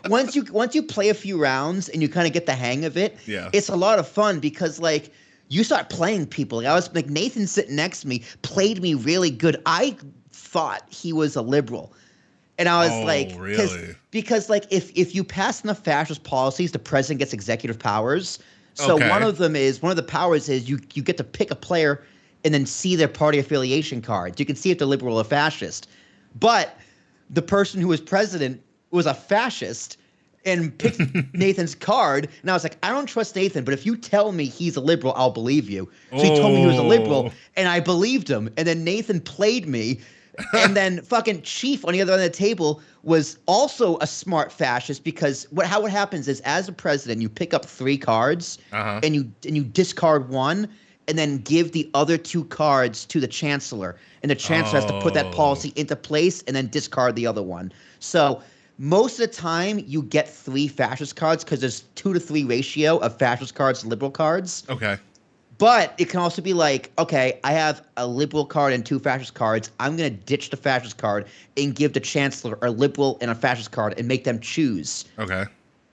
once you play a few rounds and you kind of get the hang of it, Yeah. it's a lot of fun because like you start playing people. Like, I was like Nathan sitting next to me played me really good. I thought he was a liberal. And I was Oh, like, really? because like if you pass enough fascist policies, the president gets executive powers. So Okay. one of the powers is you get to pick a player and then see their party affiliation cards. You can see if they're liberal or fascist. But the person who was president was a fascist and picked Nathan's card. And I was like, I don't trust Nathan, but if you tell me he's a liberal, I'll believe you. So he told me he was a liberal, Oh. and I believed him. And then Nathan played me. And then fucking Chief on the other end of the table was also a smart fascist because how it happens is as a president, you pick up 3 cards Uh-huh. and you discard one and then give the other 2 cards to the chancellor. And the chancellor has to put that Oh. policy into place and then discard the other one. So most of the time you get 3 fascist cards because there's 2 to 3 ratio of fascist cards to liberal cards. Okay. But it can also be like, okay, I have a liberal card and 2 fascist cards. I'm going to ditch the fascist card and give the chancellor a liberal and a fascist card and make them choose. Okay.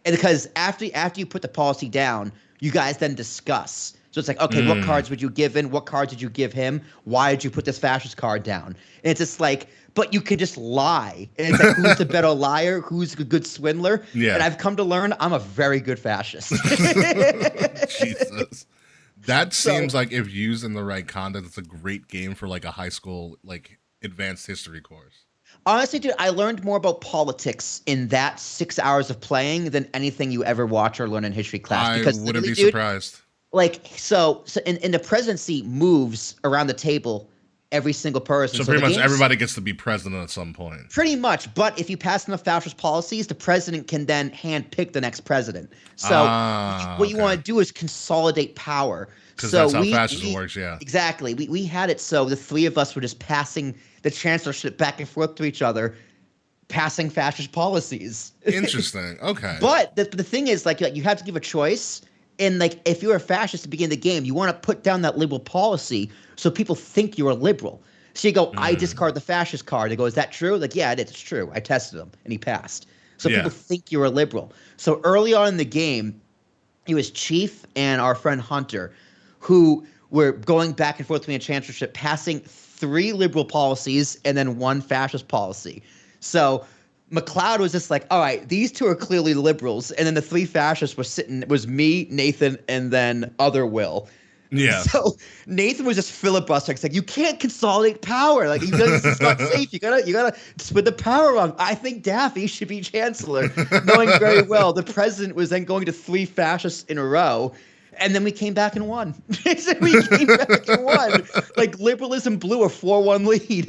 And because after you put the policy down, you guys then discuss. So it's like, okay, what cards would you give in? What cards did you give him? Why did you put this fascist card down? And it's just like, but you could just lie. And it's like, who's the better liar? Who's a good swindler? Yeah. And I've come to learn I'm a very good fascist. Jesus. That So- seems like if used in the right context, it's a great game for like a high school like advanced history course. Honestly, dude, I learned more about politics in that 6 hours of playing than anything you ever watch or learn in history class. I Because wouldn't be literally, dude, surprised. like so in the presidency moves around the table every single person. So the pretty much game's- everybody gets to be president at some point. Pretty much, but if you pass enough fascist policies, the president can then handpick the next president. So what you okay. want to do is consolidate power. Because So that's how fascism works, yeah. Exactly. We had it so the 3 of us were just passing the chancellorship back and forth to each other, passing fascist policies. Interesting. Okay. But the thing is, like you have to give a choice. And like, if you're a fascist to begin the game, you want to put down that liberal policy so people think you're a liberal. So you go, I discard the fascist card. They go, is that true? Like, yeah, it's true. I tested him, and he passed. So Yeah. people think you're a liberal. So early on in the game, it was Chief and our friend Hunter, who were going back and forth between the chancellorship, passing 3 liberal policies and then 1 fascist policy. So McLeod was just like, all right, these 2 are clearly liberals. And then the 3 fascists were sitting, it was me, Nathan, and then other Will. yeah. So Nathan was just filibustering. It's like, you can't consolidate power. Like, it's not safe. You gotta split the power wrong. I think Daffy should be chancellor, knowing very well the president was then going to 3 fascists in a row. And then we came back and won. So we came back and won. Like, liberalism blew a 4-1 lead.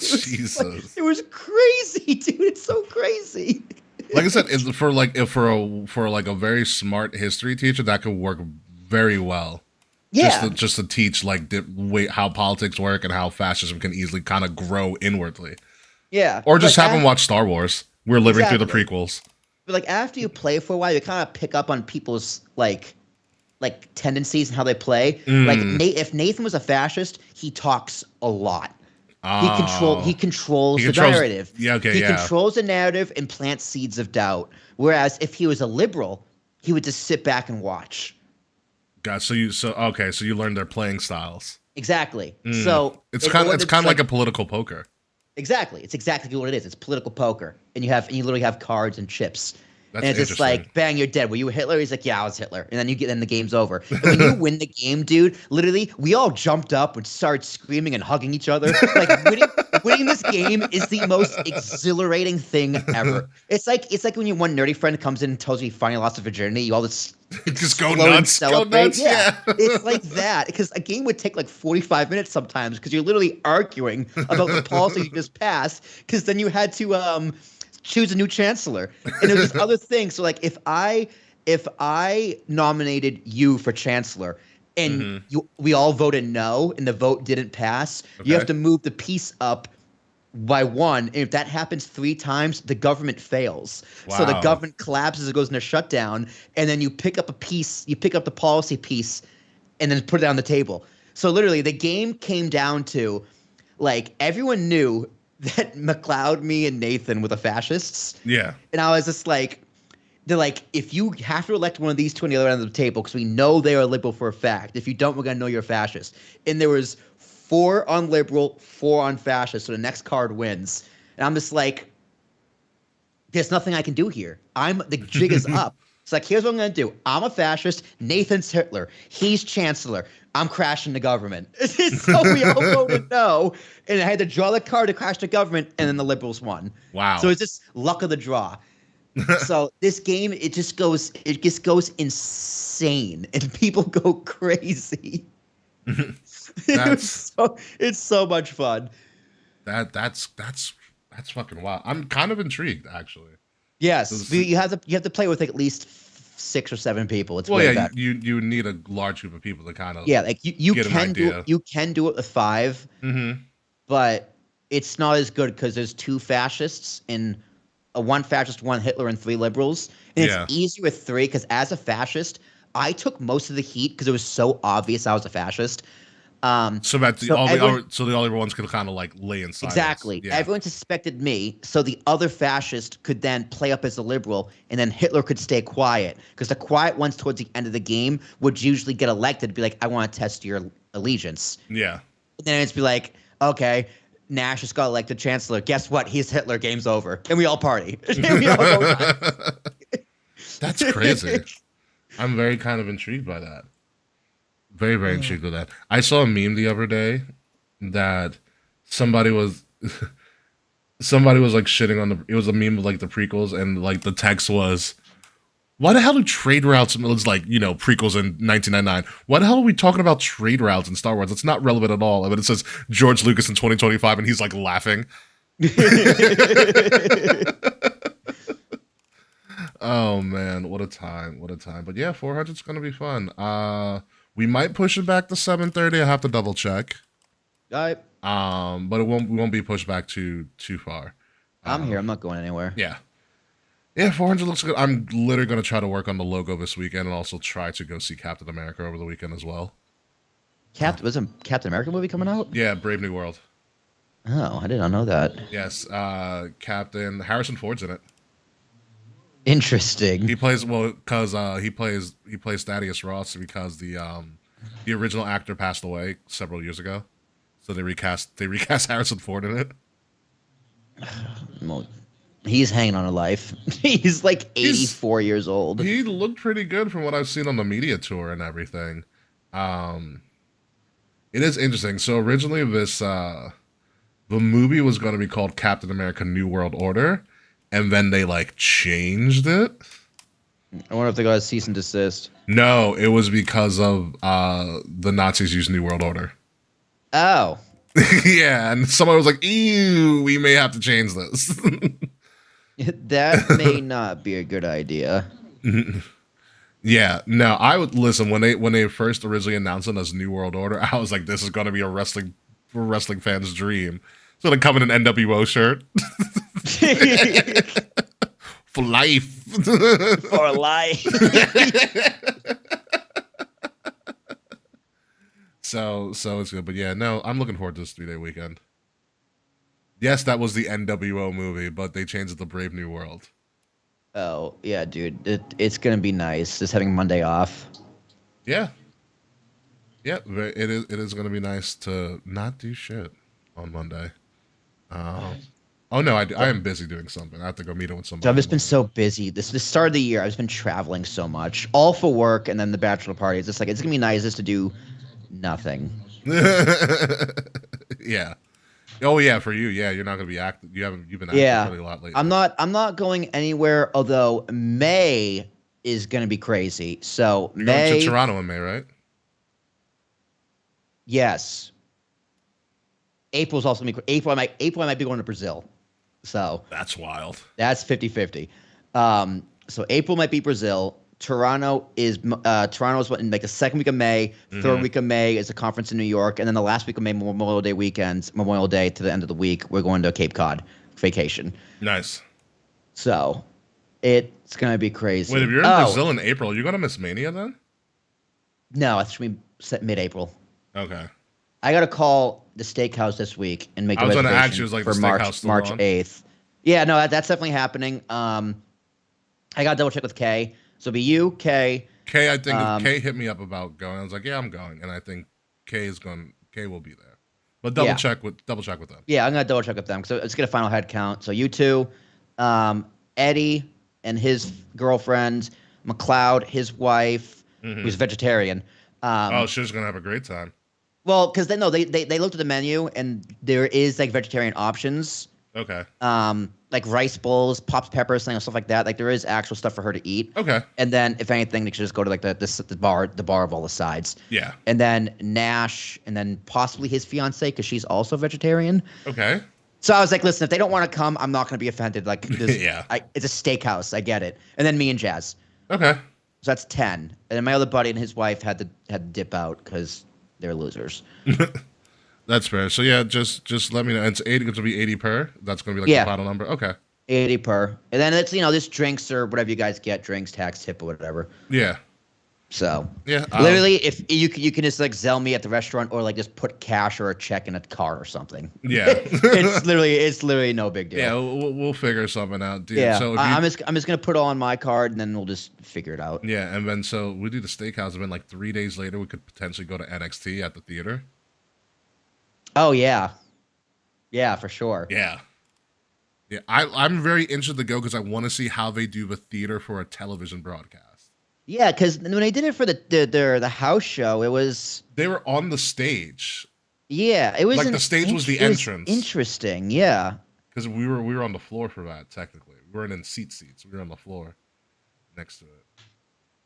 Jesus. It was crazy, dude. It's so crazy. Like I said, for a very smart history teacher, that could work very well. Yeah. Just to teach like how politics work and how fascism can easily kind of grow inwardly. Yeah. Or just Like, have them watch Star Wars. We're living through the Exactly. prequels. But like after you play for a while, you kind of pick up on people's like tendencies and how they play. Like if Nathan was a fascist, he talks a lot. He controls He the controls- narrative. yeah, okay, he yeah. controls the narrative and plants seeds of doubt. Whereas if he was a liberal, he would just sit back and watch. God, so you learned their playing styles. Exactly. So It's in kind order of to, like a political poker. Exactly. It's exactly what it is. It's political poker, and you literally have cards and chips. That's And it's just interesting. like, bang, you're dead. Were you Hitler? He's like, yeah, I was Hitler. And then the game's over. And when you win the game, dude, literally, we all jumped up and started screaming and hugging each other. Like winning this game is the most exhilarating thing ever. It's like when your one nerdy friend comes in and tells you you finally lost your virginity, you all just Just go explode and nuts. Go celebrate. nuts. Yeah. It's like that because a game would take like 45 minutes sometimes because you're literally arguing about the policy you just passed because then you had to choose a new chancellor and there's this other thing. So like if I nominated you for chancellor and we all voted no and the vote didn't pass, you have Okay. to move the piece up by one. And if that happens 3 times, the government fails. So the Wow. government collapses, it goes into shutdown, and then you pick up the policy piece, and then put it on the table. So literally, the game came down to, like, everyone knew that McLeod, me, and Nathan were the fascists, Yeah. and I was just like, they're like, if you have to elect one of these two on the other end of the table, because we know they are liberal for a fact. If you don't, we're gonna know you're a fascist. And there was 4 on liberal, 4 on fascist, so the next card wins. And I'm just like, there's nothing I can do here. The jig is up. It's like, here's what I'm gonna do. I'm a fascist. Nathan's Hitler. He's chancellor. I'm crashing the government. So we all voted no, and I had to draw the card to crash the government, and then the liberals won. Wow. So it's just luck of the draw. So this game, it just goes insane, and people go crazy. That's It's so much fun. that's fucking wild. I'm kind of intrigued actually. Yes, This but you have to play with like at least 6 or 7 people. It's Well, way yeah, better. you need a large group of people to kind of Yeah, like you get an can do idea. you can do it with 5, but it's not as good because there's 2 fascists and one fascist, 1 Hitler, and 3 liberals. And Yeah. it's easier with 3 because as a fascist, I took most of the heat because it was so obvious I was a fascist. So that So everyone- the other ones can kind of like lay in silence. Exactly. Yeah. Everyone suspected me, so the other fascist could then play up as a liberal, and then Hitler could stay quiet. Because the quiet ones towards the end of the game would usually get elected, be like, I want to test your allegiance. Yeah. And then it's be like, okay, Nash just got elected chancellor. Guess what? He's Hitler. Game's over. And we all party. And we all go nuts. That's crazy. I'm very kind of intrigued by that. Very, very intrigued with that. I saw a meme the other day that somebody was like shitting on it was a meme of like the prequels and like the text was, why the hell do trade routes, and it's like, prequels in 1999. Why the hell are we talking about trade routes in Star Wars? It's not relevant at all. I mean, it says George Lucas in 2025 and he's like laughing. Oh man, what a time. What a time. But yeah, 400's going to be fun. We might push it back to 7:30. I have to double check. All right. But we won't be pushed back too far. I'm here. I'm not going anywhere. Yeah. Yeah, 400 looks good. I'm literally going to try to work on the logo this weekend and also try to go see Captain America over the weekend as well. Was a Captain America movie coming out? Yeah, Brave New World. Oh, I did not know that. Yes, Captain Harrison Ford's in it. Interesting. He plays because he plays Thaddeus Ross because the original actor passed away several years ago, so they recast Harrison Ford in it. Well, he's hanging on a life. He's like 84 years old. He looked pretty good from what I've seen on the media tour and everything. It is interesting. So originally the movie was going to be called Captain America: New World Order, and then they like changed it. I wonder if they got a cease and desist. No, it was because of the Nazis used New World Order. Oh. Yeah, and someone was like, "Ew, we may have to change this." That may not be a good idea. Yeah, no, I would listen when they first originally announced it as New World Order. I was like, "This is going to be a wrestling fan's dream." So they come in an NWO shirt for life. For life. So it's good, but yeah, no, I'm looking forward to this 3-day weekend. Yes, that was the NWO movie, but they changed it to Brave New World. Oh, yeah, dude. It's going to be nice just having Monday off. Yeah. Yeah, it is going to be nice to not do shit on Monday. Oh. Oh no, I am busy doing something. I have to go meet up with So somebody. I've just been so busy. This start of the year, I've just been traveling so much, all for work, and then the bachelor party. It's just like it's gonna be nice just to do nothing. Yeah. Oh yeah, for you, yeah, you're not gonna be active. You've been active Yeah, pretty a lot I'm lately. not. I'm not going anywhere. Although May is gonna be crazy. So You're going to May, Toronto in May, right? yes. April's also gonna be April. I might be going to Brazil. So That's wild. that's 50-50. So April might be Brazil. Toronto's what in like the second week of May. Third Hmm. week of May is a conference in New York, and then the last week of May, Memorial Day weekends, Memorial Day to the end of the week, we're going to Cape Cod vacation. Nice. So it's gonna be Wait, if crazy. you're in Oh Brazil in April, you're gonna miss Mania then? no, it's gonna be set mid-April. Okay. I got to call the steakhouse this week and make I a was gonna ask reservation you, is like the for March steakhouse still March on? 8th. Yeah, no, that's definitely happening. I got to double check with Kay. So it'll be you, Kay. Kay, I think Um, Kay hit me up about going. I was like, yeah, I'm going, and I think Kay will be there. But Yeah. double check with them. Yeah, I'm gonna double check with them because it's gonna final head count. So you two, Eddie and his girlfriend, McLeod, his wife, Hmm. who's vegetarian. Oh, Um, she's gonna have a great time. well, because they looked at the menu and there is like vegetarian options. Okay. Like rice bowls, pops peppers, stuff like that. Like there is actual stuff for her to eat. Okay. And then if anything, they should just go to like the bar of all the sides. Yeah. And then Nash, and then possibly his fiance because she's also vegetarian. Okay. So I was like, listen, if they don't want to come, I'm not going to be offended. Like, Yeah. it's a steakhouse. I get it. And then me and Jazz. Okay. So that's 10. And then my other buddy and his wife had to dip out because they're losers. That's fair. So yeah, just let me know. It's 80. It's gonna be 80 per. That's gonna be like Yeah. the final number. Okay. 80 per. And then it's, just drinks or whatever you guys get, drinks, tax, tip, or whatever. Yeah. So Yeah. literally, if you can just like Zelle me at the restaurant or like just put cash or a check in a car or something. Yeah. it's literally no big deal. Yeah. We'll figure something out, dude. Yeah. So if I'm just gonna put it all on my card and then we'll just figure it out. yeah, and then so we do the steakhouse, and then like 3 days later, we could potentially go to NXT at the theater. Oh yeah, yeah, for sure. Yeah. Yeah. I'm very interested to go because I want to see how they do the theater for a television broadcast. Yeah, because when they did it for the house show, it was They were on the stage it was Like, the stage was the it entrance. interesting, yeah. because we were on the floor for that. Technically, we weren't in seats. We were on the floor next to it.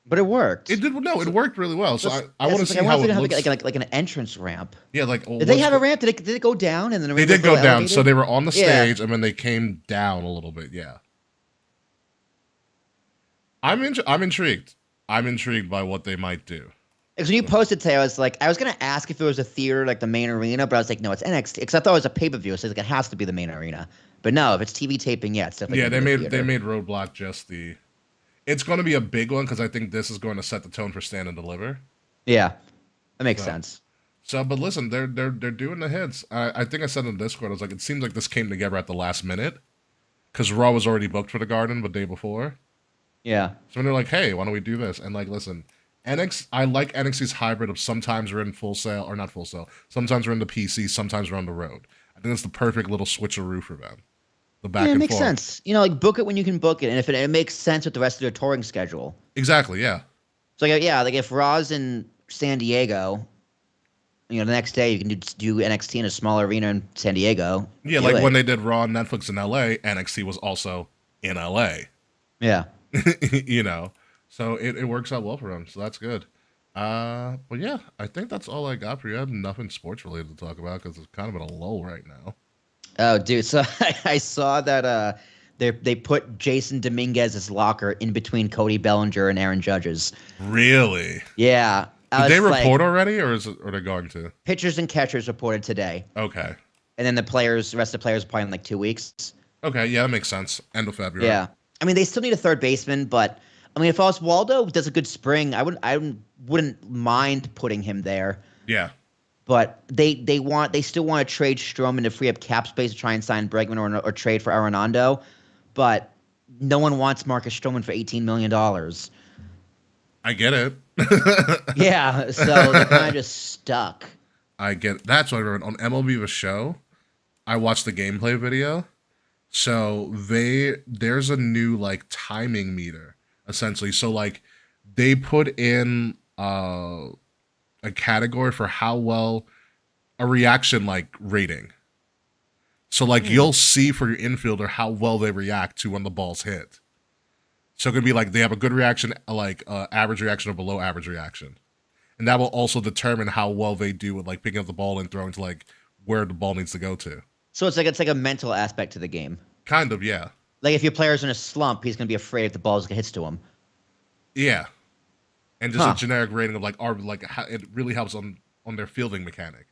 But it worked. It did no. It worked really well. So I That's want to see how it have looks. like an entrance ramp. Yeah, like Did they have a ramp? Did it go down and then They did go down. So they were on the Yeah. stage and then they came down a little bit. Yeah. I'm intrigued. I'm intrigued by what they might do. Because when you posted today, I was gonna ask if it was a theater like the main arena, but I was like, no, it's NXT. Because I thought it was a pay per view, so like it has to be the main arena. But no, if it's TV taping, yeah, it's definitely Yeah, gonna be the they theater. made Roadblock just the. It's going to be a big one because I think this is going to set the tone for Stand and Deliver. Yeah, that makes So- sense. So, but listen, they're doing the hits. I think I said in the Discord, I was like, it seems like this came together at the last minute because Raw was already booked for the Garden the day before. Yeah. So when they're like, hey, why don't we do this? And like, listen, I like NXT's hybrid of sometimes we're in full sale or not full sale. Sometimes we're in the PC, sometimes we're on the road. I think that's the perfect little switcheroo for them. The back Yeah, it and makes forth. sense. Like book it when you can book it, and if it makes sense with the rest of their touring schedule. Exactly. Yeah. So like if Raw's in San Diego, the next day you can do NXT in a small arena in San Diego. Yeah, Do like it. when they did Raw and Netflix in LA, NXT was also in LA. Yeah. So it works out well for them. So that's good. But yeah, I think that's all I got for you. I have nothing sports related to talk about because it's kind of in a lull right now. Oh, dude. So I saw that they put Jason Dominguez's locker in between Cody Bellinger and Aaron Judge's. Really? Yeah. Did they was like, report already, or are they going to? pitchers and catchers reported today, Okay. and then the rest of the players probably in like 2 weeks. Okay. Yeah, that makes sense. End of February. Yeah. I mean, they still need a third baseman, but I mean, if Oswaldo does a good spring, I wouldn't mind putting him there. Yeah. But they still want to trade Stroman to free up cap space to try and sign Bregman or trade for Arenado, but no one wants Marcus Stroman for $18 million. I get it. Yeah, so they're kind of just stuck. I get. That's what I remember on MLB The Show. I watched the gameplay video. So there's a new like timing meter essentially. So like they put in a category for how well a reaction like rating. So like you'll see for your infielder how well they react to when the ball's hit. So it could be like they have a good reaction, like average reaction or below average reaction, and that will also determine how well they do with like picking up the ball and throwing to like where the ball needs to go to. So it's like a mental aspect to the game. Kind of, yeah, Like if your player's in a slump, he's gonna be afraid if the ball hits to him. yeah, and just Huh. a generic rating of like how it really helps on their fielding mechanic.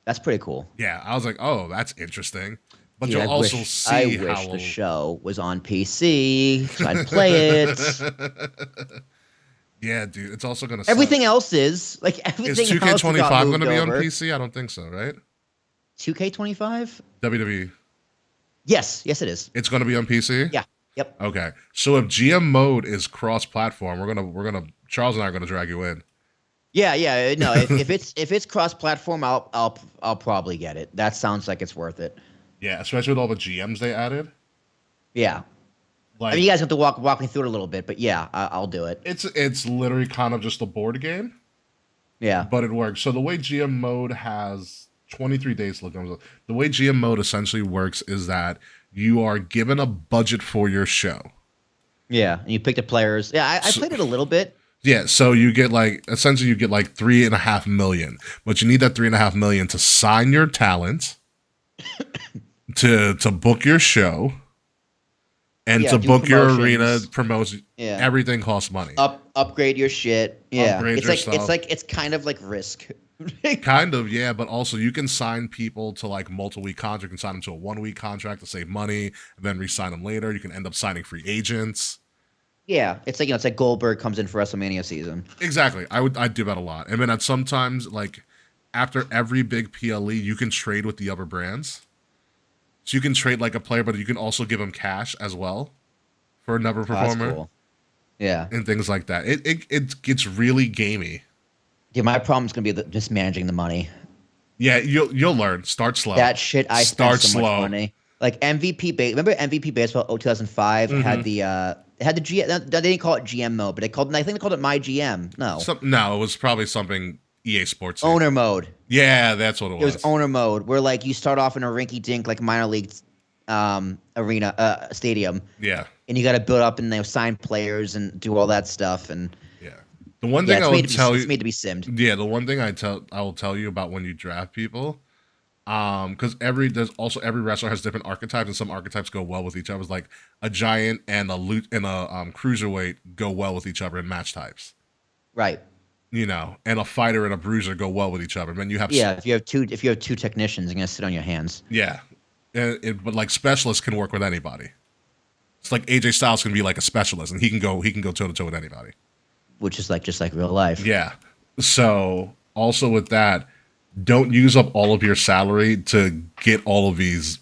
That's pretty cool. Yeah, I was like, oh, that's interesting. But Dude, you'll also see I how wish the show was on PC so I'd play it. Yeah, dude, it's also gonna Everything suck. else is like Is everything else 2K25 got going to moved be on over. PC? I don't think so, right? 2K25? WWE. Yes, it is. It's going to be on PC? Yeah. Yep. Okay. So if GM mode is cross-platform, we're gonna Charles and I are gonna drag you in. Yeah. No, if it's cross-platform, I'll probably get it. That sounds like it's worth it. Yeah, especially with all the GMs they added. Yeah. Like I mean, you guys have to walk me through it a little bit, but yeah, I'll do it. it's literally kind of just a board game, Yeah. but it works. So the way GM mode has 23 days to look at, the way GM mode essentially works is that you are given a budget for your show. Yeah. And you pick the players. Yeah, I played it a little bit. Yeah, so you get like essentially you get like 3.5 million, but you need that 3.5 million to sign your talent, to book your show, and Yeah, to do book your promotions. arena, promotion. Yeah. Everything costs money. Upgrade your shit. Yeah. Upgrade it's your like stuff. it's kind of like Risk. Kind of, yeah, but also you can sign people to like multi-week contract. You can sign them to a 1 week contract to save money, and then re-sign them later. You can end up signing free agents. Yeah, it's like it's like Goldberg comes in for WrestleMania season. Exactly. I'd do that a lot. And then at sometimes like after every big PLE, you can trade with the other brands. So you can trade like a player, but you can also give them cash as well for another performer. That's cool. Yeah. And things like that. It gets really gamey. Dude, my problem's gonna be just managing the money. Yeah, you'll learn. Start slow. That shit, I Start spent so slow. much money. Like MVP base. Remember MVP Baseball 2005 had the it had the G. They didn't call it GM mode, but I think they called it My GM. No, No, it was probably something EA Sports. did. owner mode. Yeah, that's what it It was. was owner mode, where like you start off in a rinky-dink like minor league arena stadium, Yeah, and you got to build up and they sign players and do all that stuff. And yeah. The one yeah, thing I will tell it's you, made to be simmed. yeah, the one thing I will tell you about when you draft people, because every wrestler has different archetypes, and some archetypes go well with each other. It's like a giant and a cruiserweight go well with each other in match types. Right. You know, and a fighter and a bruiser go well with each other. And then you have Yeah. If you have two technicians, you're gonna sit on your hands. yeah, but like specialists can work with anybody. It's like AJ Styles can be like a specialist, and he can go toe to toe with anybody. Which is like just like real life. Yeah. So also with that, don't use up all of your salary to get all of these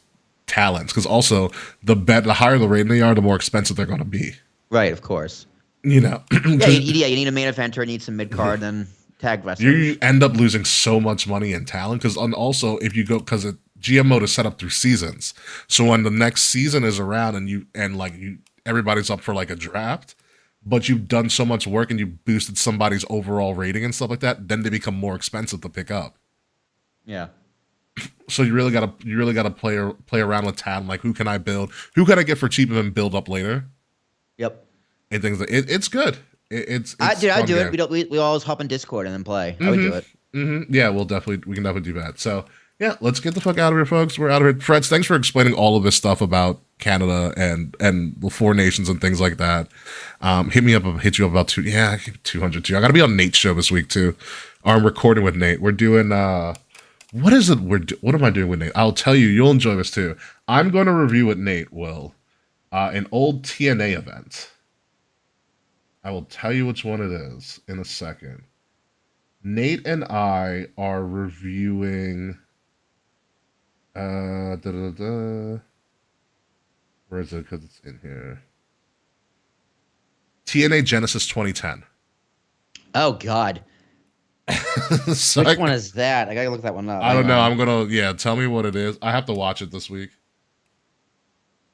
talents, because also the higher the rating they are, the more expensive they're going to be. Right, of course. You know, Yeah, you need a main eventer, you need some mid card, then tag wrestlers. you end up losing so much money in talent, because also if you go, because GM mode is set up through seasons, so when the next season is around and everybody's up for like a draft, but you've done so much work and you boosted somebody's overall rating and stuff like that, then they become more expensive to pick up. Yeah. So you really gotta play around with talent. Like, who can I build? Who can I get for cheap and then build up later? Yep. And things like it's good. It's I do fun it. game. We always hop on Discord and then play. I would do it. Yeah, we can definitely do that. So yeah, let's get the fuck out of here, folks. We're out of here. Freds, thanks for explaining all of this stuff about Canada and the four nations and things like that. Hit you up about 200 too. I gotta be on Nate's show this week too. I'm recording with Nate. We're doing what is it? What am I doing with Nate? I'll tell you. You'll enjoy this too. I'm going to review with Nate, Will, an old TNA event. I will tell you which one it is in a second. Nate and I are reviewing. Where is it? Because it's in here. TNA Genesis 2010. Oh God. So Which one is that? I gotta look that one up. I don't Hang know. on. I'm gonna tell me what it is. I have to watch it this week.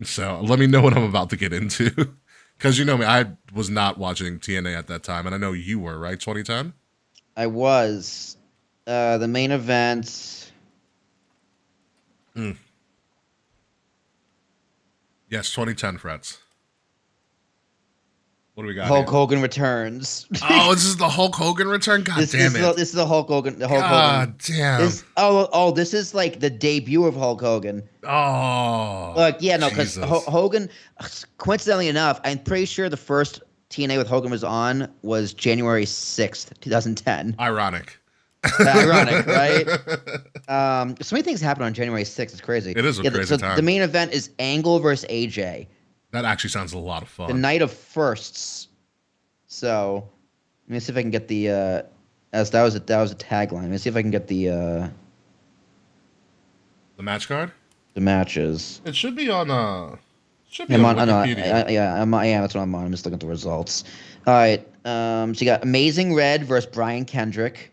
So let me know what I'm about to get into. Because you know me, I was not watching TNA at that time, and I know you were, right? 2010? I was the main event. Mm. Yes, 2010, Frets. What do we got Hulk here? Hogan returns. Oh, this is the Hulk Hogan return? God damn it. This is the Hulk Hogan. The Hulk Hogan. God damn. This is like the debut of Hulk Hogan. Oh, Like, yeah, no, because Jesus. Hogan, coincidentally enough, I'm pretty sure the first TNA with Hogan was on was January 6th, 2010. Ironic. Ironic, right? So many things happen on January 6th. It's crazy. It is a crazy so time. the main event is Angle versus AJ, That actually sounds a lot of the fun. night of firsts. So let me see if I can get the as that was a tagline. Let me see if I can get The match card? the matches. It should be on should be I'm on on. Wikipedia. Yeah, that's what I'm on. I'm just looking at the results. All right. So you got Amazing Red versus Brian Kendrick.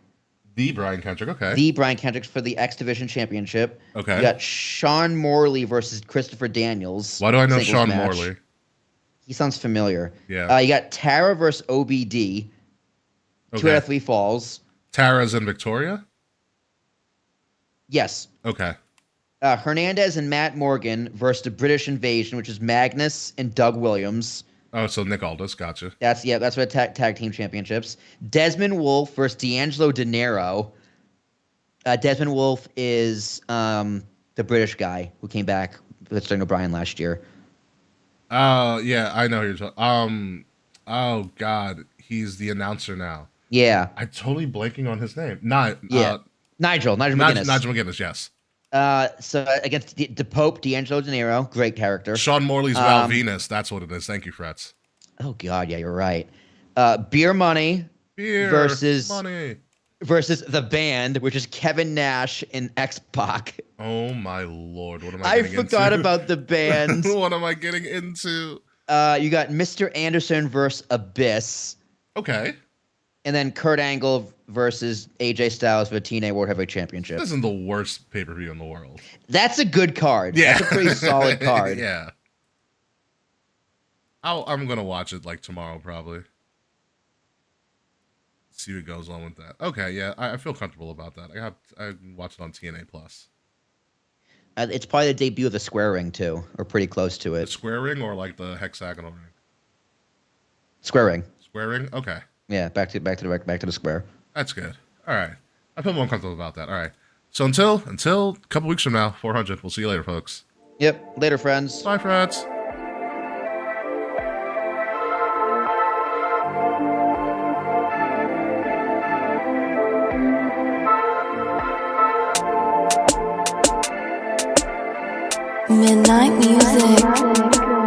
The Brian Kendrick, okay. The Brian Kendrick for the X Division Championship. Okay. You got Sean Morley versus Christopher Daniels. Why do I know singles Sean match. Morley? He sounds familiar. Yeah. You got Tara versus OBD. 2 out of 3 falls. Tara's in Victoria? Yes. Okay. Hernandez and Matt Morgan versus the British Invasion, which is Magnus and Doug Williams. Oh, so Nick Aldis, gotcha. That's for the tag team championships. Desmond Wolfe versus D'Angelo De Niro. Desmond Wolfe is the British guy who came back with Sting O'Brien last year. Oh, yeah, I know who you're talking. Oh God, he's the announcer now. Yeah. I'm totally blanking on his name. Nigel McGuinness. Nigel McGuinness, yes. So against the Pope, D'Angelo De Niro, great character. Sean Morley's Val Venus, that's what it is. Thank you, Frets. Oh God, yeah, you're right. Beer Money Beer versus money. versus the Band, which is Kevin Nash and X-Pac. Oh my Lord, what am I getting into? forgot about the Band. What am I getting into? You got Mr. Anderson versus Abyss, Okay. and then Kurt Angle versus AJ Styles for the TNA World Heavyweight Championship. This isn't the worst pay-per-view in the world. That's a good card. Yeah. That's a pretty solid card. Yeah. I'm gonna watch it like tomorrow probably. See what goes on with that. Okay, yeah, I feel comfortable about that. I watched it on TNA Plus. It's probably the debut of the Square Ring too, or pretty close to The it. square ring or like the hexagonal ring? Square Ring. Square ring? Okay. Yeah, back to the square. That's good. All right. I feel more comfortable about that. All right. So until a couple weeks from now, 400. We'll see you later, folks. Yep. Later, friends. Bye, Frats. Midnight music.